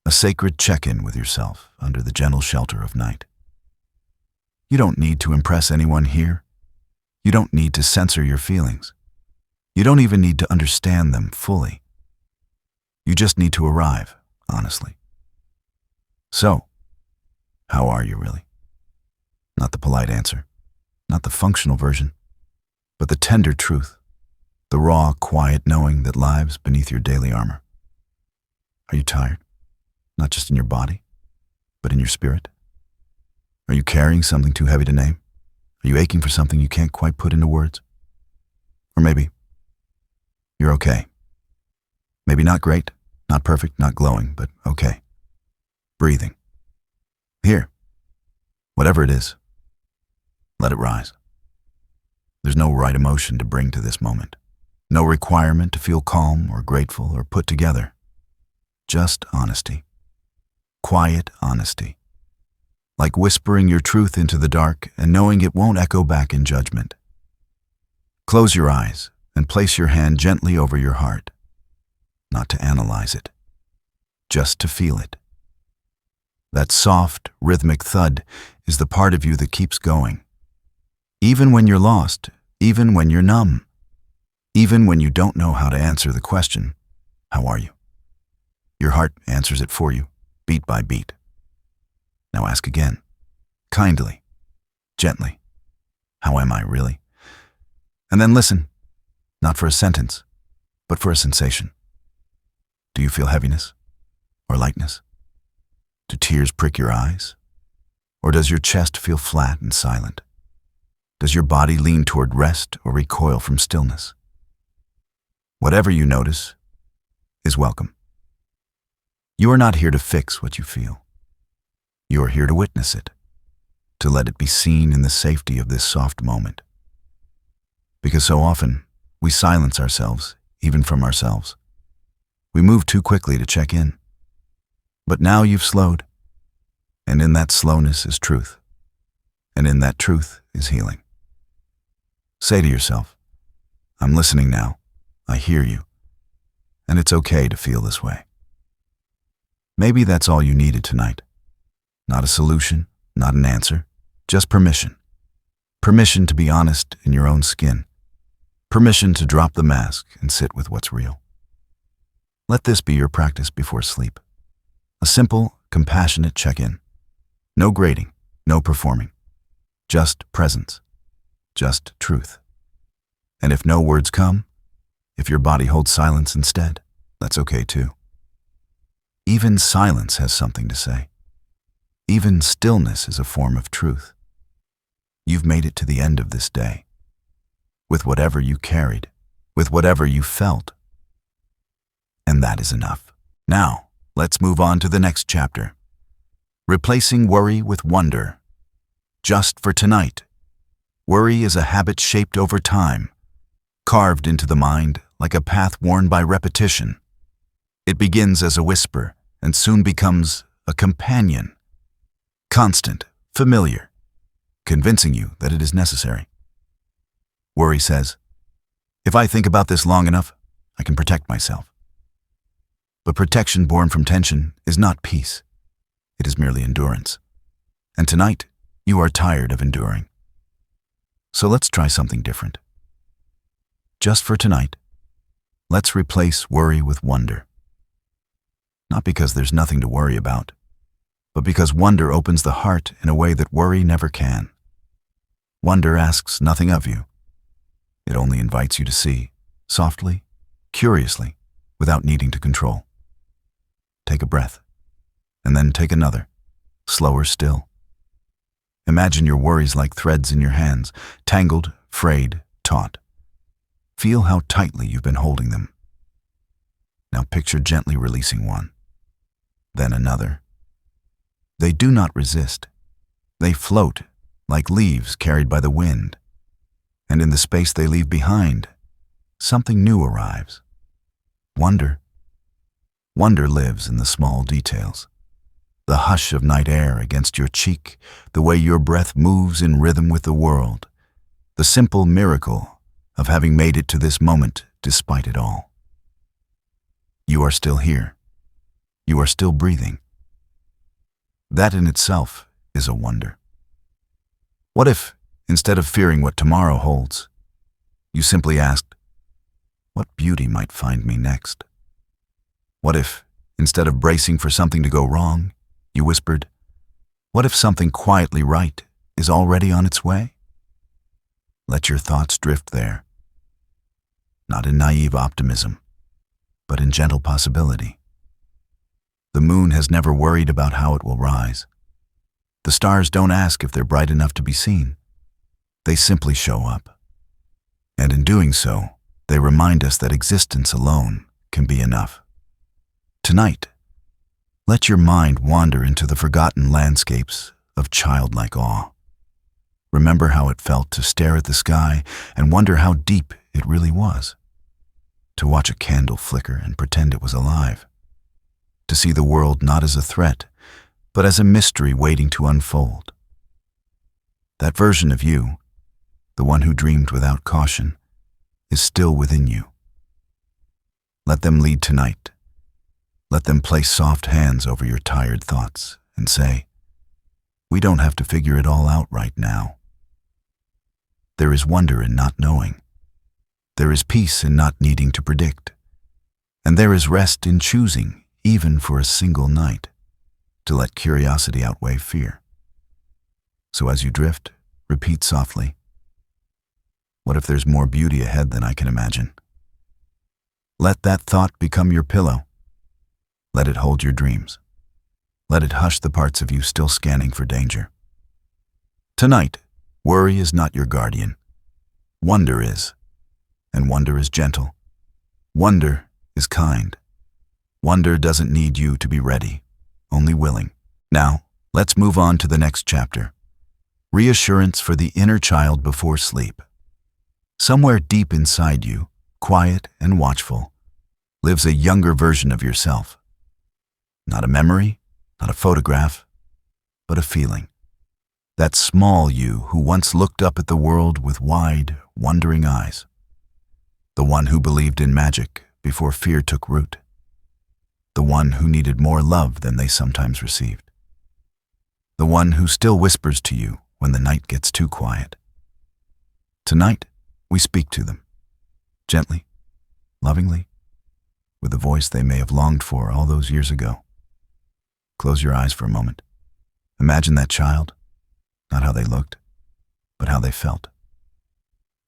a sacred check-in with yourself under the gentle shelter of night. You don't need to impress anyone here. You don't need to censor your feelings. You don't even need to understand them fully. You just need to arrive, honestly. So, how are you really? Not the polite answer, not the functional version, but the tender truth, the raw, quiet knowing that lives beneath your daily armor. Are you tired? Not just in your body, but in your spirit? Are you carrying something too heavy to name? Are you aching for something you can't quite put into words? Or maybe you're okay. Maybe not great, not perfect, not glowing, but okay. Breathing. Here, whatever it is, let it rise. There's no right emotion to bring to this moment. No requirement to feel calm or grateful or put together. Just honesty. Quiet honesty. Like whispering your truth into the dark and knowing it won't echo back in judgment. Close your eyes and place your hand gently over your heart. Not to analyze it, just to feel it. That soft, rhythmic thud is the part of you that keeps going. Even when you're lost, even when you're numb, even when you don't know how to answer the question, how are you? Your heart answers it for you, beat by beat. Now ask again, kindly, gently, how am I really? And then listen, not for a sentence, but for a sensation. Do you feel heaviness or lightness? Do tears prick your eyes? Or does your chest feel flat and silent? Does your body lean toward rest or recoil from stillness? Whatever you notice is welcome. You are not here to fix what you feel. You are here to witness it, to let it be seen in the safety of this soft moment. Because so often, we silence ourselves, even from ourselves. We move too quickly to check in. But now you've slowed, and in that slowness is truth, and in that truth is healing. Say to yourself, I'm listening now, I hear you, and it's okay to feel this way. Maybe that's all you needed tonight. Not a solution, not an answer, just permission. Permission to be honest in your own skin. Permission to drop the mask and sit with what's real. Let this be your practice before sleep. A simple, compassionate check-in. No grading, no performing. Just presence. Just truth. And if no words come, if your body holds silence instead, that's okay too. Even silence has something to say. Even stillness is a form of truth. You've made it to the end of this day. With whatever you carried, with whatever you felt. And that is enough. Now, let's move on to the next chapter. Replacing worry with wonder. Just for tonight. Worry is a habit shaped over time, carved into the mind like a path worn by repetition. It begins as a whisper and soon becomes a companion. Constant, familiar, convincing you that it is necessary. Worry says, if I think about this long enough, I can protect myself. But protection born from tension is not peace. It is merely endurance. And tonight, you are tired of enduring. So let's try something different. Just for tonight, let's replace worry with wonder. Not because there's nothing to worry about, but because wonder opens the heart in a way that worry never can. Wonder asks nothing of you. It only invites you to see, softly, curiously, without needing to control. Take a breath, and then take another, slower still. Imagine your worries like threads in your hands, tangled, frayed, taut. Feel how tightly you've been holding them. Now picture gently releasing one, then another. They do not resist. They float like leaves carried by the wind. And in the space they leave behind, something new arrives. Wonder. Wonder lives in the small details. The hush of night air against your cheek, the way your breath moves in rhythm with the world, the simple miracle of having made it to this moment despite it all. You are still here. You are still breathing. That in itself is a wonder. What if, instead of fearing what tomorrow holds, you simply asked, what beauty might find me next? What if, instead of bracing for something to go wrong, you whispered, what if something quietly right is already on its way? Let your thoughts drift there, not in naive optimism, but in gentle possibility. The moon has never worried about how it will rise. The stars don't ask if they're bright enough to be seen. They simply show up. And in doing so, they remind us that existence alone can be enough. Tonight, let your mind wander into the forgotten landscapes of childlike awe. Remember how it felt to stare at the sky and wonder how deep it really was. To watch a candle flicker and pretend it was alive. To see the world not as a threat, but as a mystery waiting to unfold. That version of you, the one who dreamed without caution, is still within you. Let them lead tonight. Let them place soft hands over your tired thoughts and say, "We don't have to figure it all out right now." There is wonder in not knowing. There is peace in not needing to predict. And there is rest in choosing, even for a single night, to let curiosity outweigh fear. So as you drift, repeat softly, "What if there's more beauty ahead than I can imagine?" Let that thought become your pillow. Let it hold your dreams. Let it hush the parts of you still scanning for danger. Tonight, worry is not your guardian. Wonder is. And wonder is gentle. Wonder is kind. Wonder doesn't need you to be ready, only willing. Now, let's move on to the next chapter. Reassurance for the inner child before sleep. Somewhere deep inside you, quiet and watchful, lives a younger version of yourself. Not a memory, not a photograph, but a feeling. That small you who once looked up at the world with wide, wondering eyes. The one who believed in magic before fear took root. The one who needed more love than they sometimes received. The one who still whispers to you when the night gets too quiet. Tonight, we speak to them, gently, lovingly, with a voice they may have longed for all those years ago. Close your eyes for a moment. Imagine that child, not how they looked, but how they felt.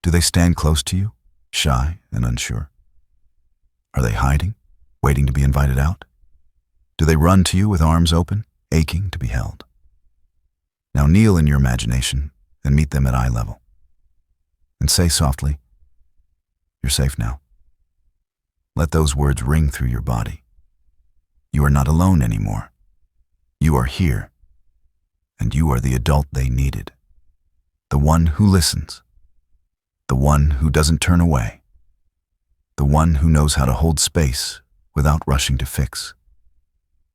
Do they stand close to you, shy and unsure? Are they hiding, waiting to be invited out? Do they run to you with arms open, aching to be held? Now kneel in your imagination and meet them at eye level. And say softly, "You're safe now." Let those words ring through your body. You are not alone anymore. You are here, and you are the adult they needed. The one who listens. The one who doesn't turn away. The one who knows how to hold space without rushing to fix.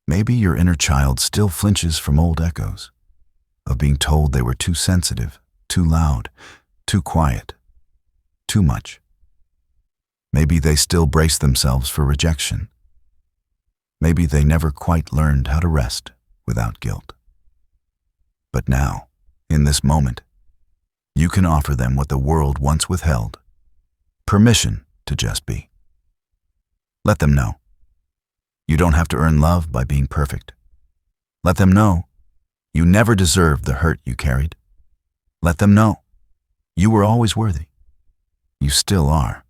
Maybe your inner child still flinches from old echoes of being told they were too sensitive, too loud, too quiet, too much. Maybe they still brace themselves for rejection. Maybe they never quite learned how to rest without guilt. But now, in this moment, you can offer them what the world once withheld: permission to just be. Let them know. You don't have to earn love by being perfect. Let them know you never deserved the hurt you carried. Let them know you were always worthy. You still are.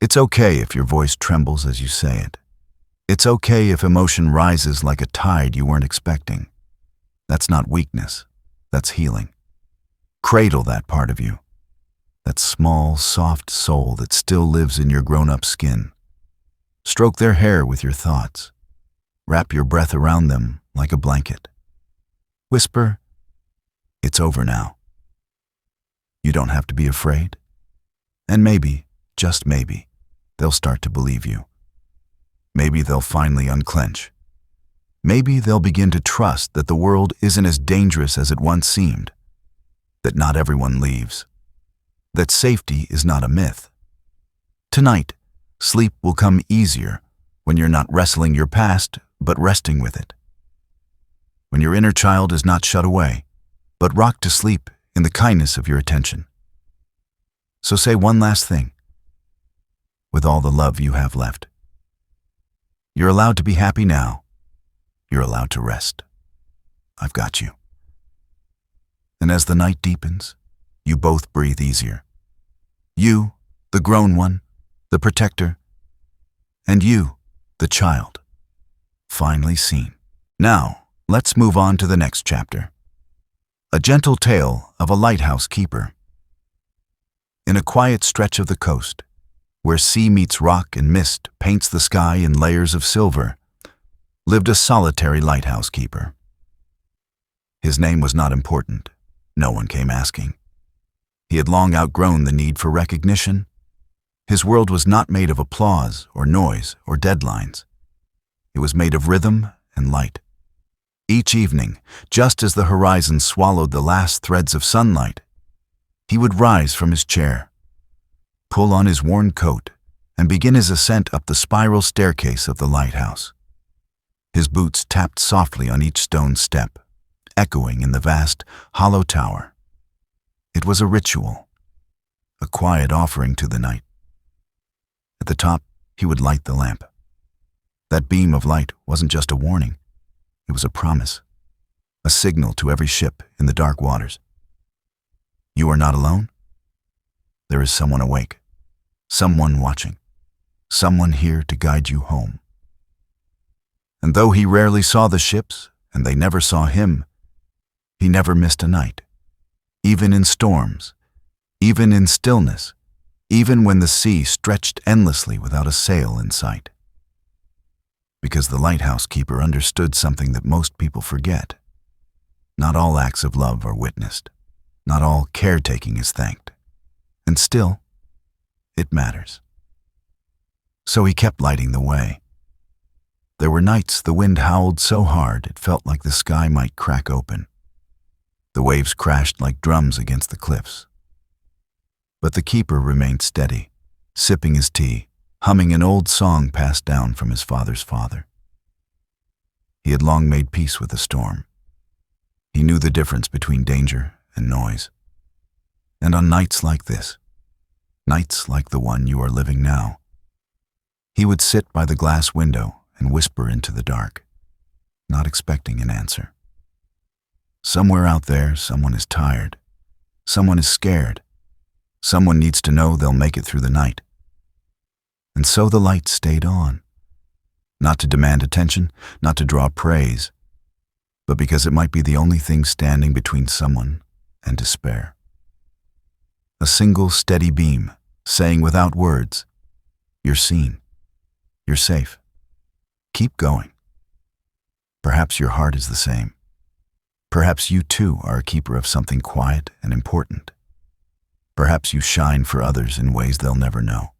It's okay if your voice trembles as you say it. It's okay if emotion rises like a tide you weren't expecting. That's not weakness. That's healing. Cradle that part of you. That small, soft soul that still lives in your grown-up skin. Stroke their hair with your thoughts. Wrap your breath around them like a blanket. Whisper, "It's over now." You don't have to be afraid. And maybe, just maybe, they'll start to believe you. Maybe they'll finally unclench. Maybe they'll begin to trust that the world isn't as dangerous as it once seemed. That not everyone leaves. That safety is not a myth. Tonight, sleep will come easier when you're not wrestling your past, but resting with it. When your inner child is not shut away, but rocked to sleep in the kindness of your attention. So say one last thing, with all the love you have left. You're allowed to be happy now. You're allowed to rest. I've got you. And as the night deepens, you both breathe easier. You, the grown one, the protector, and you, the child, finally seen. Now, let's move on to the next chapter. A gentle tale of a lighthouse keeper. In a quiet stretch of the coast, where sea meets rock and mist paints the sky in layers of silver, lived a solitary lighthouse keeper. His name was not important. No one came asking. He had long outgrown the need for recognition. His world was not made of applause or noise or deadlines. It was made of rhythm and light. Each evening, just as the horizon swallowed the last threads of sunlight, he would rise from his chair, pull on his worn coat, and begin his ascent up the spiral staircase of the lighthouse. His boots tapped softly on each stone step, echoing in the vast, hollow tower. It was a ritual, a quiet offering to the night. At the top, he would light the lamp. That beam of light wasn't just a warning. It was a promise, a signal to every ship in the dark waters. You are not alone. There is someone awake, someone watching, someone here to guide you home. And though he rarely saw the ships, and they never saw him, he never missed a night. Even in storms, even in stillness, even when the sea stretched endlessly without a sail in sight. Because the lighthouse keeper understood something that most people forget. Not all acts of love are witnessed. Not all caretaking is thanked. And still, it matters. So he kept lighting the way. There were nights the wind howled so hard it felt like the sky might crack open. The waves crashed like drums against the cliffs. But the keeper remained steady, sipping his tea, humming an old song passed down from his father's father. He had long made peace with the storm. He knew the difference between danger and noise. And on nights like this, nights like the one you are living now, he would sit by the glass window and whisper into the dark, not expecting an answer. Somewhere out there, someone is tired. Someone is scared. Someone needs to know they'll make it through the night. And so the light stayed on, not to demand attention, not to draw praise, but because it might be the only thing standing between someone and despair. A single steady beam, saying without words, "You're seen. You're safe. Keep going." Perhaps your heart is the same. Perhaps you too are a keeper of something quiet and important. Perhaps you shine for others in ways they'll never know.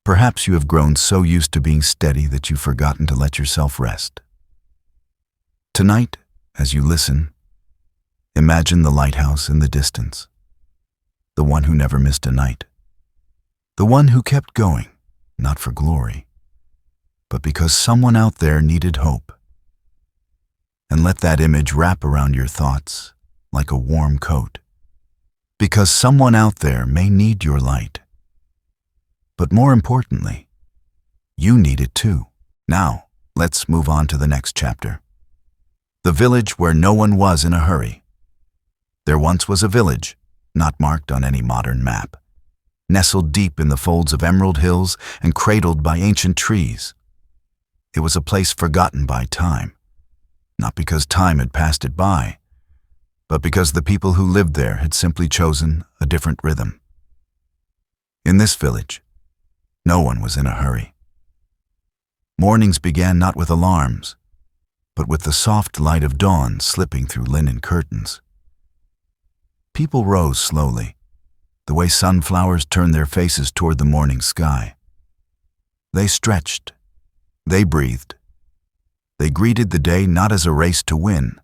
Perhaps you have grown so used to being steady that you've forgotten to let yourself rest. Tonight, as you listen, imagine the lighthouse in the distance, the one who never missed a night, the one who kept going, not for glory, but because someone out there needed hope. And let that image wrap around your thoughts like a warm coat, because someone out there may need your light. But more importantly, you need it too. Now, let's move on to the next chapter. The village where no one was in a hurry. There once was a village, not marked on any modern map, nestled deep in the folds of emerald hills and cradled by ancient trees. It was a place forgotten by time, not because time had passed it by, but because the people who lived there had simply chosen a different rhythm. In this village, no one was in a hurry. Mornings began not with alarms, but with the soft light of dawn slipping through linen curtains. People rose slowly, the way sunflowers turn their faces toward the morning sky. They stretched, they breathed. They greeted the day not as a race to win,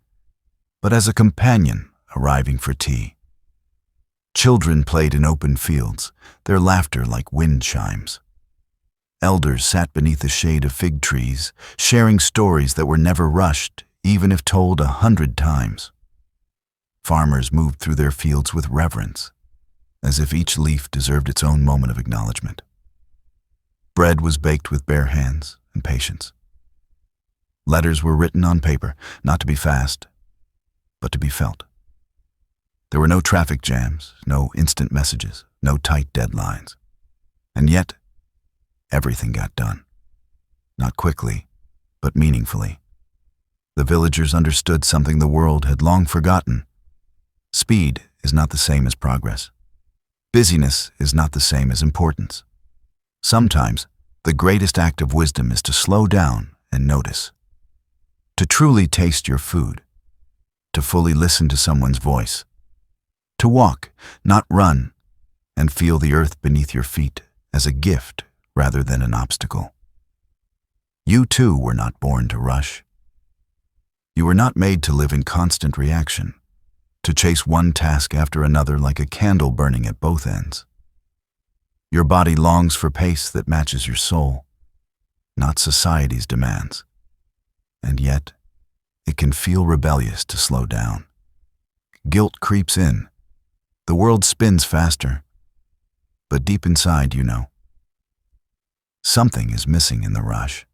but as a companion arriving for tea. Children played in open fields, their laughter like wind chimes. Elders sat beneath the shade of fig trees, sharing stories that were never rushed, even if told 100 times. Farmers moved through their fields with reverence, as if each leaf deserved its own moment of acknowledgement. Bread was baked with bare hands and patience. Letters were written on paper, not to be fast, but to be felt. There were no traffic jams, no instant messages, no tight deadlines. And yet, everything got done. Not quickly, but meaningfully. The villagers understood something the world had long forgotten. Speed is not the same as progress. Busyness is not the same as importance. Sometimes, the greatest act of wisdom is to slow down and notice. To truly taste your food. To fully listen to someone's voice. To walk, not run, and feel the earth beneath your feet as a gift rather than an obstacle. You too were not born to rush. You were not made to live in constant reaction, to chase one task after another like a candle burning at both ends. Your body longs for pace that matches your soul, not society's demands. And yet, it can feel rebellious to slow down. Guilt creeps in. The world spins faster. But deep inside, you know, something is missing in the rush.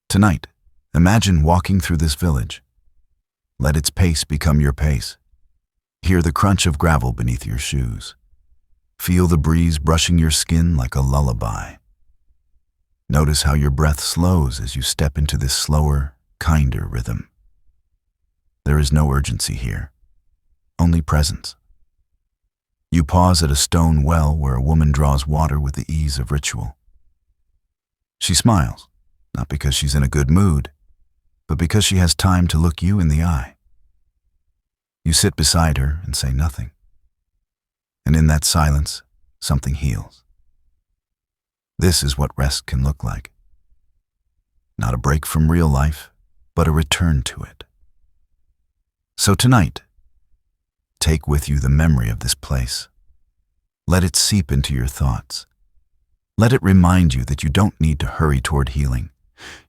Tonight, imagine walking through this village. Let its pace become your pace. Hear the crunch of gravel beneath your shoes. Feel the breeze brushing your skin like a lullaby. Notice how your breath slows as you step into this slower, kinder rhythm. There is no urgency here, only presence. You pause at a stone well where a woman draws water with the ease of ritual. She smiles, not because she's in a good mood, but because she has time to look you in the eye. You sit beside her and say nothing. And in that silence, something heals. This is what rest can look like. Not a break from real life, but a return to it. So tonight, take with you the memory of this place. Let it seep into your thoughts. Let it remind you that you don't need to hurry toward healing.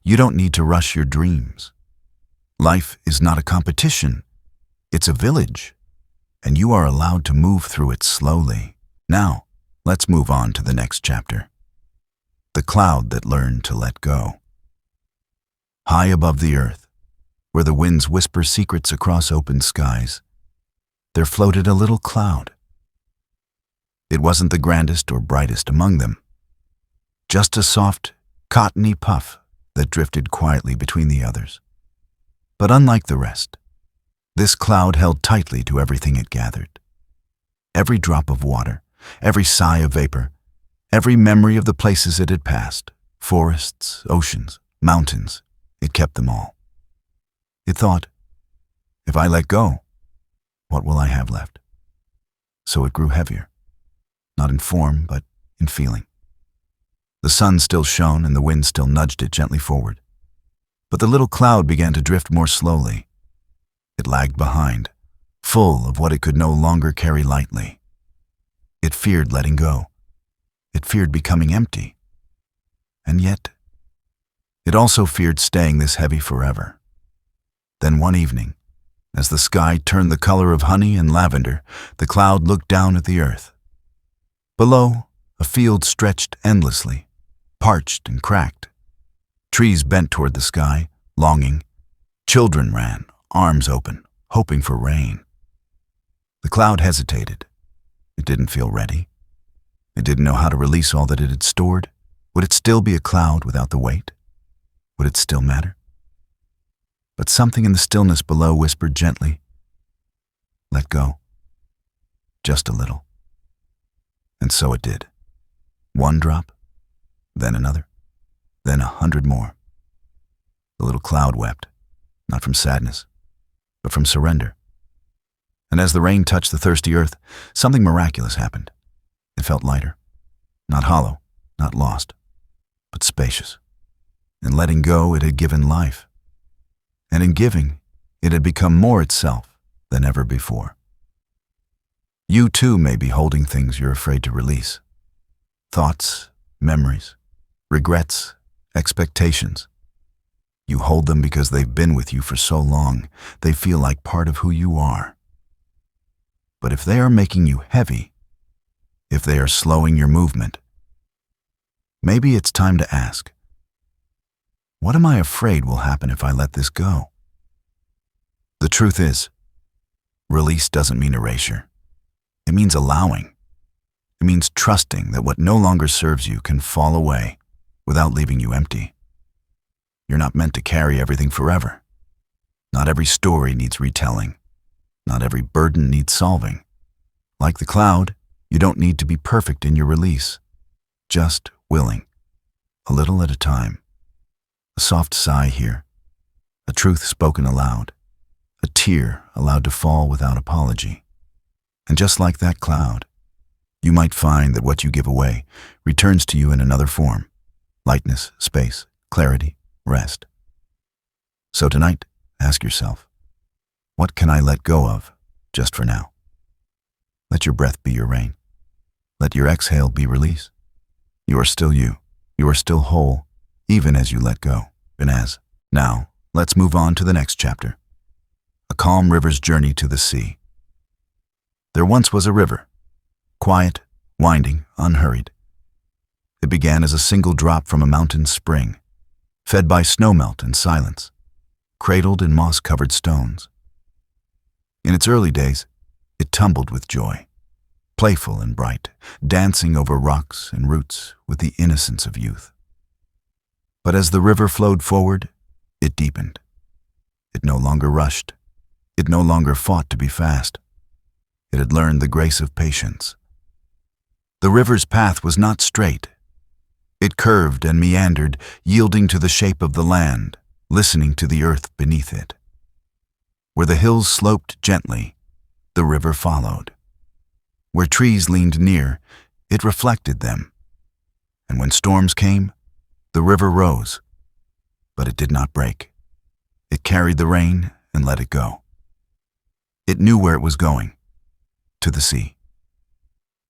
You don't need to rush your dreams. Life is not a competition. It's a village, and you are allowed to move through it slowly. Now, let's move on to the next chapter. The cloud that learned to let go. High above the earth, where the winds whisper secrets across open skies, there floated a little cloud. It wasn't the grandest or brightest among them, just a soft, cottony puff that drifted quietly between the others. But unlike the rest, this cloud held tightly to everything it gathered. Every drop of water, every sigh of vapor, every memory of the places it had passed, forests, oceans, mountains, it kept them all. It thought, if I let go, what will I have left? So it grew heavier, not in form, but in feeling. The sun still shone and the wind still nudged it gently forward. But the little cloud began to drift more slowly. It lagged behind, full of what it could no longer carry lightly. It feared letting go. It feared becoming empty. And yet, it also feared staying this heavy forever. Then one evening, as the sky turned the color of honey and lavender, the cloud looked down at the earth. Below, a field stretched endlessly, parched and cracked. Trees bent toward the sky, longing. Children ran, arms open, hoping for rain. The cloud hesitated. It didn't feel ready. It didn't know how to release all that it had stored. Would it still be a cloud without the weight? Would it still matter? But something in the stillness below whispered gently, let go. Just a little. And so it did. One drop, then another, then 100 more. The little cloud wept, not from sadness, but from surrender. And as the rain touched the thirsty earth, something miraculous happened. It felt lighter, not hollow, not lost, but spacious. In letting go, it had given life. And in giving, it had become more itself than ever before. You too may be holding things you're afraid to release. Thoughts, memories, regrets, expectations. You hold them because they've been with you for so long, they feel like part of who you are. But if they are making you heavy, if they are slowing your movement, maybe it's time to ask, what am I afraid will happen if I let this go? The truth is, Release doesn't mean erasure. It means allowing. It means trusting that what no longer serves you can fall away without leaving you empty. You're not meant to carry everything forever. Not every story needs retelling. Not every burden needs solving. Like the cloud, you don't need to be perfect in your release. Just willing, a little at a time. A soft sigh here, a truth spoken aloud, a tear allowed to fall without apology. And just like that cloud, you might find that what you give away returns to you in another form: lightness, space, clarity, rest. So tonight, ask yourself, what can I let go of just for now? Let your breath be your rain. Let your exhale be release. You are still you. You are still whole, even as you let go. And now, let's move on to the next chapter. A calm river's journey to the sea. There once was a river, quiet, winding, unhurried. It began as a single drop from a mountain spring, fed by snowmelt and silence, cradled in moss-covered stones. In its early days, it tumbled with joy, playful and bright, dancing over rocks and roots with the innocence of youth. But as the river flowed forward, it deepened. It no longer rushed. It no longer fought to be fast. It had learned the grace of patience. The river's path was not straight. It curved and meandered, yielding to the shape of the land, listening to the earth beneath it. Where the hills sloped gently, the river followed. Where trees leaned near, it reflected them. And when storms came, the river rose, but it did not break. It carried the rain and let it go. It knew where it was going, to the sea.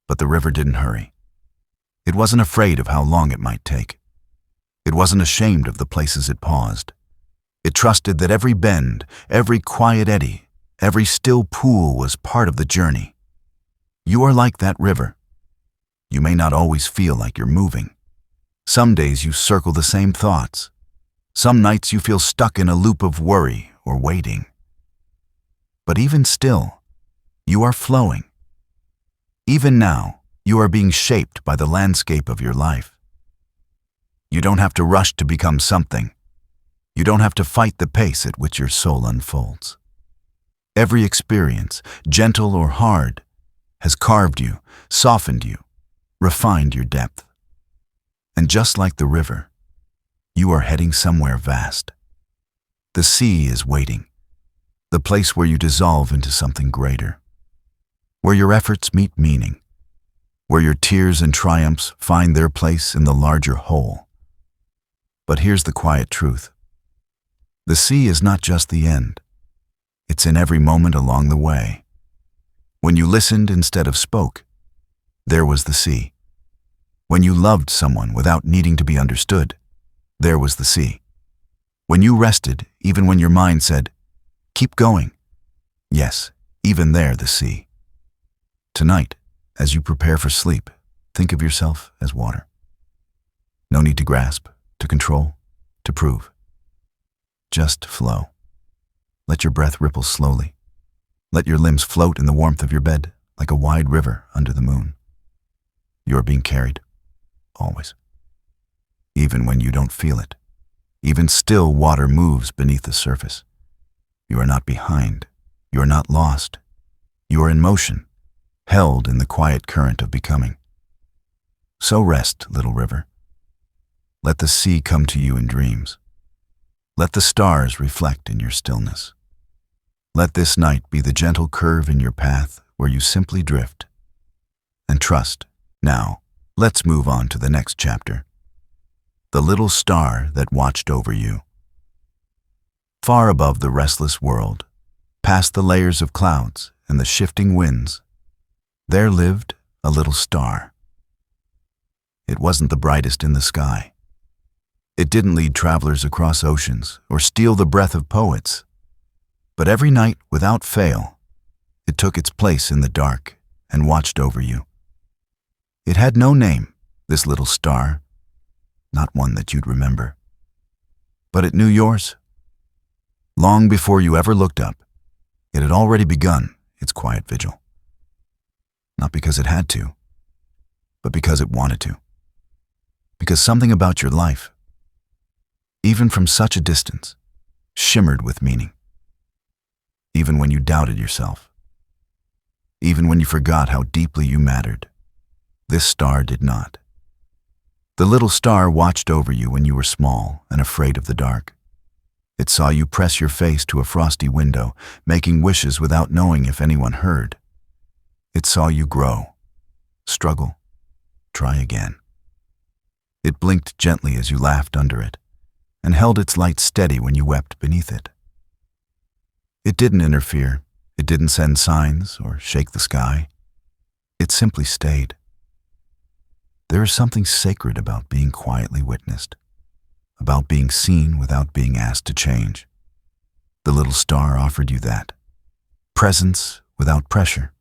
But the river didn't hurry. It wasn't afraid of how long it might take. It wasn't ashamed of the places it paused. It trusted that every bend, every quiet eddy, every still pool was part of the journey. You are like that river. You may not always feel like you're moving. Some days you circle the same thoughts. Some nights you feel stuck in a loop of worry or waiting. But even still, you are flowing. Even now, you are being shaped by the landscape of your life. You don't have to rush to become something. You don't have to fight the pace at which your soul unfolds. Every experience, gentle or hard, has carved you, softened you, refined your depth. And just like the river, you are heading somewhere vast. The sea is waiting, the place where you dissolve into something greater, where your efforts meet meaning, where your tears and triumphs find their place in the larger whole. But here's the quiet truth. The sea is not just the end. It's in every moment along the way. When you listened instead of spoke, there was the sea. When you loved someone without needing to be understood, there was the sea. When you rested, even when your mind said, "Keep going," yes, even there the sea. Tonight, as you prepare for sleep, think of yourself as water. No need to grasp, to control, to prove. Just flow. Let your breath ripple slowly. Let your limbs float in the warmth of your bed like a wide river under the moon. You are being carried, always. Even when you don't feel it. Even still, water moves beneath the surface. You are not behind. You are not lost. You are in motion, held in the quiet current of becoming. So rest, little river. Let the sea come to you in dreams. Let the stars reflect in your stillness. Let this night be the gentle curve in your path where you simply drift and trust. Now, let's move on to the next chapter. The little star that watched over you. Far above the restless world, past the layers of clouds and the shifting winds, there lived a little star. It wasn't the brightest in the sky. It didn't lead travelers across oceans or steal the breath of poets. But every night, without fail, it took its place in the dark and watched over you. It had no name, this little star, not one that you'd remember. But it knew yours. Long before you ever looked up, it had already begun its quiet vigil. Not because it had to, but because it wanted to. Because something about your life, even from such a distance, shimmered with meaning. Even when you doubted yourself, even when you forgot how deeply you mattered, this star did not. The little star watched over you when you were small and afraid of the dark. It saw you press your face to a frosty window, making wishes without knowing if anyone heard. It saw you grow, struggle, try again. It blinked gently as you laughed under it, and held its light steady when you wept beneath it. It didn't interfere, it didn't send signs or shake the sky. It simply stayed. There is something sacred about being quietly witnessed, about being seen without being asked to change. The little star offered you that. Presence without pressure,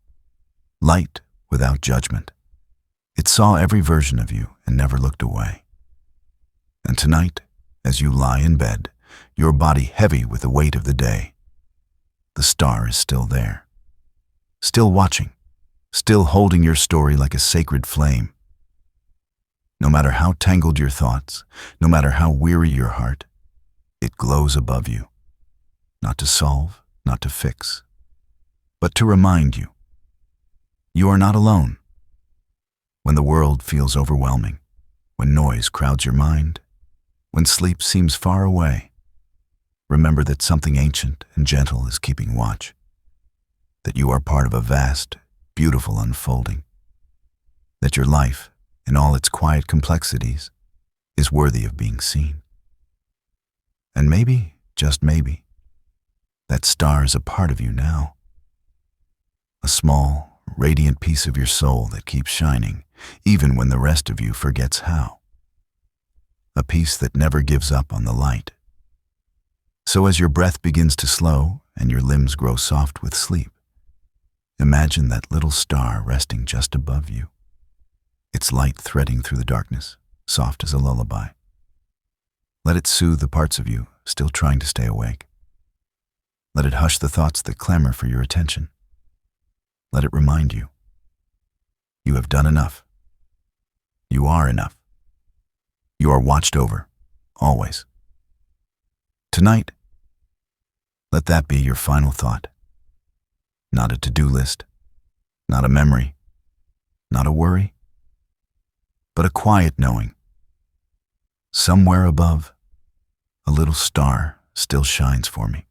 light without judgment. It saw every version of you and never looked away. And tonight, as you lie in bed, your body heavy with the weight of the day, the star is still there, still watching, still holding your story like a sacred flame. No matter how tangled your thoughts, no matter how weary your heart, it glows above you, not to solve, not to fix, but to remind you, you are not alone. When the world feels overwhelming, when noise crowds your mind, when sleep seems far away, remember that something ancient and gentle is keeping watch, that you are part of a vast, beautiful unfolding, that your life, in all its quiet complexities, is worthy of being seen. And maybe, just maybe, that star is a part of you now, a small, radiant piece of your soul that keeps shining, even when the rest of you forgets how. A piece that never gives up on the light. So as your breath begins to slow and your limbs grow soft with sleep, imagine that little star resting just above you, its light threading through the darkness, soft as a lullaby. Let it soothe the parts of you still trying to stay awake. Let it hush the thoughts that clamor for your attention. Let it remind you, you have done enough. You are enough. You are watched over, always. Tonight, let that be your final thought. Not a to-do list, not a memory, not a worry, but a quiet knowing. Somewhere above, a little star still shines for me.